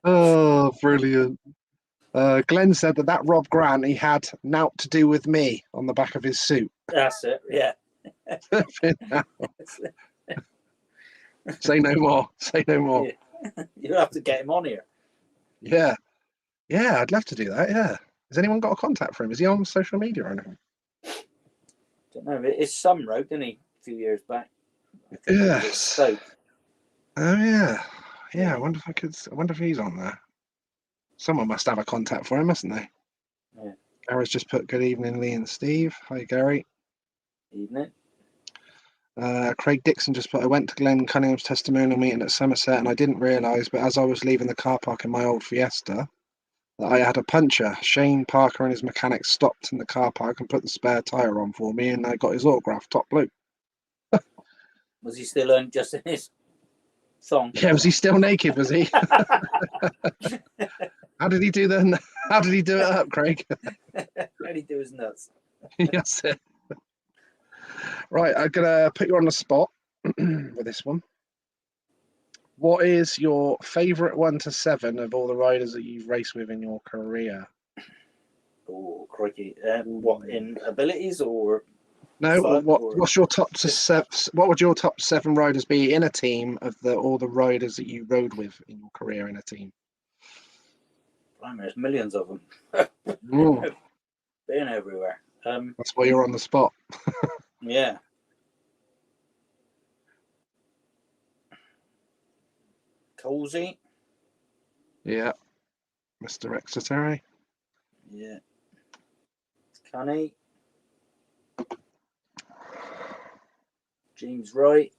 Speaker 1: Oh, brilliant. Glenn said that Rob Grant, he had naught to do with me on the back of his suit.
Speaker 2: That's it, yeah.
Speaker 1: Say no more.
Speaker 2: Yeah. You'll have to get him on here.
Speaker 1: Yeah, I'd love to do that, yeah. Has anyone got a contact for him? Is he on social media or anything?
Speaker 2: Don't know. His son wrote, didn't he, a few years back?
Speaker 1: Yes.
Speaker 2: Stoke.
Speaker 1: Oh yeah. I wonder if he's on there. Someone must have a contact for him, mustn't they?
Speaker 2: Yeah.
Speaker 1: Gary's just put good evening, Lee and Steve. Hi, Gary.
Speaker 2: Evening.
Speaker 1: Craig Dixon just put, I went to Glenn Cunningham's testimonial meeting at Somerset and I didn't realise, but as I was leaving the car park in my old Fiesta, that I had a puncture. Shane Parker and his mechanic stopped in the car park and put the spare tyre on for me and I got his autograph, top bloke.
Speaker 2: Was he still just in his song?
Speaker 1: Yeah, was he still naked, was he? How did he do it up, Craig?
Speaker 2: How did he do his nuts?
Speaker 1: Yes. Right, I'm gonna put you on the spot with this one. What is your favourite 1 to 7 of all the riders that you've raced with in your career?
Speaker 2: Oh, crikey! What, in abilities or?
Speaker 1: No. What's your top 7? What would your top 7 riders be in a team of all the riders that you rode with in your career in a team?
Speaker 2: There's millions of them. Been everywhere.
Speaker 1: That's why you're on the spot.
Speaker 2: Yeah. Colsey.
Speaker 1: Yeah. Mr. Exeter.
Speaker 2: Yeah. Cunny. James Wright.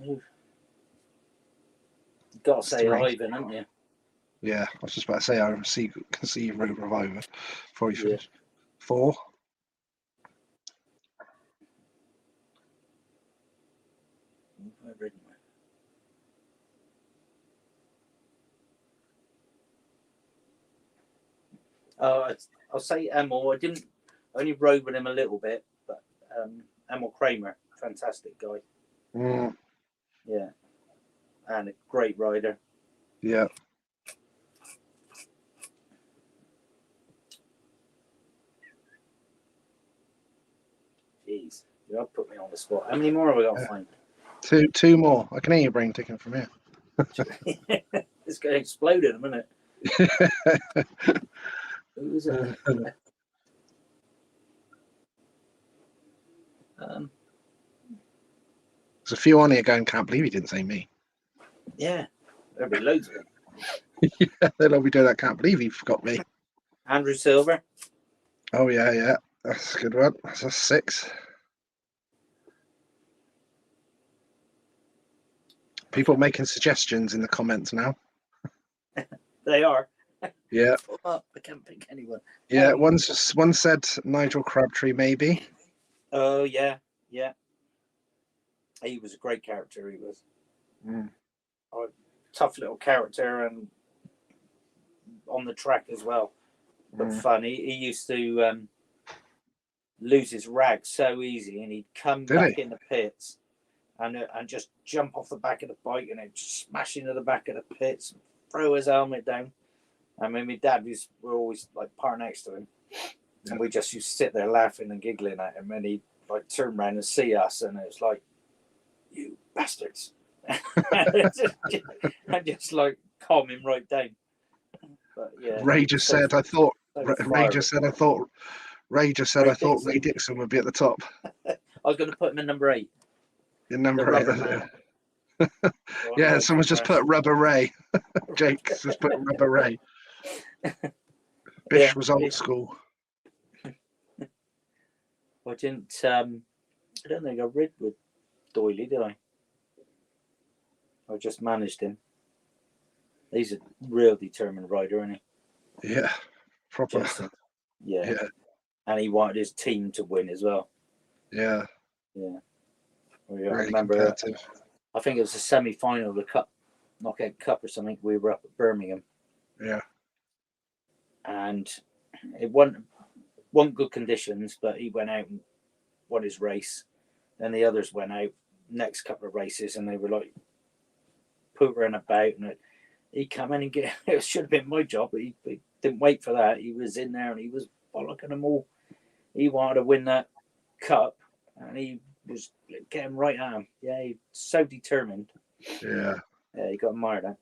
Speaker 2: You've got to say Ivan, haven't you?
Speaker 1: Yeah, I was just about to say I can see you wrote Reviver before you finish. 4.
Speaker 2: I'll say Emil. I only rode with him a little bit, but Emil Kramer, fantastic guy. Yeah, and a great rider.
Speaker 1: Yeah.
Speaker 2: Jeez, you'll put me on the spot. How many more have we got to find?
Speaker 1: Two more. I can hear your brain ticking from here.
Speaker 2: It's going to explode in a minute. Who is it?
Speaker 1: There's a few on here going, can't believe he didn't say me.
Speaker 2: Yeah, there'll be loads of them.
Speaker 1: Yeah, they'll all be doing that. Can't believe he forgot me.
Speaker 2: Andrew Silver.
Speaker 1: Oh, yeah. That's a good one. That's a 6. People making suggestions in the comments now.
Speaker 2: They are.
Speaker 1: Yeah.
Speaker 2: I can't pick anyone.
Speaker 1: Yeah, one said Nigel Crabtree, maybe.
Speaker 2: Oh, yeah. He was a great character, he was. Tough little character and on the track as well. But funny. He used to lose his rag so easy, and he'd come back in the pits and just jump off the back of the bike and then smash into the back of the pits, throw his helmet down. I mean, my dad were always like par next to him, and we just used to sit there laughing and giggling at him, and he'd like turn around and see us, and it was like, "You bastards!" and just like calm him right down. But yeah,
Speaker 1: Ray just said, I thought Ray Dixon would be at the top.
Speaker 2: I was going to put him in number 8.
Speaker 1: In number 8. Yeah, someone's just put Rubber Ray. Jake's just put Rubber Ray. Bish was old school.
Speaker 2: I don't think I rid with Doyley, did I? I just managed him. He's a real determined rider, isn't
Speaker 1: he? Yeah, proper.
Speaker 2: Yeah. And he wanted his team to win as well.
Speaker 1: Yeah.
Speaker 2: I
Speaker 1: really
Speaker 2: remember.
Speaker 1: Competitive.
Speaker 2: I think it was a semi-final of the Cup, Knockout Cup or something. We were up at Birmingham.
Speaker 1: Yeah.
Speaker 2: And it wasn't good conditions, but he went out and won his race. Then the others went out next couple of races, and they were like pootering about, and he come in and it should have been my job, but he didn't wait for that. He was in there and he was bollocking them all. He wanted to win that cup, and he was getting right at him. Yeah, he's so determined.
Speaker 1: Yeah,
Speaker 2: you got to admire that.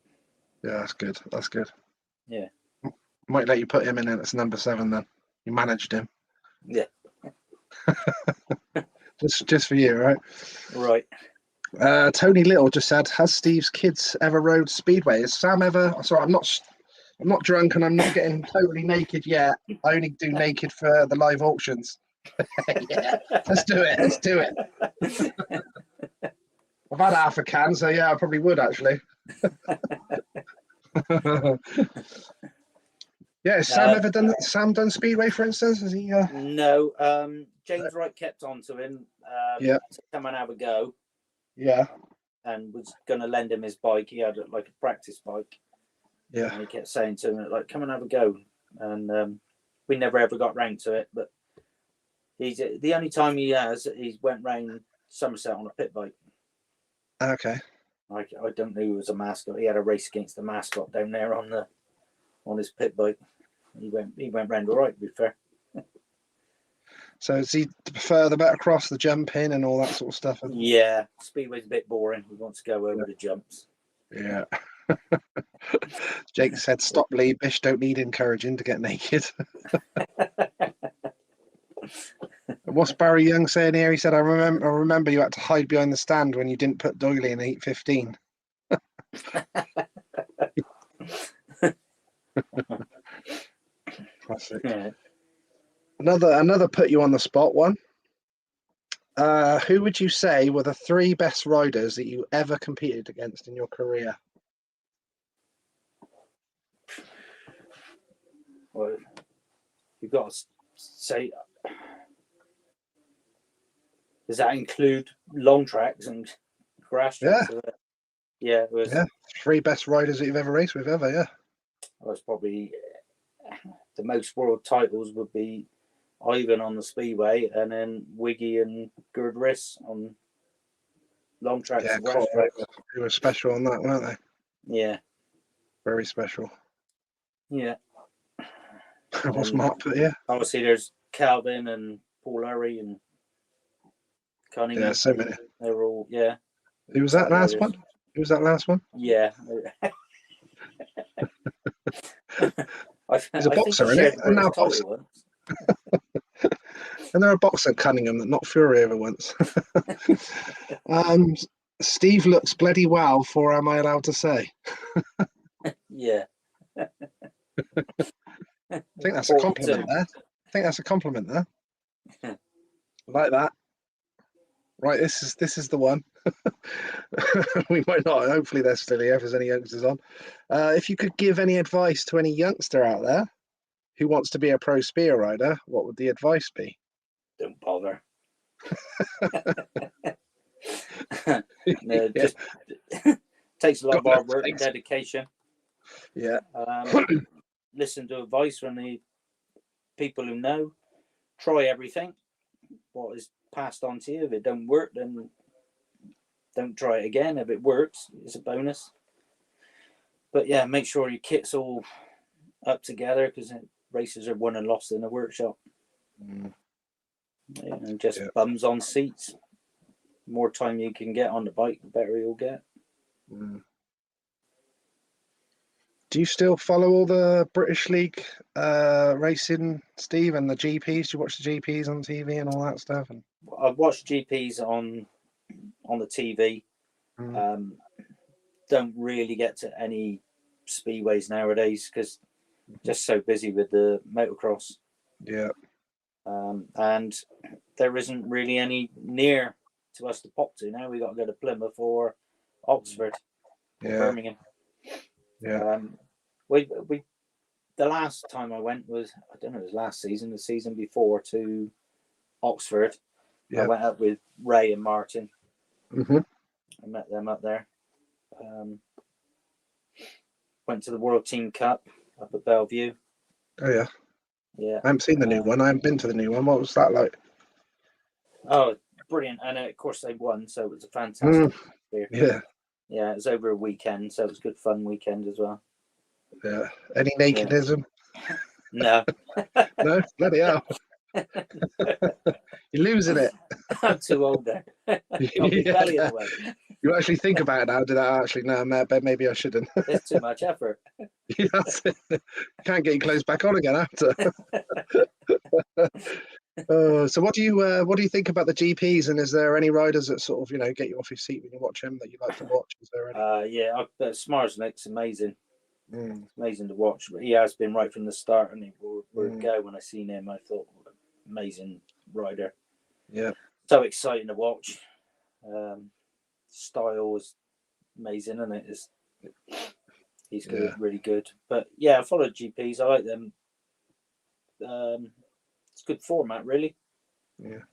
Speaker 1: Yeah, that's good.
Speaker 2: Yeah.
Speaker 1: Might let you put him in as number 7 then. You managed him.
Speaker 2: Yeah.
Speaker 1: just for you, right?
Speaker 2: Right.
Speaker 1: Tony Little just said, has Steve's kids ever rode Speedway? Has Sam ever? Sorry, I'm not drunk and I'm not getting totally naked yet. I only do naked for the live auctions. Yeah, let's do it. I've had half a can, so yeah, I probably would actually. Yeah, has Sam done Speedway, for instance? Has he?
Speaker 2: No. James Wright kept on to him. To come and have a go.
Speaker 1: Yeah.
Speaker 2: And was going to lend him his bike. He had like a practice bike.
Speaker 1: Yeah.
Speaker 2: And he kept saying to him, like, come and have a go. And we never ever got round to it. But he's the only time he's went round Somerset on a pit bike.
Speaker 1: Okay.
Speaker 2: I don't know who was a mascot. He had a race against the mascot down there on his pit bike. He went round all right, to be fair.
Speaker 1: So does he prefer the better cross, the jumping and all that sort of stuff?
Speaker 2: Yeah, Speedway's a bit boring. He wants to go over the jumps.
Speaker 1: Yeah. Jake said, "Stop, Lee. Bish don't need encouraging to get naked." What's Barry Young saying here? He said, I remember you had to hide behind the stand when you didn't put Doyley in 8:15. Classic.
Speaker 2: Yeah.
Speaker 1: Another put you on the spot one. Who would you say were the 3 best riders that you ever competed against in your career?
Speaker 2: Well, you've got to say, does that include long tracks and grass tracks? Yeah, it was.
Speaker 1: Yeah, 3 best riders that you've ever raced with ever. Yeah,
Speaker 2: I was probably the most world titles would be Ivan on the Speedway, and then Wiggy and Gerd Riss on long tracks and grass tracks.
Speaker 1: They were special on that, weren't they?
Speaker 2: Yeah,
Speaker 1: very special.
Speaker 2: Yeah.
Speaker 1: What's Mark put here?
Speaker 2: Obviously, there's Calvin and Paul Hurry and Cunningham.
Speaker 1: Yeah, so many.
Speaker 2: They were all, yeah.
Speaker 1: Who was that last one? Who was that last one?
Speaker 2: Yeah.
Speaker 1: He's a boxer, isn't it? And now boxer. And they're a boxer, Cunningham, that knocked Fury over once. Steve looks bloody well for Am I Allowed to Say?
Speaker 2: Yeah.
Speaker 1: I think that's a compliment there. Like that. Right, this is the one. We might not. Hopefully they're still here if there's any youngsters on. If you could give any advice to any youngster out there who wants to be a pro spear rider, what would the advice be?
Speaker 2: Don't bother. No, just takes a lot of hard work and dedication.
Speaker 1: Yeah.
Speaker 2: Listen to advice from the people who know. Try everything. What is passed on to you. If it don't work, then don't try it again. If it works, it's a bonus. But yeah, make sure your kit's all up together, because races are won and lost in the workshop. And just bums on seats. The more time you can get on the bike, the better you'll get.
Speaker 1: Do you still follow all the British League racing, Steve, and the GPs? Do you watch the GPs on TV and all that stuff? And
Speaker 2: I watch GPs on the TV. Don't really get to any speedways nowadays because just so busy with the motocross.
Speaker 1: Yeah.
Speaker 2: And there isn't really any near to us to pop to now. We got to go to Plymouth or Oxford or Birmingham.
Speaker 1: Yeah.
Speaker 2: We the last time I went was, I don't know, it was last season, the season before, to Oxford. I went up with Ray and Martin. I met them up there. Went to the World Team Cup up at Bellevue.
Speaker 1: Oh yeah.
Speaker 2: Yeah.
Speaker 1: I haven't seen the new one. I haven't been to the new one. What was that like?
Speaker 2: Oh, brilliant. And of course they won, so it was a fantastic
Speaker 1: Yeah.
Speaker 2: Yeah, it was over a weekend, so it was a good fun weekend as well.
Speaker 1: Yeah. Any nakedism?
Speaker 2: No.
Speaker 1: No? Bloody hell. You're losing it.
Speaker 2: I'm too old there. Belly in the way.
Speaker 1: You actually think about it now, did I actually? No, maybe I shouldn't.
Speaker 2: It's too much effort.
Speaker 1: That's it. Can't get your clothes back on again after. So what do you think about the GPs, and is there any riders that sort of get you off your seat when you watch them that you like to watch? Is there any?
Speaker 2: Smarsnick's amazing. It's amazing to watch, but he has been right from the start, and he would go. When I seen him, I thought, amazing rider.
Speaker 1: Yeah.
Speaker 2: So exciting to watch. Style was amazing, and he's good, really good. But yeah, I follow GPs. I like them. It's a good format, really. Yeah.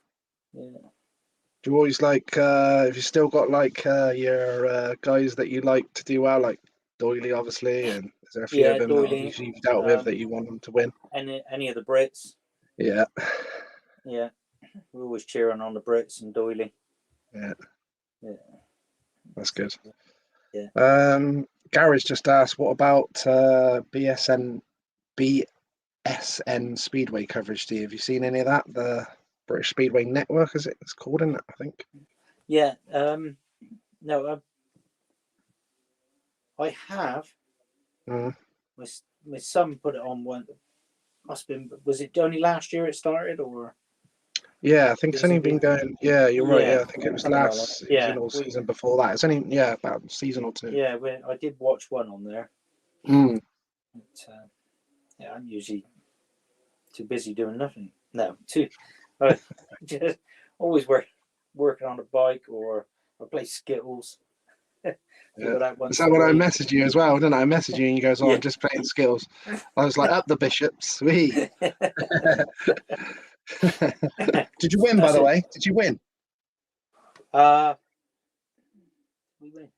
Speaker 2: Do
Speaker 1: you always like? Have you still got your guys that you like to do well, like Doyley, obviously, and is there a few of them that you've dealt with that you want them to win?
Speaker 2: Any of the Brits?
Speaker 1: Yeah.
Speaker 2: Yeah, we're always cheering on the Brits and Doyley.
Speaker 1: Yeah. That's good.
Speaker 2: Yeah.
Speaker 1: Gary's just asked, what about BSN Speedway coverage? Steve, have you seen any of that? The British Speedway Network, is it's called, isn't it? I think.
Speaker 2: Yeah. No. I have.
Speaker 1: Mm.
Speaker 2: My son put it on one. Must have been. Was it only last year it started, or?
Speaker 1: Yeah, I think it's
Speaker 2: Has
Speaker 1: only
Speaker 2: it
Speaker 1: been
Speaker 2: been?
Speaker 1: going. Yeah, you're right.
Speaker 2: Yeah,
Speaker 1: Yeah, I think it was
Speaker 2: something like that.
Speaker 1: last
Speaker 2: Yeah,
Speaker 1: season or season before that. It's only about a season or two.
Speaker 2: Yeah, I did watch one on there.
Speaker 1: Mm.
Speaker 2: But, yeah, I'm usually too busy doing nothing. No, just always working on a bike, or I play Skittles.
Speaker 1: Yeah.
Speaker 2: Do that
Speaker 1: Is
Speaker 2: once
Speaker 1: that
Speaker 2: in a
Speaker 1: when I
Speaker 2: week.
Speaker 1: messaged you as well? Didn't I? I messaged you and you goes, "Oh,
Speaker 2: Yeah.
Speaker 1: I'm just playing skills." I was like, "Up the bishops, sweet." Did you win, by
Speaker 2: That's
Speaker 1: the
Speaker 2: it.
Speaker 1: way? Did you win?
Speaker 2: We win.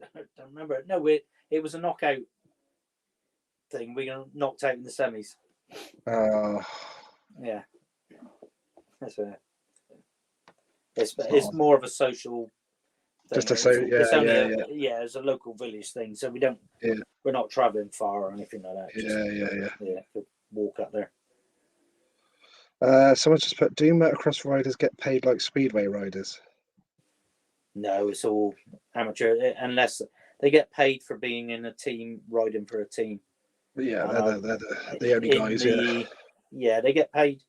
Speaker 2: I don't remember. No, it was a knockout thing. We got knocked out in the semis. Yeah, that's a. It's more of a social thing.
Speaker 1: Just to say,
Speaker 2: It's only
Speaker 1: yeah.
Speaker 2: it's a local village thing, so we don't.
Speaker 1: Yeah.
Speaker 2: We're not traveling far or anything like that. Just,
Speaker 1: Yeah.
Speaker 2: could walk up there.
Speaker 1: Someone just put, do motocross riders get paid like speedway riders?
Speaker 2: No, it's all amateur, unless they get paid for being in a team, riding for a team.
Speaker 1: Yeah, they're the only guys.
Speaker 2: Yeah, they get paid.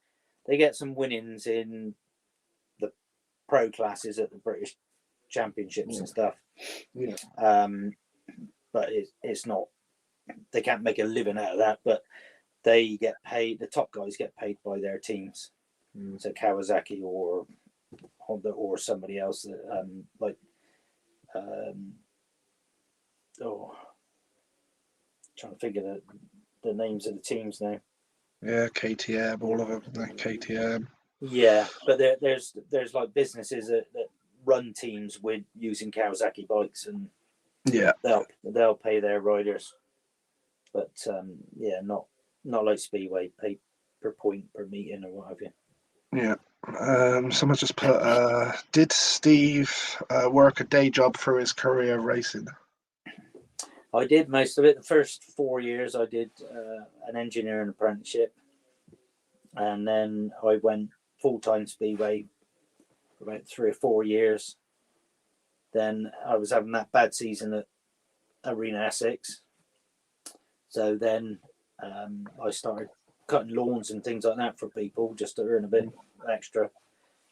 Speaker 2: They get some winnings in the pro classes at the British Championships and stuff.
Speaker 1: Yeah.
Speaker 2: But it's not. They can't make a living out of that. But they get paid. The top guys get paid by their teams. So Kawasaki or Honda or somebody else that trying to figure the names of the teams now.
Speaker 1: Yeah, KTM, all of them. KTM.
Speaker 2: Yeah, but there's like businesses that run teams with using Kawasaki bikes, and
Speaker 1: yeah,
Speaker 2: they'll pay their riders, but yeah, not like Speedway, pay per point per meeting or what have you.
Speaker 1: Yeah. Someone just put, did Steve work a day job through his career racing?
Speaker 2: I did most of it. The first 4 years I did an engineering apprenticeship, and then I went full-time Speedway for about 3 or 4 years. Then I was having that bad season at Arena Essex, so then I started cutting lawns and things like that for people just to earn a bit extra.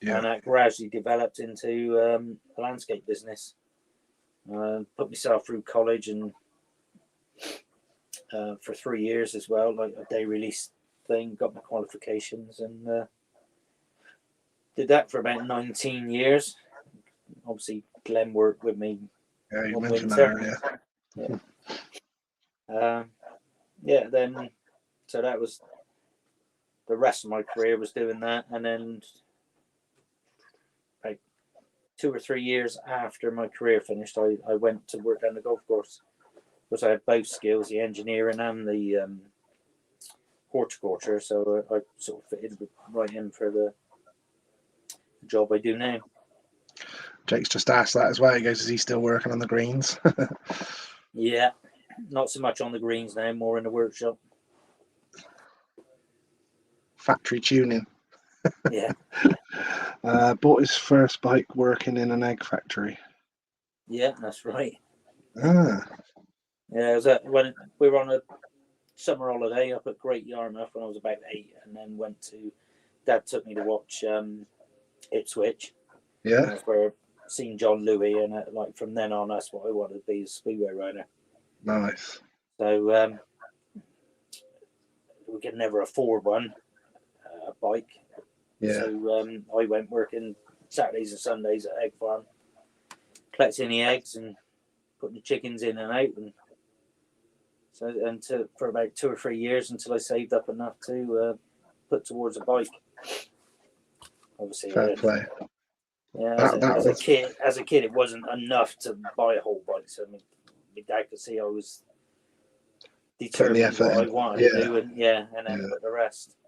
Speaker 1: Yeah.
Speaker 2: And that gradually developed into a landscape business. Put myself through college and for 3 years as well, like a day release thing, got my qualifications and did that for about 19 years. Obviously, Glenn worked with me.
Speaker 1: Yeah, you
Speaker 2: one
Speaker 1: mentioned
Speaker 2: winter.
Speaker 1: that earlier.
Speaker 2: Yeah. Then so that was the rest of my career was doing that, and then like 2 or 3 years after my career finished, I went to work down the golf course because I had both skills, the engineering and the horticulture, so I sort of fitted right in for the job I do now.
Speaker 1: Jake's just asked that as well. He goes, is he still working on the greens?
Speaker 2: Yeah, not so much on the greens now, more in the workshop.
Speaker 1: Factory tuning.
Speaker 2: Yeah.
Speaker 1: Bought his first bike working in an egg factory.
Speaker 2: Yeah, that's right.
Speaker 1: Yeah,
Speaker 2: it was when we were on a summer holiday up at Great Yarmouth when I was about 8, and then went to. Dad took me to watch Ipswich.
Speaker 1: Yeah.
Speaker 2: And that's where I seen John Louis, and like from then on, that's what I wanted to be, a speedway rider.
Speaker 1: Nice.
Speaker 2: So we could never afford one, a bike.
Speaker 1: Yeah.
Speaker 2: So I went working Saturdays and Sundays at egg farm, collecting the eggs and putting the chickens in and out, and so for about 2 or 3 years until I saved up enough to put towards a bike. Obviously,
Speaker 1: Fair play.
Speaker 2: Yeah, as a kid, it wasn't enough to buy a whole bike. So I mean, my dad could see I was determined what I wanted to do, and then put the rest.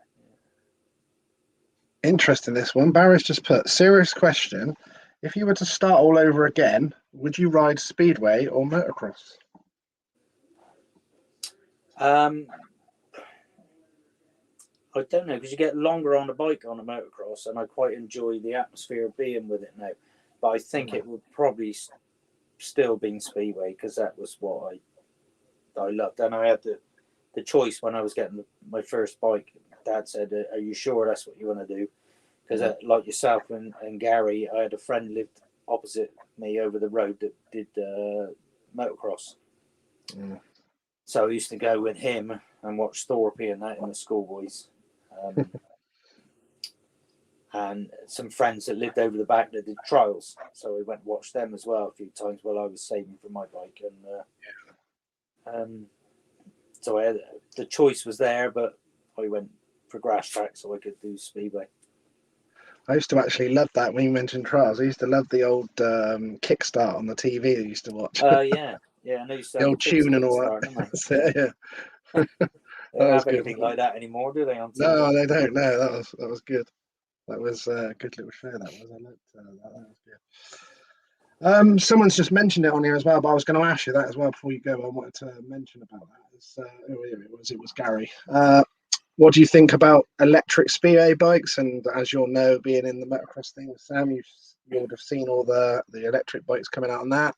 Speaker 1: Interesting, this one. Barry's just put, serious question. If you were to start all over again, would you ride speedway or motocross?
Speaker 2: I don't know, because you get longer on a bike on a motocross, and I quite enjoy the atmosphere of being with it now. But I think it would probably still be speedway, because that was what I I loved. And I had the choice when I was getting my first bike. Dad said, "Are you sure that's what you want to do?" Because like yourself and Gary, I had a friend lived opposite me over the road that did motocross. So I used to go with him and watch Thorpe and that in the schoolboys. And some friends that lived over the back that did trials. So we went and watched them as well a few times while I was saving for my bike. And so the choice was there, but I went for grass track so I could do Speedway.
Speaker 1: I used to actually love that when you mentioned trials. I used to love the old Kickstart on the TV I used to watch.
Speaker 2: Yeah. I know you
Speaker 1: The old tune and all that.
Speaker 2: They
Speaker 1: That
Speaker 2: don't
Speaker 1: was
Speaker 2: have
Speaker 1: good.
Speaker 2: anything like that anymore, do they? On TV?
Speaker 1: No, they don't. No, that was good. That was a good little show. That was. I liked that. That was good. Someone's just mentioned it on here as well, but I was going to ask you that as well before you go. I wanted to mention about that. It was Gary. What do you think about electric speedway bikes? And as you'll know, being in the motocross thing with Sam, you would have seen all the electric bikes coming out on that.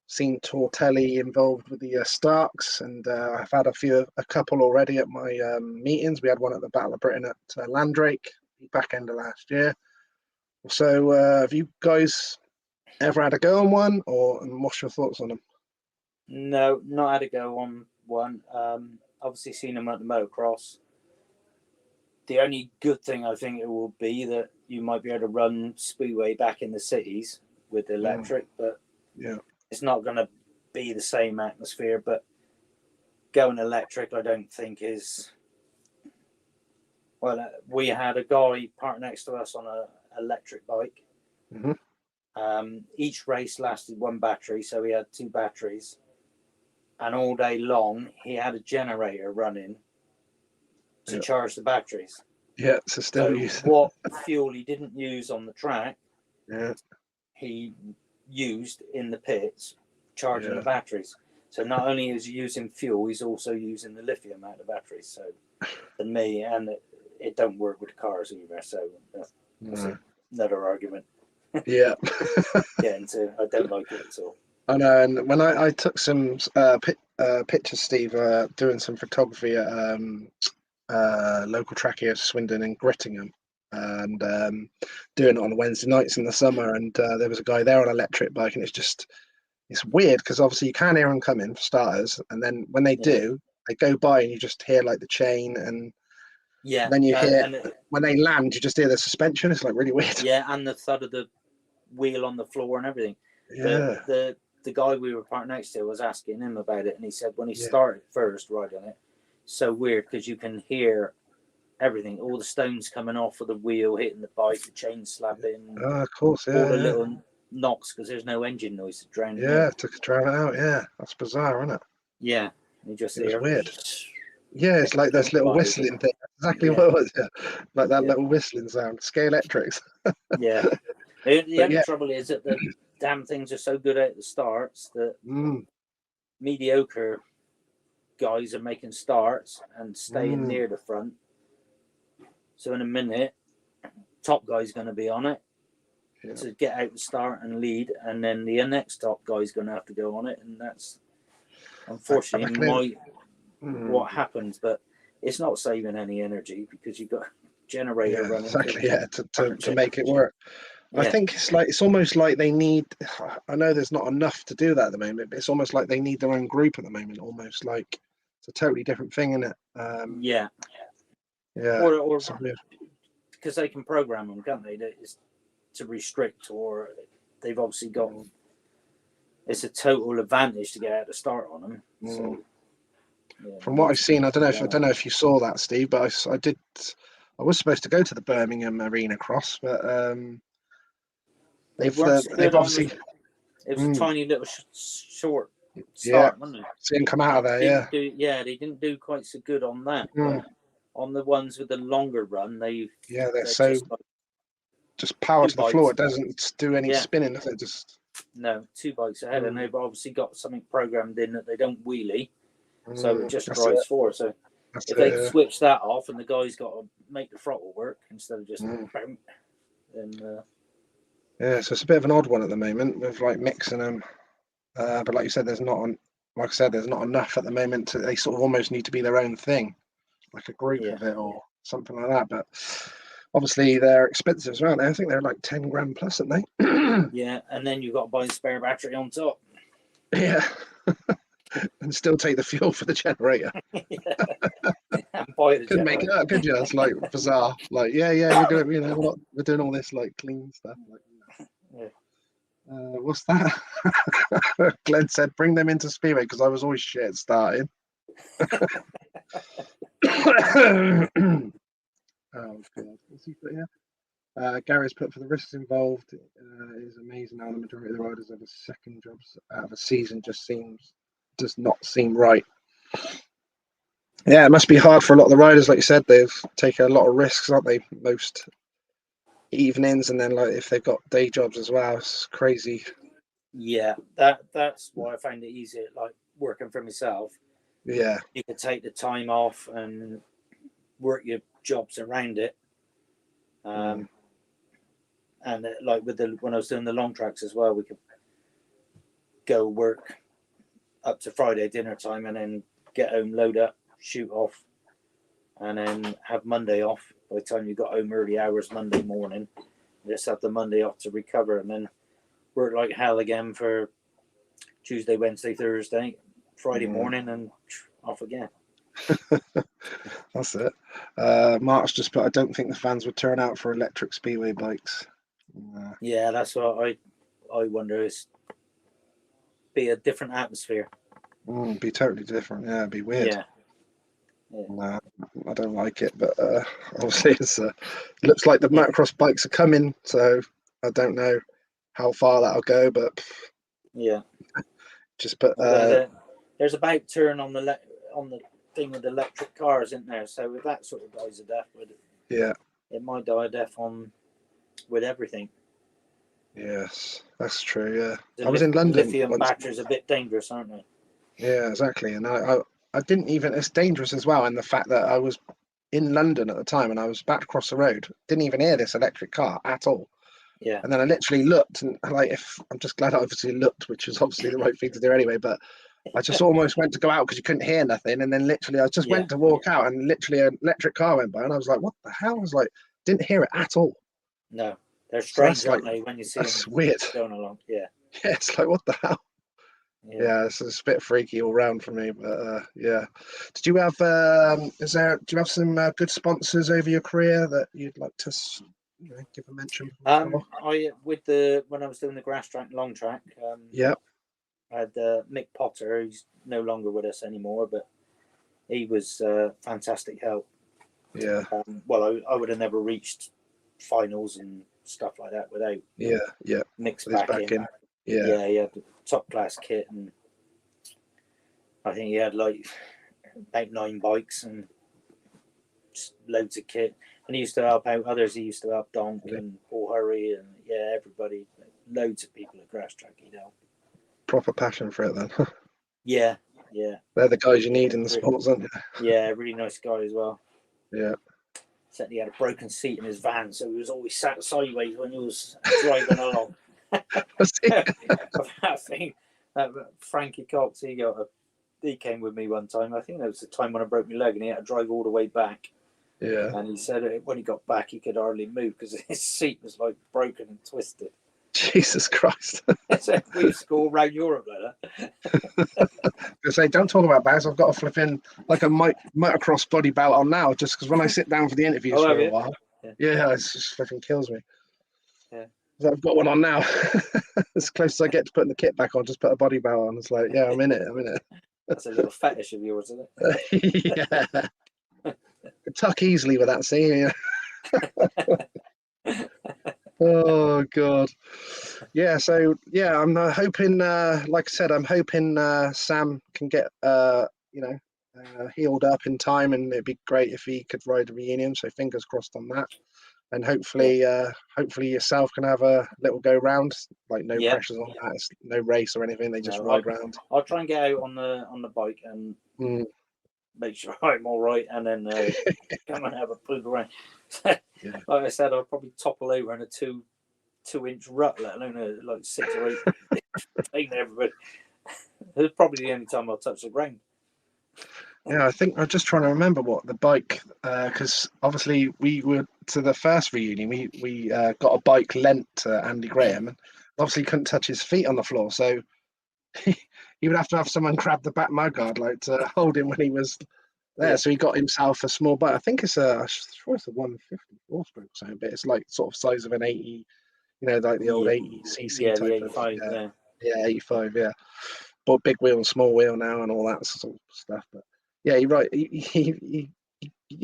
Speaker 1: Seen Tortelli involved with the Starks, and I've had a couple already at my meetings. We had one at the Battle of Britain at Landrake, back end of last year. So have you guys ever had a go on one, and what's your thoughts on them?
Speaker 2: No, not had a go on one. Obviously seen them at the motocross. The only good thing I think it will be that you might be able to run Speedway back in the cities with electric, but it's not going to be the same atmosphere. But going electric, I don't think is. Well, we had a guy parked next to us on an electric bike. Each race lasted one battery, so he had 2 batteries. And all day long, he had a generator running to charge the batteries.
Speaker 1: Yeah, so
Speaker 2: what fuel he didn't use on the track, he used in the pits, charging the batteries. So not only is he using fuel, he's also using the lithium out of the batteries. So for me, and it don't work with the cars either. So that's another argument.
Speaker 1: Yeah.
Speaker 2: Get into. I don't like it at all.
Speaker 1: I know, and when I took some pictures, Steve, doing some photography at local track here, Swindon and Grittingham, and doing it on Wednesday nights in the summer, and there was a guy there on an electric bike, and it's weird because obviously you can't hear them coming for starters, and then when they do, they go by and you just hear like the chain, and then you hear when they land, you just hear the suspension. It's like really weird.
Speaker 2: Yeah, and the thud of the wheel on the floor and everything.
Speaker 1: Yeah.
Speaker 2: The guy we were parked next to was asking him about it, and he said when he started first riding it, so weird because you can hear everything, all the stones coming off of the wheel, hitting the bike, the chain slapping.
Speaker 1: Of course,
Speaker 2: all the little knocks because there's no engine noise to drown it out.
Speaker 1: To drown it out. Yeah, that's bizarre, isn't it?
Speaker 2: Yeah, you just
Speaker 1: hear weird. Yeah, it's like this little whistling thing. Exactly what it was. Yeah. Like that little whistling sound. Scale electrics.
Speaker 2: Yeah. The only trouble is that the damn things are so good at the starts that mediocre guys are making starts and staying near the front. So in a minute, top guy's going to be on it to get out the start and lead, and then the next top guy's going to have to go on it, and that's unfortunately what happens. But it's not saving any energy because you've got a generator running.
Speaker 1: Exactly, to make it work. I think it's almost like they need. I know there's not enough to do that at the moment, but it's almost like they need their own group at the moment. Almost like it's a totally different thing, isn't it?
Speaker 2: Yeah. Or because they can program them, can't they? To restrict, or they've obviously got. It's a total advantage to get out the start on them. So,
Speaker 1: from what I've seen, I don't know if you saw that, Steve, but I did. I was supposed to go to the Birmingham Arena Cross, but they've obviously.
Speaker 2: It was a tiny little short start, wasn't it?
Speaker 1: See him come out of there,
Speaker 2: they didn't do quite so good on that. But on the ones with the longer run, they're
Speaker 1: so just power to the floor. It doesn't do any spinning, does it? Just
Speaker 2: 2 bikes ahead, and they've obviously got something programmed in that they don't wheelie, so it just drives forward. So if they switch that off, and the guy's got to make the throttle work instead of just boom, then
Speaker 1: so it's a bit of an odd one at the moment with like mixing them, but like you said, there's not like I said, there's not enough at the moment. They sort of almost need to be their own thing, like a group
Speaker 2: Yeah.
Speaker 1: of it or something like that. But obviously they're expensive as well. I think they're like 10 grand plus, aren't they?
Speaker 2: Yeah, and then you've got to buy a spare battery on top.
Speaker 1: Yeah. And still take the fuel for the generator.
Speaker 2: And buy the
Speaker 1: Couldn't make it
Speaker 2: generator.
Speaker 1: up, could you? It's like bizarre. Like, yeah, we're gonna, we're doing all this like clean stuff. Like,
Speaker 2: Yeah.
Speaker 1: What's that? Glenn said, bring them into Speedway because I was always shit at starting. Oh god, what's he put here? Gary's put, for the risks involved, is amazing how the majority of the riders have a second jobs out of a season does not seem right. Yeah, it must be hard for a lot of the riders, like you said. They've taken a lot of risks, aren't they? Most evenings, and then like if they've got day jobs as well, it's crazy.
Speaker 2: Yeah, that's why I found it easier, like working for myself.
Speaker 1: Yeah,
Speaker 2: you could take the time off and work your jobs around it. And like when I was doing the long tracks as well, we could go work up to Friday dinner time and then get home, load up, shoot off, and then have Monday off. By the time you got home early hours Monday morning, just have the Monday off to recover, and then work like hell again for Tuesday, Wednesday, Thursday, Friday morning, and off again.
Speaker 1: That's it. Mark's just put, I don't think the fans would turn out for electric speedway bikes.
Speaker 2: Yeah, that's what I wonder. Is be a different atmosphere.
Speaker 1: Be totally different. Yeah, it'd be weird.
Speaker 2: Yeah.
Speaker 1: Nah, I don't like it, but obviously it looks like the motocross bikes are coming, so I don't know how far that'll go, but
Speaker 2: yeah,
Speaker 1: just put.
Speaker 2: There's about turn on the thing with electric cars, isn't there? So if that sort of dies a death, it might die a death with everything.
Speaker 1: Yes, that's true. Yeah,
Speaker 2: I
Speaker 1: was in London.
Speaker 2: Lithium batteries are a bit dangerous, aren't they?
Speaker 1: Yeah, exactly. And I didn't even. It's dangerous as well, and the fact that I was in London at the time and I was back across the road, didn't even hear this electric car at all.
Speaker 2: Yeah.
Speaker 1: And then I literally looked, and like, I'm just glad I obviously looked, which was obviously the right thing to do anyway. But I just almost went to go out because you couldn't hear nothing, and then literally I just went to walk out, and literally an electric car went by, and I was like, "What the hell?" I was like, didn't hear it at all.
Speaker 2: No, they're strange,
Speaker 1: so
Speaker 2: aren't they? When you see them
Speaker 1: weird
Speaker 2: going along, yeah,
Speaker 1: it's like, what the hell? Yeah, it's a bit freaky all round for me, but yeah. Did you have? Do you have some good sponsors over your career that you'd like to give a mention?
Speaker 2: when I was doing the grass track, long track, I had Mick Potter, who's no longer with us anymore, but he was fantastic help.
Speaker 1: Yeah.
Speaker 2: Well, I would have never reached finals and stuff like that without Mick's backing. Yeah, he had top class kit, and I think he had like about 9 bikes and just loads of kit. And he used to help out others. He used to help Donk and Paul Hurry and everybody. Loads of people at grass track he'd help.
Speaker 1: Proper passion for it then.
Speaker 2: Yeah.
Speaker 1: They're the guys you need in the sports, aren't they?
Speaker 2: Yeah, really nice guy as well.
Speaker 1: Yeah.
Speaker 2: Except he had a broken seat in his van, so he was always sat sideways when he was driving along. That thing, Frankie Cox, he came with me one time. I think that was the time when I broke my leg, and he had to drive all the way back.
Speaker 1: Yeah.
Speaker 2: And he said when he got back, he could hardly move because his seat was like broken and twisted.
Speaker 1: Jesus Christ.
Speaker 2: So we used to go all around Europe like
Speaker 1: that. I say, don't talk about bags. I've got to flip in like a motocross body belt on now, just because when I sit down for the interviews for a while, it just flipping kills me.
Speaker 2: Yeah.
Speaker 1: So I've got one on now. As close as I get to putting the kit back on, just put a body belt on. It's like, yeah, I'm in it.
Speaker 2: That's a little fetish of yours, isn't it?
Speaker 1: Yeah. Tuck easily with that, see? Oh God. Yeah, so I'm hoping like I said, I'm hoping Sam can get healed up in time, and it'd be great if he could ride the reunion, so fingers crossed on that. And hopefully yourself can have a little go round, like no pressures on that. It's no race or anything, they just ride round.
Speaker 2: I'll try and get out on the bike and make sure I'm all right, and then come and have a poop around. Like I said, I'll probably topple over in a 2-inch rut, let alone like 6 or 8. Everybody. It was probably the only time I'll touch the ground.
Speaker 1: Yeah, I think I'm just trying to remember what the bike, because obviously we were to the first reunion. We got a bike lent to Andy Graham, and obviously couldn't touch his feet on the floor, so he would have to have someone grab the back mudguard like to hold him when he was there.
Speaker 2: Yeah.
Speaker 1: So he got himself a small bike. I think it's I'm sure it's a 154 stroke, so but it's like sort of size of an 80, like the old 80cc
Speaker 2: Yeah, the
Speaker 1: type
Speaker 2: 85,
Speaker 1: of yeah 85, yeah. But big wheel and small wheel now and all that sort of stuff. But yeah, you're right. He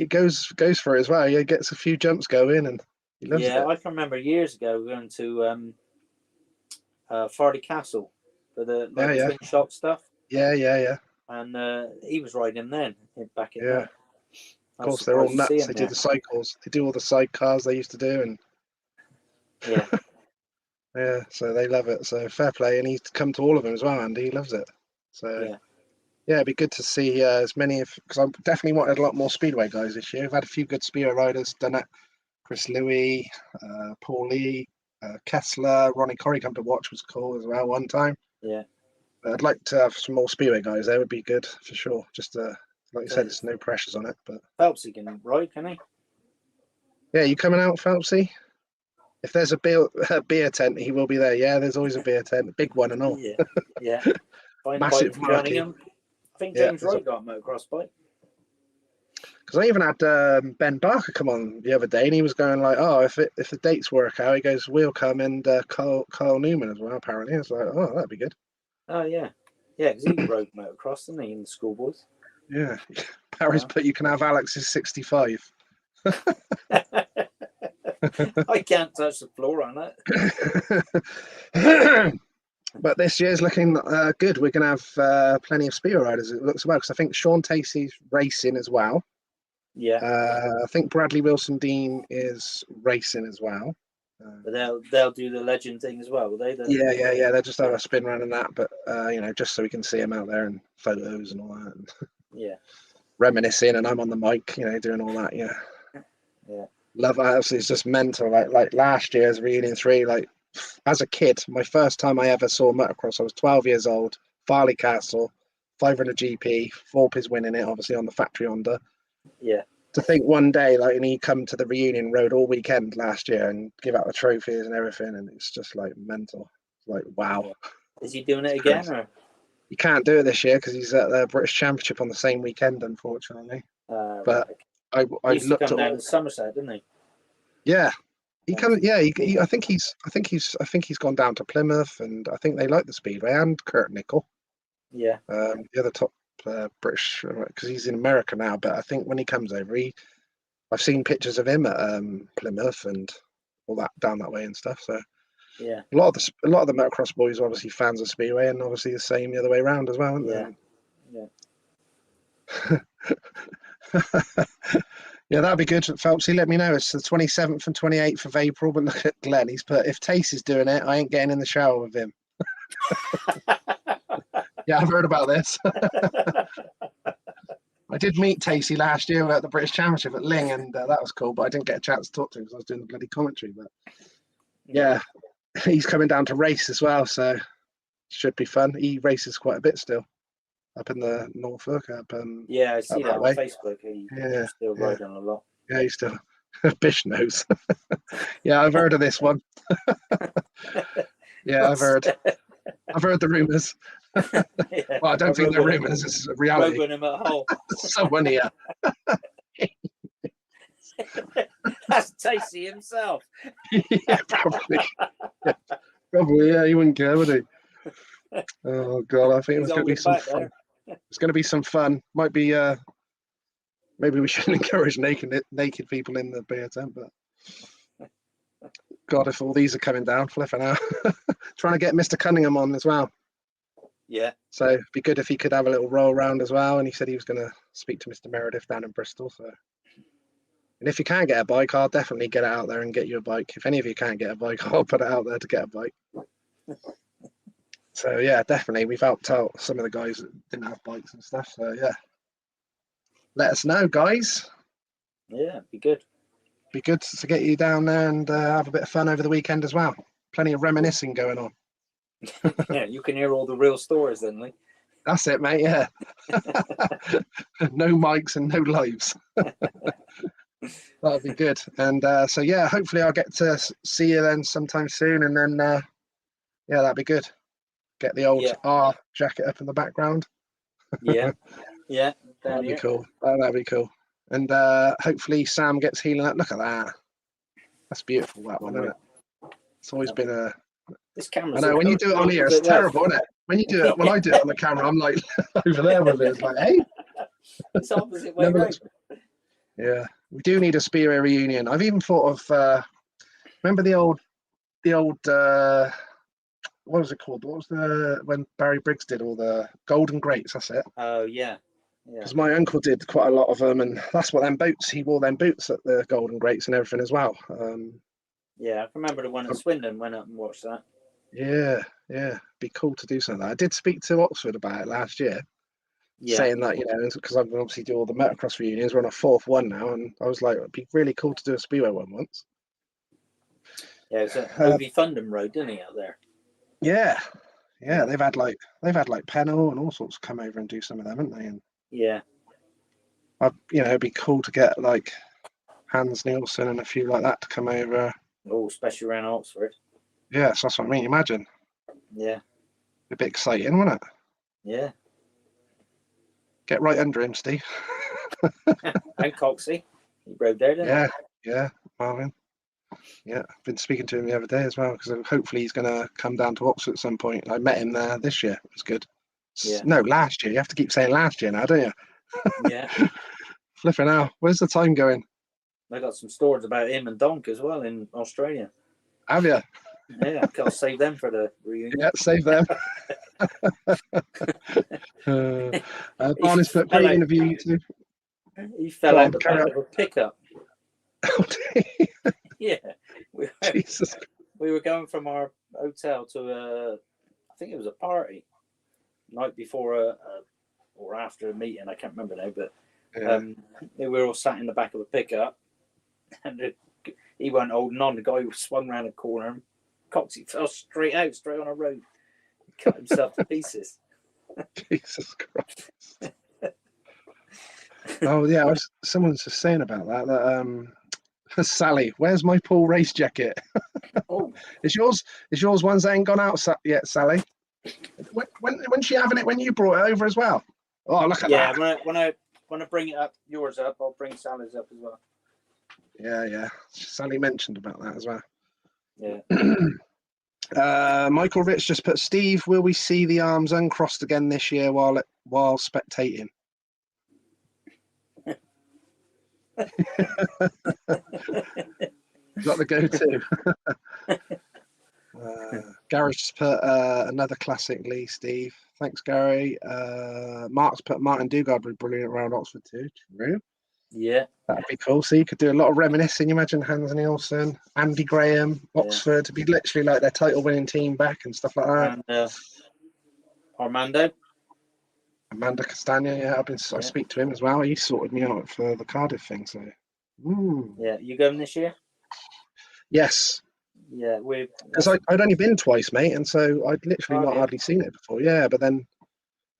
Speaker 1: goes for it as well. He gets a few jumps going and he loves it.
Speaker 2: I can remember years ago going to Farley Castle for the twin shock stuff.
Speaker 1: Yeah.
Speaker 2: And he was riding him then back in there.
Speaker 1: Of course, they're all nuts. They do the cycles. They do all the sidecars they used to do, and
Speaker 2: yeah,
Speaker 1: yeah. So they love it. So fair play, and he's come to all of them as well, Andy. He loves it. So yeah, it'd be good to see as many because I definitely wanted a lot more Speedway guys this year. We've had a few good Speedway riders done it. Chris Louis, Paul Lee, Kessler, Ronnie Corrie come to watch was cool as well one time.
Speaker 2: Yeah.
Speaker 1: I'd like to have some more Speedway guys. They would be good for sure. Just like you said, there's no pressures on it. But
Speaker 2: Phelpsy can ride, can he?
Speaker 1: Yeah, you coming out, Phelpsy? If there's a beer tent, he will be there. Yeah, there's always a beer tent, a big one and all.
Speaker 2: Yeah.
Speaker 1: Massive marquee.
Speaker 2: I think James Wright got a motocross bike.
Speaker 1: Because I even had Ben Barker come on the other day, and he was going like, "Oh, if the dates work out," he goes, "We'll come," and Carl Newman as well. Apparently, it's like, "Oh, that'd be good."
Speaker 2: Oh yeah, because he rode motocross, didn't he, in the schoolboys?
Speaker 1: Yeah, Barry's put you can have Alex's 65.
Speaker 2: I can't touch the floor on
Speaker 1: it. But this year's looking good. We're going to have plenty of Speedway riders, it looks well, because I think Sean Tacey's racing as well.
Speaker 2: Yeah.
Speaker 1: I think Bradley Wilson Dean is racing as well.
Speaker 2: But they'll do the legend thing as well, will they?
Speaker 1: Yeah. They'll just have a spin run and that, but just so we can see them out there and photos and all that. And reminiscing, and I'm on the mic, doing all that. Yeah. Love it. It's just mental. Like last year's reunion 3. Like as a kid, my first time I ever saw motocross, I was 12 years old. Farley Castle, 500 GP, Thorpe winning it, obviously on the factory Honda.
Speaker 2: Yeah.
Speaker 1: To think one day, and he come to the reunion road all weekend last year and give out the trophies and everything, and it's just like mental. Like wow.
Speaker 2: Is he doing it again? Or?
Speaker 1: He can't do it this year because he's at the British Championship on the same weekend, unfortunately. But I
Speaker 2: used to come down to Somerset, didn't he?
Speaker 1: Yeah, he comes. Yeah, I think he's gone down to Plymouth, and I think they like the Speedway and Kurt Nichol.
Speaker 2: Yeah.
Speaker 1: The other top British, because he's in America now. But I think when he comes over, I've seen pictures of him at Plymouth and all that down that way and stuff. So
Speaker 2: yeah,
Speaker 1: a lot of the motocross boys are obviously fans of Speedway, and obviously the same the other way around as well, aren't they? Yeah, that'd be good, Phelpsy. Let me know. It's the 27th and 28th of April. But look at Glenn. He's put, if Tace is doing it, I ain't getting in the shower with him. Yeah, I've heard about this. I did meet Tacey last year at the British Championship at Ling, and that was cool. But I didn't get a chance to talk to him because I was doing the bloody commentary. But yeah, he's coming down to race as well, so should be fun. He races quite a bit still up in the Norfolk. I
Speaker 2: see that on Facebook. He's still riding a lot.
Speaker 1: Yeah, he's still. Bish knows. Yeah, I've heard of this one. Yeah, I've heard the rumours. Well, I don't think they're rumours. It's a reality.
Speaker 2: Him at Hull.
Speaker 1: Someone here.
Speaker 2: That's Tacey himself.
Speaker 1: Yeah, probably. Probably, yeah. He wouldn't care, would he? Oh God, I think it's going to be some fun. It's going to be some fun. Might be. Maybe we shouldn't encourage naked people in the beer tent, but God, if all these are coming down, flipping out. Trying to get Mr. Cunningham on as well.
Speaker 2: Yeah.
Speaker 1: So it'd be good if he could have a little roll around as well. And he said he was going to speak to Mr. Meredith down in Bristol. So, and if you can get a bike, I'll definitely get it out there and get you a bike. If any of you can't get a bike, I'll put it out there to get a bike. So yeah, definitely. We've helped out some of the guys that didn't have bikes and stuff. So yeah. Let us know, guys.
Speaker 2: Yeah, be good.
Speaker 1: Be good to get you down there and have a bit of fun over the weekend as well. Plenty of reminiscing going on.
Speaker 2: Yeah, you can hear all the real stories then, Lee.
Speaker 1: That's it, mate. Yeah. No mics and no lives. That'll be good. And so yeah, hopefully I'll get to see you then sometime soon. And then yeah, that'd be good. Get the old R jacket up in the background.
Speaker 2: Yeah.
Speaker 1: That'd be cool. That'd be cool. And hopefully Sam gets healing up. Look at that. That's beautiful, that one, isn't it? It's always been a...
Speaker 2: This camera.
Speaker 1: I know, when you do it on here, it's terrible, isn't it? When you do it, when I do it on the camera, I'm like over there with it. It's like, hey?
Speaker 2: It's opposite way around.
Speaker 1: Yeah. We do need a Speedway reunion. I've even thought of... remember the old... what was it called? What was when Barry Briggs did all the Golden Greats? That's it.
Speaker 2: Oh, yeah.
Speaker 1: Because my uncle did quite a lot of them, and that's what them boots. He wore them boots at the Golden Greats and everything as well.
Speaker 2: Yeah, I remember the one at Swindon. Went up and watched that.
Speaker 1: Yeah, be cool to do something like that. I did speak to Oxford about it last year, saying that, you know, because I've obviously do all the motocross reunions. We're on a 4th one now, and I was like, it'd be really cool to do a Speedway one once.
Speaker 2: Yeah, it's a Movie Fundham Road, didn't he, out there?
Speaker 1: Yeah, they've had like Pennell and all sorts come over and do some of them, haven't they? And
Speaker 2: yeah,
Speaker 1: you know, it'd be cool to get like Hans Nielsen and a few like that to come over.
Speaker 2: Oh, especially around Oxford.
Speaker 1: Yeah, so that's what I mean. Imagine.
Speaker 2: Yeah.
Speaker 1: A bit exciting, wouldn't it?
Speaker 2: Yeah.
Speaker 1: Get right under him, Steve.
Speaker 2: And Coxey. He rode there, didn't he?
Speaker 1: Yeah, Marvin. Yeah, I've been speaking to him the other day as well, because hopefully he's going to come down to Oxford at some point. I met him there this year. It was good.
Speaker 2: Yeah.
Speaker 1: No, last year. You have to keep saying last year now, don't you?
Speaker 2: Yeah.
Speaker 1: Flipping out. Where's the time going?
Speaker 2: I got some stories about him and Donk as well in Australia.
Speaker 1: Have you?
Speaker 2: Yeah, I'll save them for the reunion.
Speaker 1: Yeah, save them. Barney's put great interview, you two.
Speaker 2: He fell out the back of a pickup. Yeah.
Speaker 1: Jesus.
Speaker 2: We were going from our hotel to I think it was a party night before or after a meeting. I can't remember now, but we were all sat in the back of a pickup, and he wasn't holding on. The guy swung around a corner, and Coxey fell straight on a road, cut himself to pieces.
Speaker 1: Jesus Christ. Oh yeah, someone's just saying about that. Sally, where's my Paul race jacket?
Speaker 2: Oh,
Speaker 1: is yours ones that ain't gone out yet, Sally? When's she having it? When you brought it over as well? Oh, look at that.
Speaker 2: Yeah, when I bring yours up, I'll bring Sally's up as well.
Speaker 1: Yeah. Sally mentioned about that as well.
Speaker 2: Yeah.
Speaker 1: Michael Rich just put, Steve, will we see the arms uncrossed again this year while spectating? Got the go-to. Gary's just put another classic Lee, Steve. Thanks, Gary. Mark's put Martin Dugard would be brilliant around Oxford too. True.
Speaker 2: Yeah.
Speaker 1: That'd be cool. So you could do a lot of reminiscing. You imagine Hans Nielsen, Andy Graham, Oxford. It'd be literally like their title-winning team back and stuff like that.
Speaker 2: And Amanda
Speaker 1: Castagna, yeah. I speak to him as well. He sorted me out for the Cardiff thing. So.
Speaker 2: Yeah, you going this year?
Speaker 1: Yes.
Speaker 2: Yeah,
Speaker 1: because I'd only been twice, mate, and so I'd literally not hardly seen it before. Yeah, but then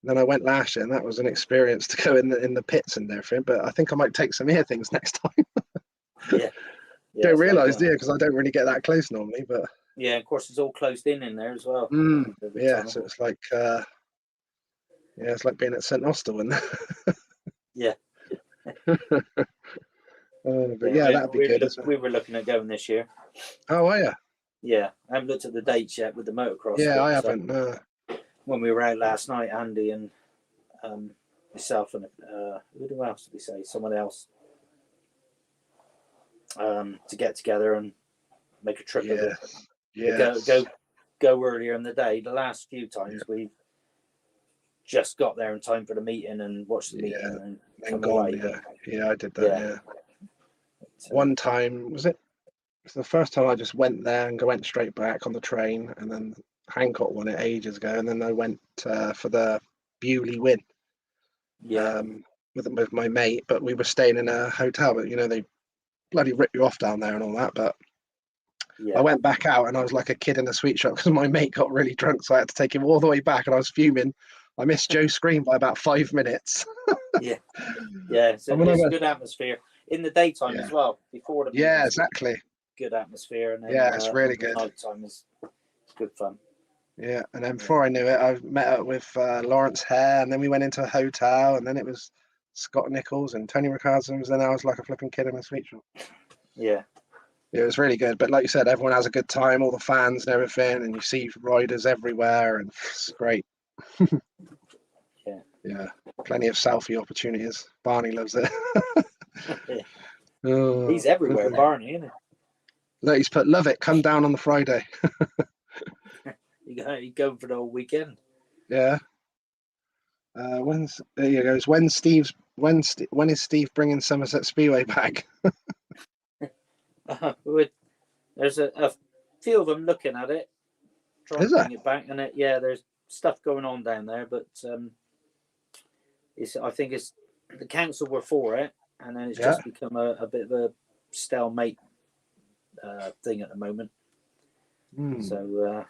Speaker 1: I went last year, and that was an experience to go in the pits and everything. But I think I might take some ear things next time.
Speaker 2: Yeah.
Speaker 1: Don't realise, do you? Because I don't really get that close normally. But
Speaker 2: yeah, of course, it's all closed in there as well.
Speaker 1: Yeah, so it's like it's like being at St Austell, and
Speaker 2: yeah.
Speaker 1: But that'd be good.
Speaker 2: We were looking at going this year.
Speaker 1: Oh, are you?
Speaker 2: Yeah, I haven't looked at the dates yet with the motocross.
Speaker 1: Yeah, I haven't.
Speaker 2: When we were out last night, Andy and myself and who else did we say? Someone else to get together and make a trip of it. Yeah. Go earlier in the day. The last few times we've just got there in time for the meeting and watched the meeting and come away.
Speaker 1: Yeah, I did that. Yeah. One time was it? It's the first time I just went there and went straight back on the train, and then Hancock won it ages ago, and then I went for the Bewley win.
Speaker 2: Yeah.
Speaker 1: With my mate, but we were staying in a hotel, but they bloody rip you off down there and all that. But I went back out and I was like a kid in a sweet shop because my mate got really drunk, so I had to take him all the way back, and I was fuming. I missed Joe's screen by about 5 minutes.
Speaker 2: Yeah. It's a good atmosphere in the daytime as well. Before the meetings,
Speaker 1: yeah, exactly.
Speaker 2: Good atmosphere, and then
Speaker 1: it's really good.
Speaker 2: Nighttime is good fun.
Speaker 1: Yeah, and then before I knew it, I met up with Lawrence Hare, and then we went into a hotel, and then it was Scott Nichols and Tony Ricardo, and then I was like a flipping kid in a sweet shop.
Speaker 2: Yeah.
Speaker 1: It was really good, but like you said, everyone has a good time, all the fans and everything, and you see riders everywhere, and it's great. Yeah, plenty of selfie opportunities. Barney loves it.
Speaker 2: Oh, he's everywhere, Barney, isn't he?
Speaker 1: Look, he's put, love it, come down on the Friday.
Speaker 2: You go for the whole weekend.
Speaker 1: Yeah. There he goes. When is Steve bringing Somerset Speedway back?
Speaker 2: There's a few of them looking at it, trying to bring it back, and there's stuff going on down there, but I think it's the council were for it, and then it's just become a bit of a stalemate thing at the moment. So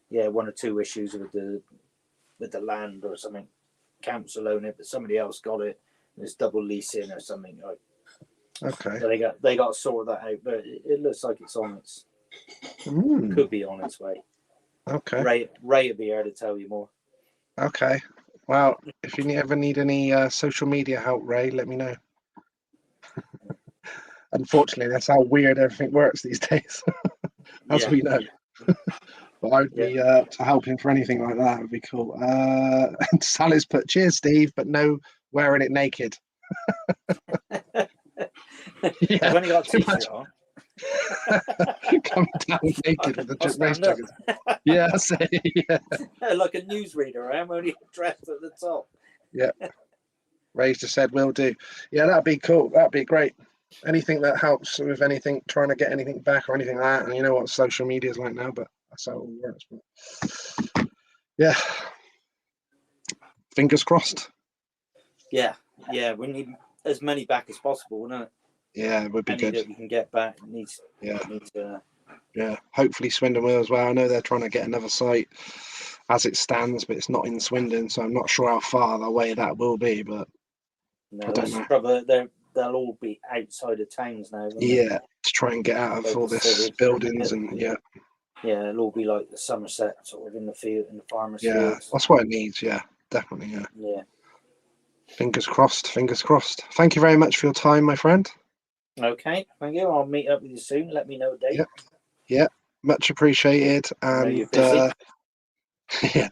Speaker 2: one or two issues with the land or something. Council own it, but somebody else got it. There's double leasing or something.
Speaker 1: Okay.
Speaker 2: So they got to sort that out, but it looks like it's on its could be on its way.
Speaker 1: Okay.
Speaker 2: Ray will be here to tell you more.
Speaker 1: Okay. Well, if you ever need any social media help, Ray, let me know. Unfortunately, that's how weird everything works these days, as we know. But I'd be to helping for anything like that. Would be cool. Sally's put, cheers, Steve, but no wearing it naked.
Speaker 2: I've only got a t-shirt on.
Speaker 1: Come down naked with the race jacket. Yeah, I say,
Speaker 2: like a newsreader. I am only dressed at the top.
Speaker 1: Yeah. Ray's just said, will do. Yeah, that'd be cool. That'd be great. Anything that helps with anything, trying to get anything back or anything like that. And you know what social media is like now, but that's how it all works. But yeah. Fingers crossed.
Speaker 2: Yeah. We need as many back as possible, wouldn't it?
Speaker 1: Yeah, it would be good.
Speaker 2: That we can get back needs.
Speaker 1: Yeah. Hopefully Swindon will as well. I know they're trying to get another site as it stands, but it's not in Swindon, so I'm not sure how far away that will be. But
Speaker 2: I don't know. Probably they'll all be outside of towns now.
Speaker 1: Yeah, to try and get out of all this buildings and
Speaker 2: it'll all be like the Somerset sort of in the field, in the farmers' fields.
Speaker 1: Yeah, that's what it needs. Yeah, definitely.
Speaker 2: Yeah.
Speaker 1: Fingers crossed. Fingers crossed. Thank you very much for your time, my friend.
Speaker 2: Okay, thank you. I'll meet up with you soon. Let me know a date.
Speaker 1: Yeah, much appreciated. And yeah,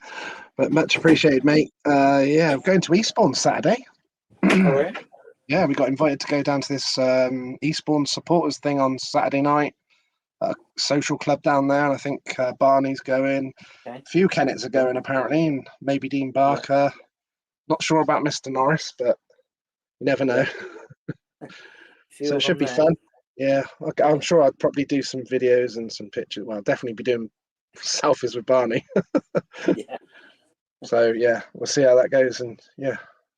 Speaker 1: but much appreciated, mate. I'm going to Eastbourne Saturday. Yeah, we got invited to go down to this Eastbourne supporters thing on Saturday night. Social club down there, and I think Barney's going. A few Kennets are going apparently, and maybe Dean Barker. Not sure about Mr. Norris, but you never know. So it should be fun. Yeah, I'm sure I'd probably do some videos and some pictures. Well, I'll definitely be doing selfies with Barney. So we'll see how that goes, and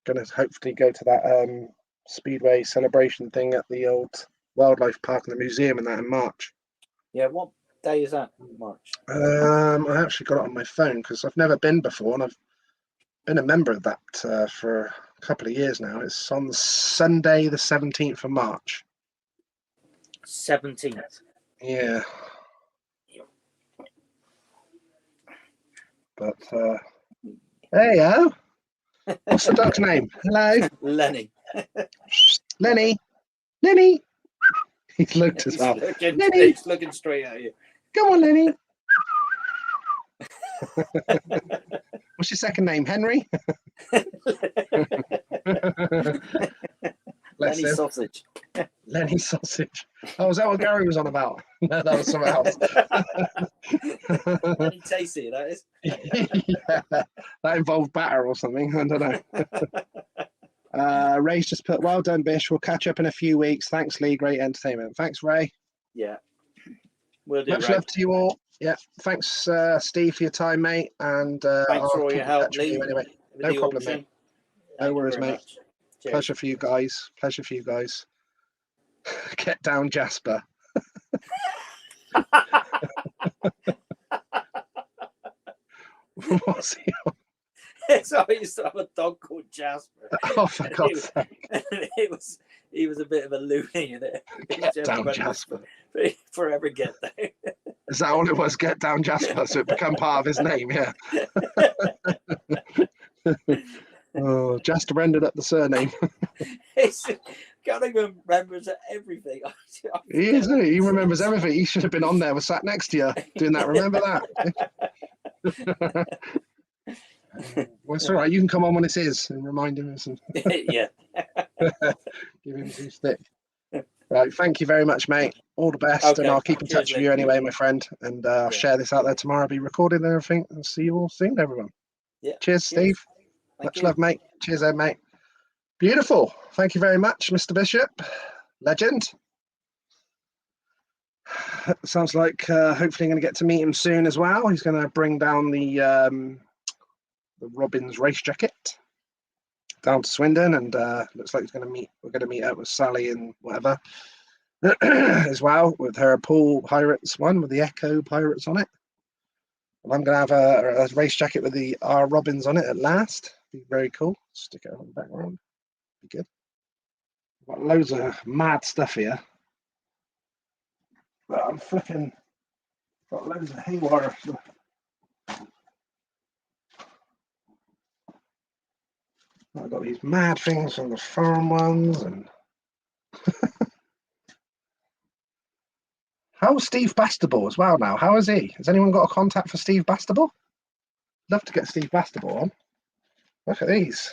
Speaker 1: gonna hopefully go to that Speedway celebration thing at the old wildlife park and the museum and that in March. Yeah,
Speaker 2: what day is that? March.
Speaker 1: I actually got it on my phone because I've never been before, and I've been a member of that for a couple of years now. It's on Sunday, the 17th of March.
Speaker 2: 17th.
Speaker 1: Yeah. But hey, what's the dog's name? Hello,
Speaker 2: Lenny.
Speaker 1: Lenny. He's looked as well.
Speaker 2: He's looking straight at you.
Speaker 1: Come on, Lenny. What's your second name? Henry?
Speaker 2: Lenny Sausage.
Speaker 1: Lenny Sausage. Oh, is that what Gary was on about? No, that was something else.
Speaker 2: Lenny Tasty, that is.
Speaker 1: That involved batter or something. I don't know. Ray's just put, well done, Bish. We'll catch up in a few weeks. Thanks, Lee. Great entertainment. Thanks, Ray.
Speaker 2: Yeah. We'll do.
Speaker 1: Much love to you all. Yeah. Thanks, Steve, for your time, mate. And
Speaker 2: thanks for all your help, Lee.
Speaker 1: Anyway, no problem, mate. No worries, mate. Pleasure for you guys. Get down, Jasper. What's he on?
Speaker 2: So I used to have a dog called Jasper.
Speaker 1: Oh, for God's sake.
Speaker 2: He was a bit of a loony.
Speaker 1: Get down, Jasper.
Speaker 2: Forever get down.
Speaker 1: Is that all it was? Get down, Jasper. So it become part of his name, yeah. Oh, Jasper ended up the surname.
Speaker 2: Can't even remembers everything.
Speaker 1: He is, isn't he? He remembers everything. He should have been on there. Was sat next to you doing that. Remember that? Well, it's all right. You can come on when it is and remind him of some.
Speaker 2: Yeah.
Speaker 1: Give him some stick. Right. Thank you very much, mate. All the best,
Speaker 2: Okay.
Speaker 1: and I'll keep in
Speaker 2: Cheers,
Speaker 1: touch with you anyway, my friend. And I'll share this out there tomorrow. I'll be recording and everything. And see you all soon, everyone.
Speaker 2: Yeah.
Speaker 1: Cheers, Steve. Much love, mate. Cheers, Ed, mate. Beautiful. Thank you very much, Mr. Bishop. Legend. Sounds like hopefully I'm going to get to meet him soon as well. He's going to bring down the Robbins race jacket down to Swindon, and looks like he's going to meet. We're going to meet up with Sally and whatever as well, with her Paul Pirates one with the Echo Pirates on it. And I'm going to have a race jacket with the R Robbins on it at last. Be very cool. Stick it on the background. Be good. Got loads of mad stuff here. But I'm flipping. Got loads of haywire stuff. I've got these mad things on the farm ones, and how's Steve Bastable as well now? How is he? Has anyone got a contact for Steve Bastable? Love to get Steve Bastable on. Look at these.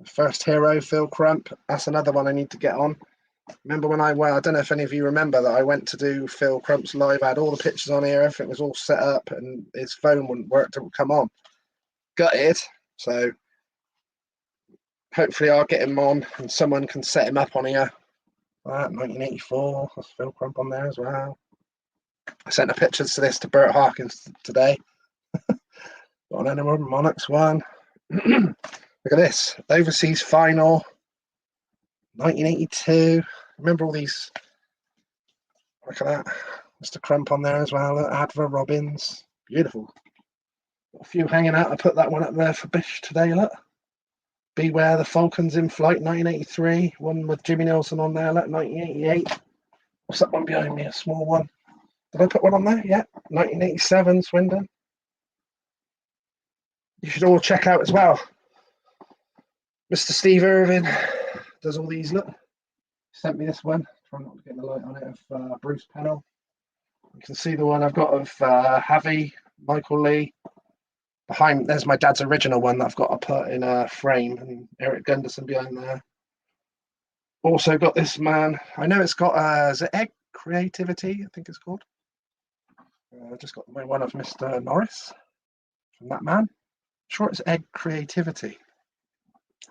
Speaker 1: First hero, Phil Crump. That's another one I need to get on. Remember when I don't know if any of you remember that I went to do Phil Crump's live. I had all the pictures on here. Everything was all set up, and his phone wouldn't work to come on. Gutted. So hopefully I'll get him on, and someone can set him up on here. 1984. That's Phil Crump on there as well. I sent the pictures to this to Bert Harkins today. Got an Animal Monarchs one. Look at this. Overseas final. 1982. Remember all these. Look at that. Mr. Crump on there as well. Adver Robbins. Beautiful. Got a few hanging out. I put that one up there for Bish today. Look. Beware the Falcons in Flight 1983. One with Jimmy Nelson on there. Look. 1988. What's that one behind me? A small one. Did I put one on there? Yeah. 1987 Swindon. You should all check out as well. Mr. Steve Irvin does all these. Look. Sent me this one. Try not to get the light on it, of Bruce Pennell. You can see the one I've got of Javi, Michael Lee. Behind, there's my dad's original one that I've got to put in a frame, and Eric Gunderson behind there. Also got this man. I know it's got, is it Egg Creativity, I think it's called. Just got one of Mr. Norris from that man. I'm sure it's Egg Creativity.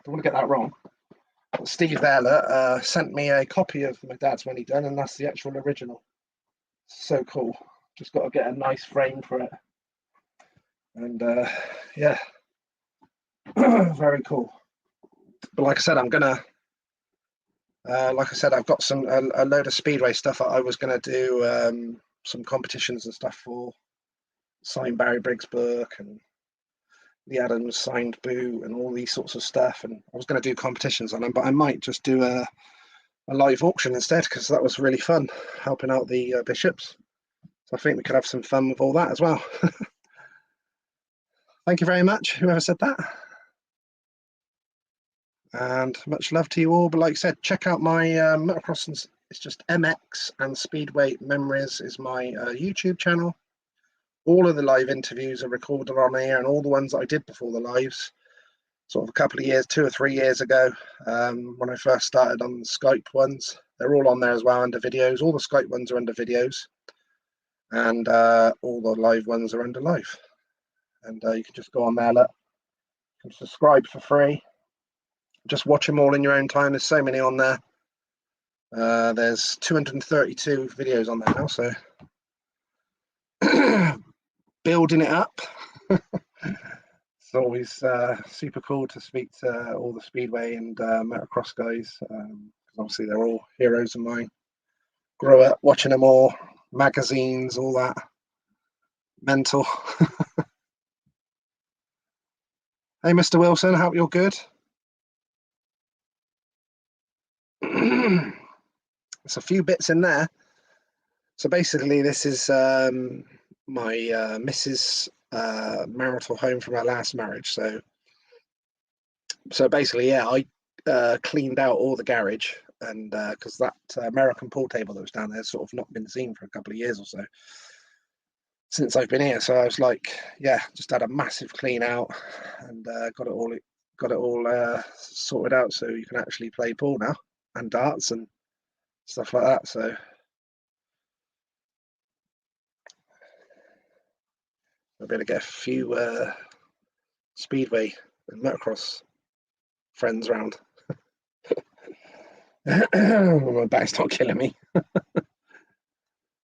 Speaker 1: Don't want to get that wrong. Steve there sent me a copy of my dad's when he done, and that's the actual original. So cool. Just got to get a nice frame for it. And yeah, very cool. But like I said, I'm gonna, like I said, I've got a load of Speedway stuff. I was gonna do some competitions and stuff for. Sign Barry Briggs' book and the Adams signed Boo and all these sorts of stuff, and I was going to do competitions on them, but I might just do a live auction instead, because that was really fun helping out the bishops. So I think we could have some fun with all that as well. Thank you very much, whoever said that, and much love to you all. But like I said, check out my motocross, it's just Mx and Speedway Memories is my YouTube channel. All of the live interviews are recorded on here, and all the ones that I did before the lives, sort of a couple of years, 2 or 3 years ago, when I first started on the Skype ones, they're all on there as well under videos. All the Skype ones are under videos, and all the live ones are under live. And you can just go on there, look, you can subscribe for free. Just watch them all in your own time. There's so many on there. There's 232 videos on there now, so building it up. It's always super cool to speak to all the Speedway and motocross guys, because obviously they're all heroes of mine. Grew up watching them all, magazines, all that. Mental. Hey, Mr. Wilson, hope you're good. There's a few bits in there. So basically, this is my Mrs. Marital home from her last marriage. So basically, yeah, I cleaned out all the garage, and because that American pool table that was down there has sort of not been seen for a couple of years or so since I've been here. So I was like, yeah, just had a massive clean out and got it all sorted out, so you can actually play pool now and darts and stuff like that. So I'll be able to get a few Speedway and motocross friends round. My back's not killing me.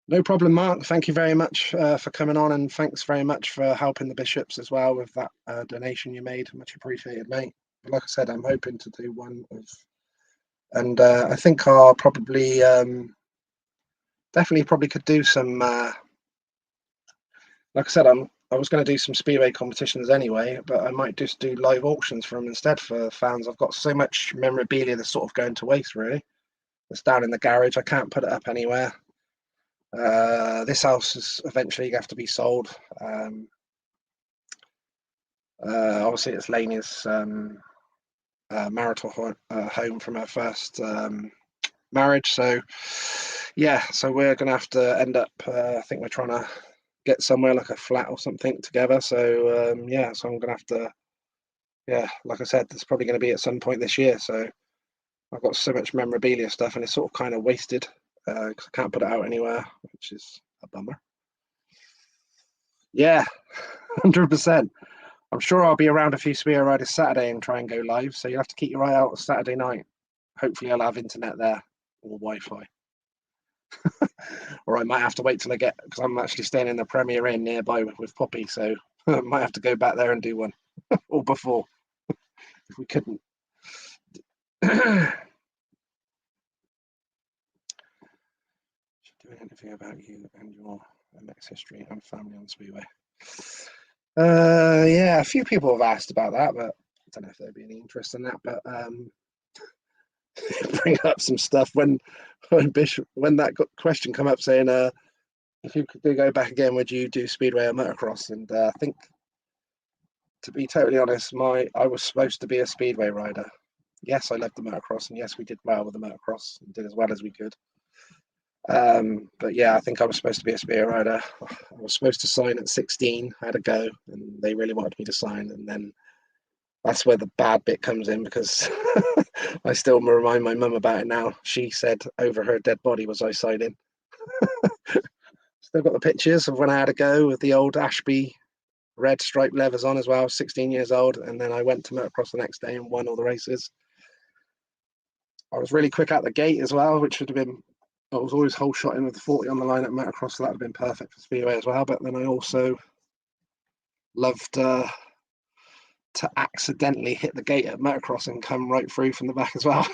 Speaker 1: No problem, Mark. Thank you very much for coming on, and thanks very much for helping the bishops as well with that donation you made. Much appreciated, mate. But like I said, I'm hoping to do one of, and I think I'll probably definitely probably could do some. Like I said, I was going to do some speedway competitions anyway, but I might just do live auctions for them instead for fans. I've got so much memorabilia that's sort of going to waste, really. It's down in the garage. I can't put it up anywhere. This house is eventually going to have to be sold. Obviously, it's Laney's marital home from her first marriage. So, yeah, so we're going to have to end up, I think we're trying to get somewhere like a flat or something together. So, yeah, so I'm going to have to, yeah, like I said, there's probably going to be at some point this year. So I've got so much memorabilia stuff and it's sort of kind of wasted because I can't put it out anywhere, which is a bummer. Yeah, 100%. I'm sure I'll be around a few Spear Riders Saturday and try and go live. So you'll have to keep your eye out Saturday night. Hopefully I'll have internet there or Wi-Fi. Or I might have to wait till I get, because I'm actually staying in the Premier Inn nearby with Poppy. So I might have to go back there and do one or before if we couldn't. Doing anything about you and your Mx history and family on Speedway. Yeah, a few people have asked about that, but I don't know if there'd be any interest in that. But bring up some stuff when that question come up saying, if you could go back again, would you do Speedway or motocross? And I think, to be totally honest, I was supposed to be a Speedway rider. Yes, I loved the motocross, and yes, we did well with the motocross and did as well as we could. But yeah, I think I was supposed to be a Spear rider. I was supposed to sign at 16, I had to go, and they really wanted me to sign. And then that's where the bad bit comes in, because I still remind my mum about it now. She said over her dead body was I signing. Still got the pictures of when I had to go with the old Ashby red striped leathers on as well. I was 16 years old, and then I went to motocross the next day and won all the races. I was really quick out the gate as well, which would have been, I was always whole shotting with the 40 on the line at motocross, so that would have been perfect for Speedway as well. But then I also loved to accidentally hit the gate at motocross and come right through from the back as well.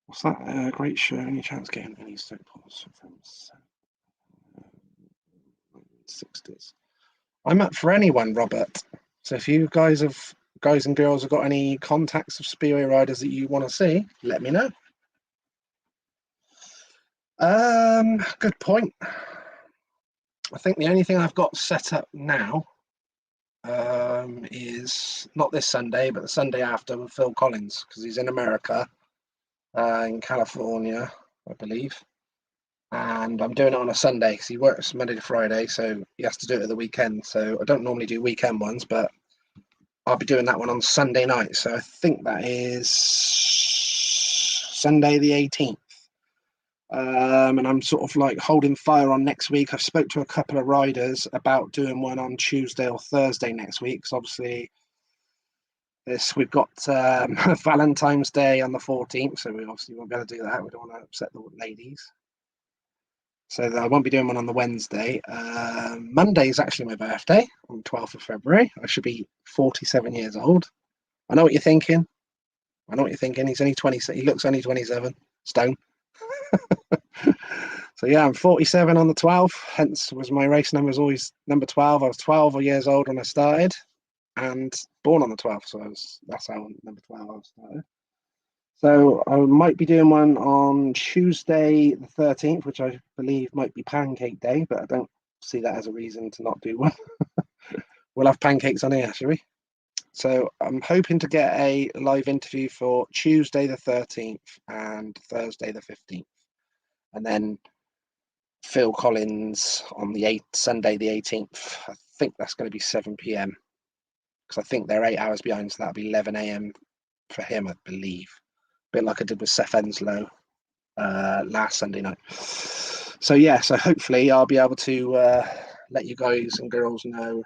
Speaker 1: What's that? Great show. Any chance getting any Stoke polls from 60s? I'm up for anyone, Robert. So if you guys and girls have got any contacts of Speedway riders that you want to see, let me know. Good point. I think the only thing I've got set up now is not this Sunday, but the Sunday after with Phil Collins, because he's in America, in California, I believe. And I'm doing it on a Sunday because he works Monday to Friday, so he has to do it at the weekend. So I don't normally do weekend ones, but I'll be doing that one on Sunday night. So I think that is Sunday the 18th. And I'm sort of like holding fire on next week. I've spoke to a couple of riders about doing one on Tuesday or Thursday next week, because obviously we've got Valentine's Day on the 14th, so we obviously won't be able to do that. We don't want to upset the ladies. So I won't be doing one on the Wednesday. Monday is actually my birthday, on the 12th of February. I should be 47 years old. I know what you're thinking. I know what you're thinking. He's only 20. He looks only 27 stone. So yeah, I'm 47 on the 12th. Hence, was my race number was always number 12. I was 12 years old when I started, and born on the 12th. So that's how number 12 I started. So I might be doing one on Tuesday the 13th, which I believe might be Pancake Day, but I don't see that as a reason to not do one. We'll have pancakes on here, shall we? So I'm hoping to get a live interview for Tuesday the 13th and Thursday the 15th. And then Phil Collins on the Sunday the 18th. I think that's going to be 7 p.m. because I think they're 8 hours behind, so that'll be 11 a.m. for him, I believe. A bit like I did with Seth Enslow last Sunday night. So yeah, so hopefully I'll be able to let you guys and girls know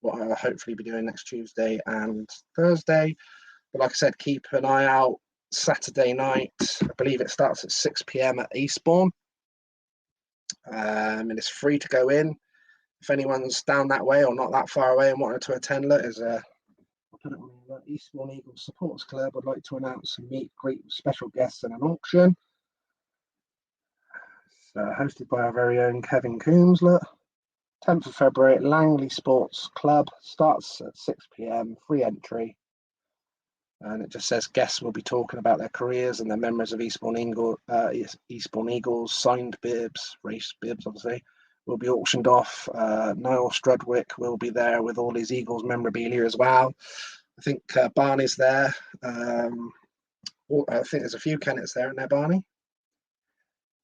Speaker 1: what I'll hopefully be doing next Tuesday and Thursday. But like I said, keep an eye out Saturday night. I believe it starts at 6 p.m. at Eastbourne. And it's free to go in. If anyone's down that way or not that far away and wanted to attend, look, there's a I'll put it on the Eastbourne Eagles Supporters Club. I'd like to announce some meet great special guests and an auction. It's hosted by our very own Kevin Coombs. Look, 10th of February at Langley Sports Club. Starts at 6 p.m. Free entry. And it just says guests will be talking about their careers and their memories of Eastbourne Eagles, signed bibs, race bibs, obviously, will be auctioned off. Niall Strudwick will be there with all his Eagles memorabilia as well. I think Barney's there. I think there's a few Kennets there, isn't there, Barney?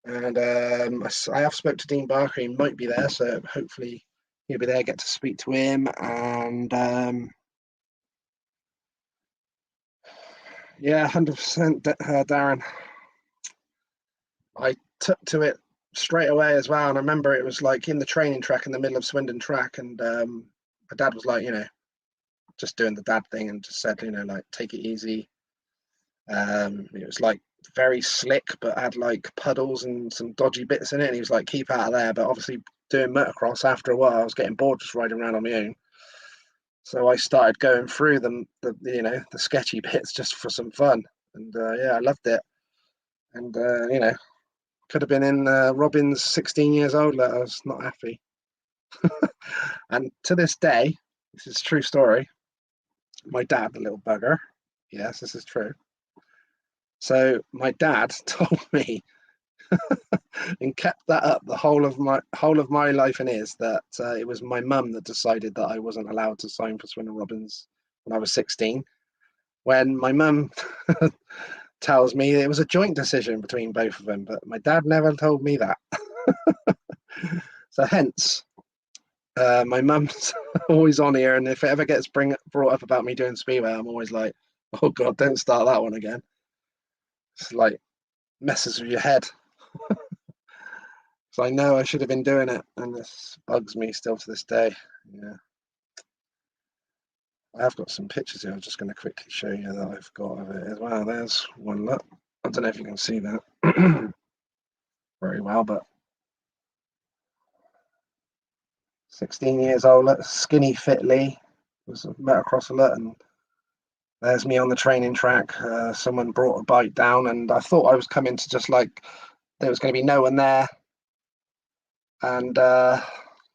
Speaker 1: And I have spoke to Dean Barker. He might be there, so hopefully he'll be there. Get to speak to him, and yeah, 100%, Darren. I took to it straight away as well, and I remember it was like in the training track in the middle of Swindon track, and my dad was like, just doing the dad thing, and just said, like, take it easy. It was like very slick, but had like puddles and some dodgy bits in it, and he was like, keep out of there. But obviously doing motocross, after a while I was getting bored just riding around on my own, so I started going through the sketchy bits just for some fun. And yeah, I loved it. And could have been in Robin's 16 years old. I was not happy. And to this day, this is a true story, my dad, the little bugger, yes, this is true. So my dad told me and kept that up the whole of my life, and is that it was my mum that decided that I wasn't allowed to sign for Swindon Robins when I was 16. When my mum tells me it was a joint decision between both of them, but my dad never told me that. So hence, my mum's always on here, and if it ever gets brought up about me doing Speedway, I'm always like, oh God, don't start that one again. It's like messes with your head. So I know I should have been doing it, and this bugs me still to this day. Yeah, I have got some pictures here. I'm just going to quickly show you that I've got of it as well. There's one look. I don't know if you can see that very well, but 16 years old, skinny fit Lee was a motocross alert, and there's me on the training track. Someone brought a bike down, and I thought I was coming to just like there was going to be no one there, and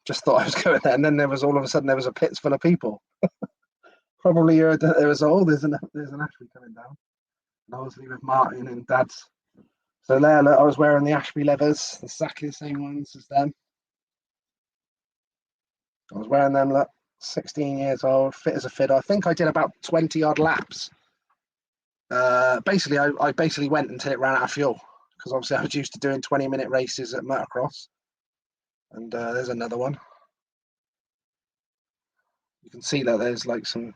Speaker 1: just thought I was going there, and then there was all of a sudden there was a pits full of people. Probably there was there's an Ashby coming down, and obviously with Martin and Dad's. So there, look, I was wearing the Ashby leathers, exactly the same ones as them. I was wearing them, look, 16 years old, fit as a fiddle. I think I did about 20 odd laps. Basically, I basically went until it ran out of fuel, because obviously I was used to doing 20-minute races at motocross. And there's another one. You can see that there's like some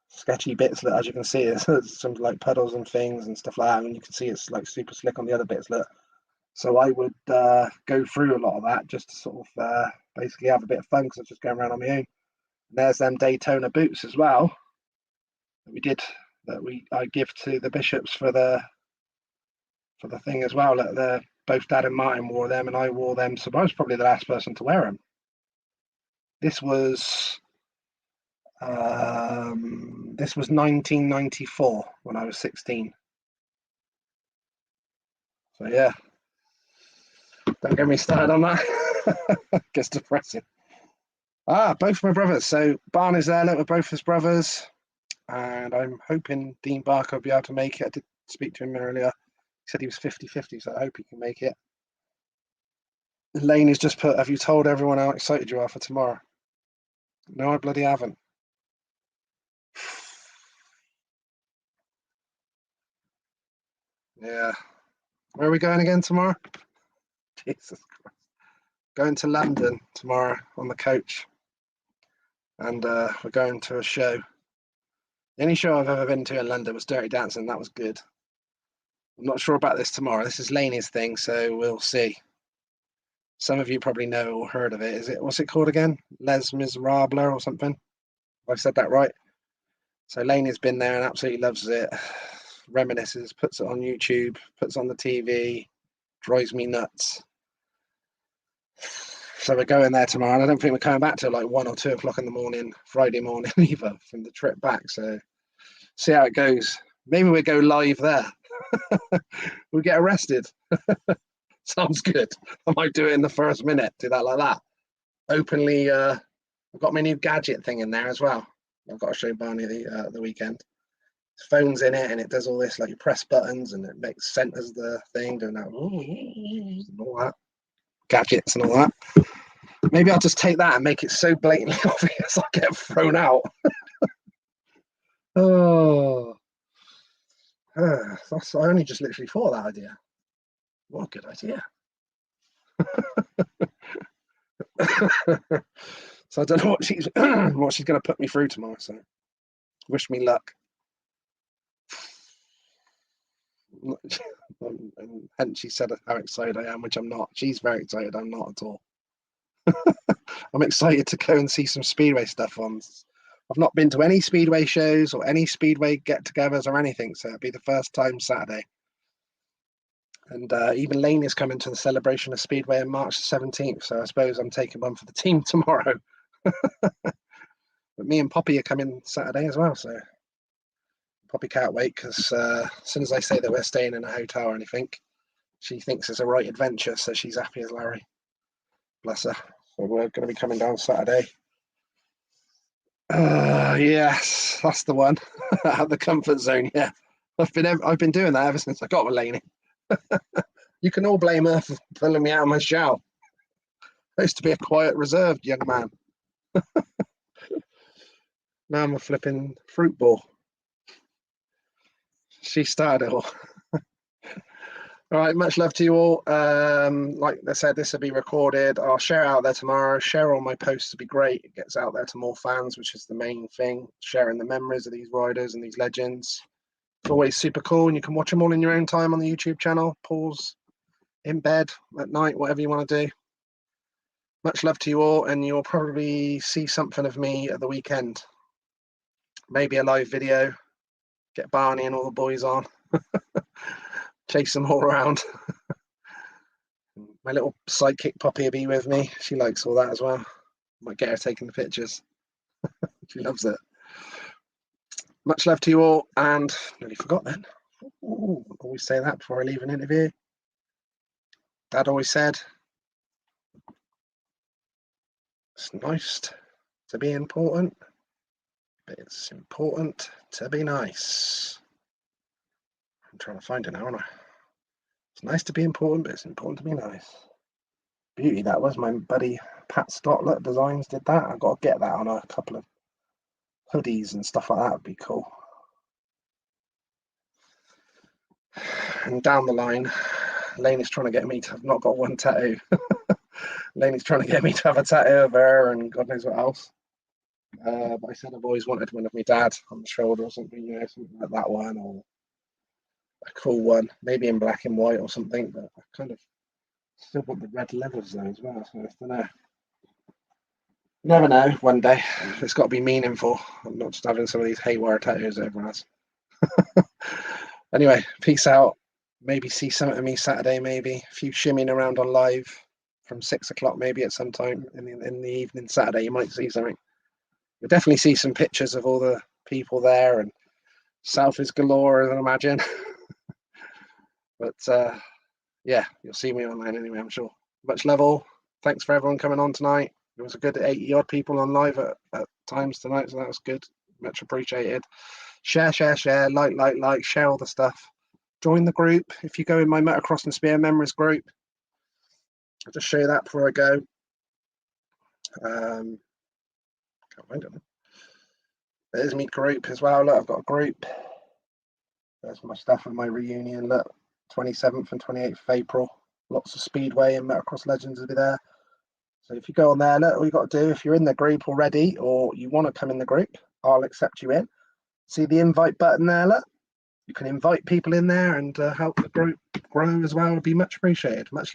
Speaker 1: sketchy bits that, as you can see, there's some like puddles and things and stuff like that, and you can see it's like super slick on the other bits. Look, so I would go through a lot of that just to sort of basically have a bit of fun, because I was just going around on my own. And there's them Daytona boots as well that I give to the bishops for the thing as well. Look, both Dad and Martin wore them, and I wore them, so I was probably the last person to wear them. This was This was 1994 when I was 16. So yeah, don't get me started on that. Gets depressing. Both my brothers. So Barney's there with both his brothers, and I'm hoping Dean Barker will be able to make it. I did speak to him earlier. He said he was 50-50, so I hope he can make it. Lane has just put, have you told everyone how excited you are for tomorrow? No, I bloody haven't. Yeah. Where are we going again tomorrow? Jesus Christ. Going to London tomorrow on the coach. And we're going to a show. The only show I've ever been to in London was Dirty Dancing. That was good. I'm not sure about this tomorrow. This is Laney's thing, so we'll see. Some of you probably know or heard of it. What's it called again? Les Miserables or something? Have I said that right? So Laney's been there and absolutely loves it. Reminisces, puts it on YouTube, puts on the TV, drives me nuts. So we're going there tomorrow, and I don't think we're coming back till like 1 or 2 o'clock in the morning, Friday morning either, from the trip back. So see how it goes. Maybe we'll go live there. We'll get arrested. Sounds good. I might do it in the first minute. Do that like that. Openly, I've got my new gadget thing in there as well. I've got to show Barney the weekend. His phone's in it, and it does all this, like you press buttons, and it makes centers the thing, doing that, and all that. Gadgets and all that. Maybe I'll just take that and make it so blatantly obvious I'll get thrown out. Oh. I only just literally thought of that idea. What a good idea. So I don't know what she's going to put me through tomorrow. So wish me luck. And hence she said how excited I am, which I'm not. She's very excited. I'm not at all. I'm excited to go and see some Speedway stuff on. I've not been to any Speedway shows or any Speedway get-togethers or anything, so it'll be the first time Saturday. And even Lane is coming to the celebration of Speedway on March 17th, so I suppose I'm taking one for the team tomorrow. But me and Poppy are coming Saturday as well, so Poppy can't wait, because as soon as I say that we're staying in a hotel or anything, she thinks it's a right adventure, so she's happy as Larry. Bless her. So we're going to be coming down Saturday. Yes, that's the one. Out of the comfort zone. Yeah, I've been doing that ever since I got with Laney. You can all blame her for pulling me out of my shell. I used to be a quiet, reserved young man. Now I'm a flipping fruit ball. She started it all. All right, much love to you all. Like I said, this will be recorded. I'll share it out there tomorrow. Share all my posts would be great. It gets out there to more fans, which is the main thing. Sharing the memories of these riders and these legends. It's always super cool, and you can watch them all in your own time on the YouTube channel. Pause in bed at night, whatever you want to do. Much love to you all, and you'll probably see something of me at the weekend. Maybe a live video. Get Barney and all the boys on. Chase them all around. My little sidekick Poppy will be with me. She likes all that as well. Might get her taking the pictures. She loves it. Much love to you all, and nearly forgot then. Ooh, always say that before I leave an interview. Dad always said, it's nice to be important, but it's important to be nice. I'm trying to find it now, aren't I? It's nice to be important, but it's important to be nice. Beauty that was. My buddy Pat Stotler Designs did that. I've got to get that on a couple of hoodies and stuff like that. Would be cool. And down the line, Lane is trying to get me to have not got one tattoo. Lane is trying to get me to have a tattoo of her and God knows what else. But I said I've always wanted one of my dad on the shoulder or something, you know, something like that one, or a cool one, maybe in black and white or something. But I kind of still want the red leathers though as well, so I don't know. Never know, one day. It's got to be meaningful. I'm not just having some of these haywire tattoos that everyone has. Anyway, peace out. Maybe see something of me Saturday, maybe. A few shimmying around on live from 6 o'clock, maybe at some time in the evening Saturday. You might see something. You'll definitely see some pictures of all the people there, and selfies galore, as I imagine. But yeah, you'll see me online anyway, I'm sure. Much love all. Thanks for everyone coming on tonight. There was a good 80 odd people on live at times tonight, so that was good. Much appreciated. Share, like, share all the stuff. Join the group if you go in my Motocross and Speedway Memories group. I'll just show you that before I go. Can't find it. There's my group as well. Look, I've got a group. There's my stuff for my reunion. Look, 27th and 28th of April. Lots of Speedway and Motocross legends will be there. So if you go on there, look, all you got to do, if you're in the group already or you want to come in the group, I'll accept you in. See the invite button there, look? You can invite people in there and help the group grow as well. It'd be much appreciated. Much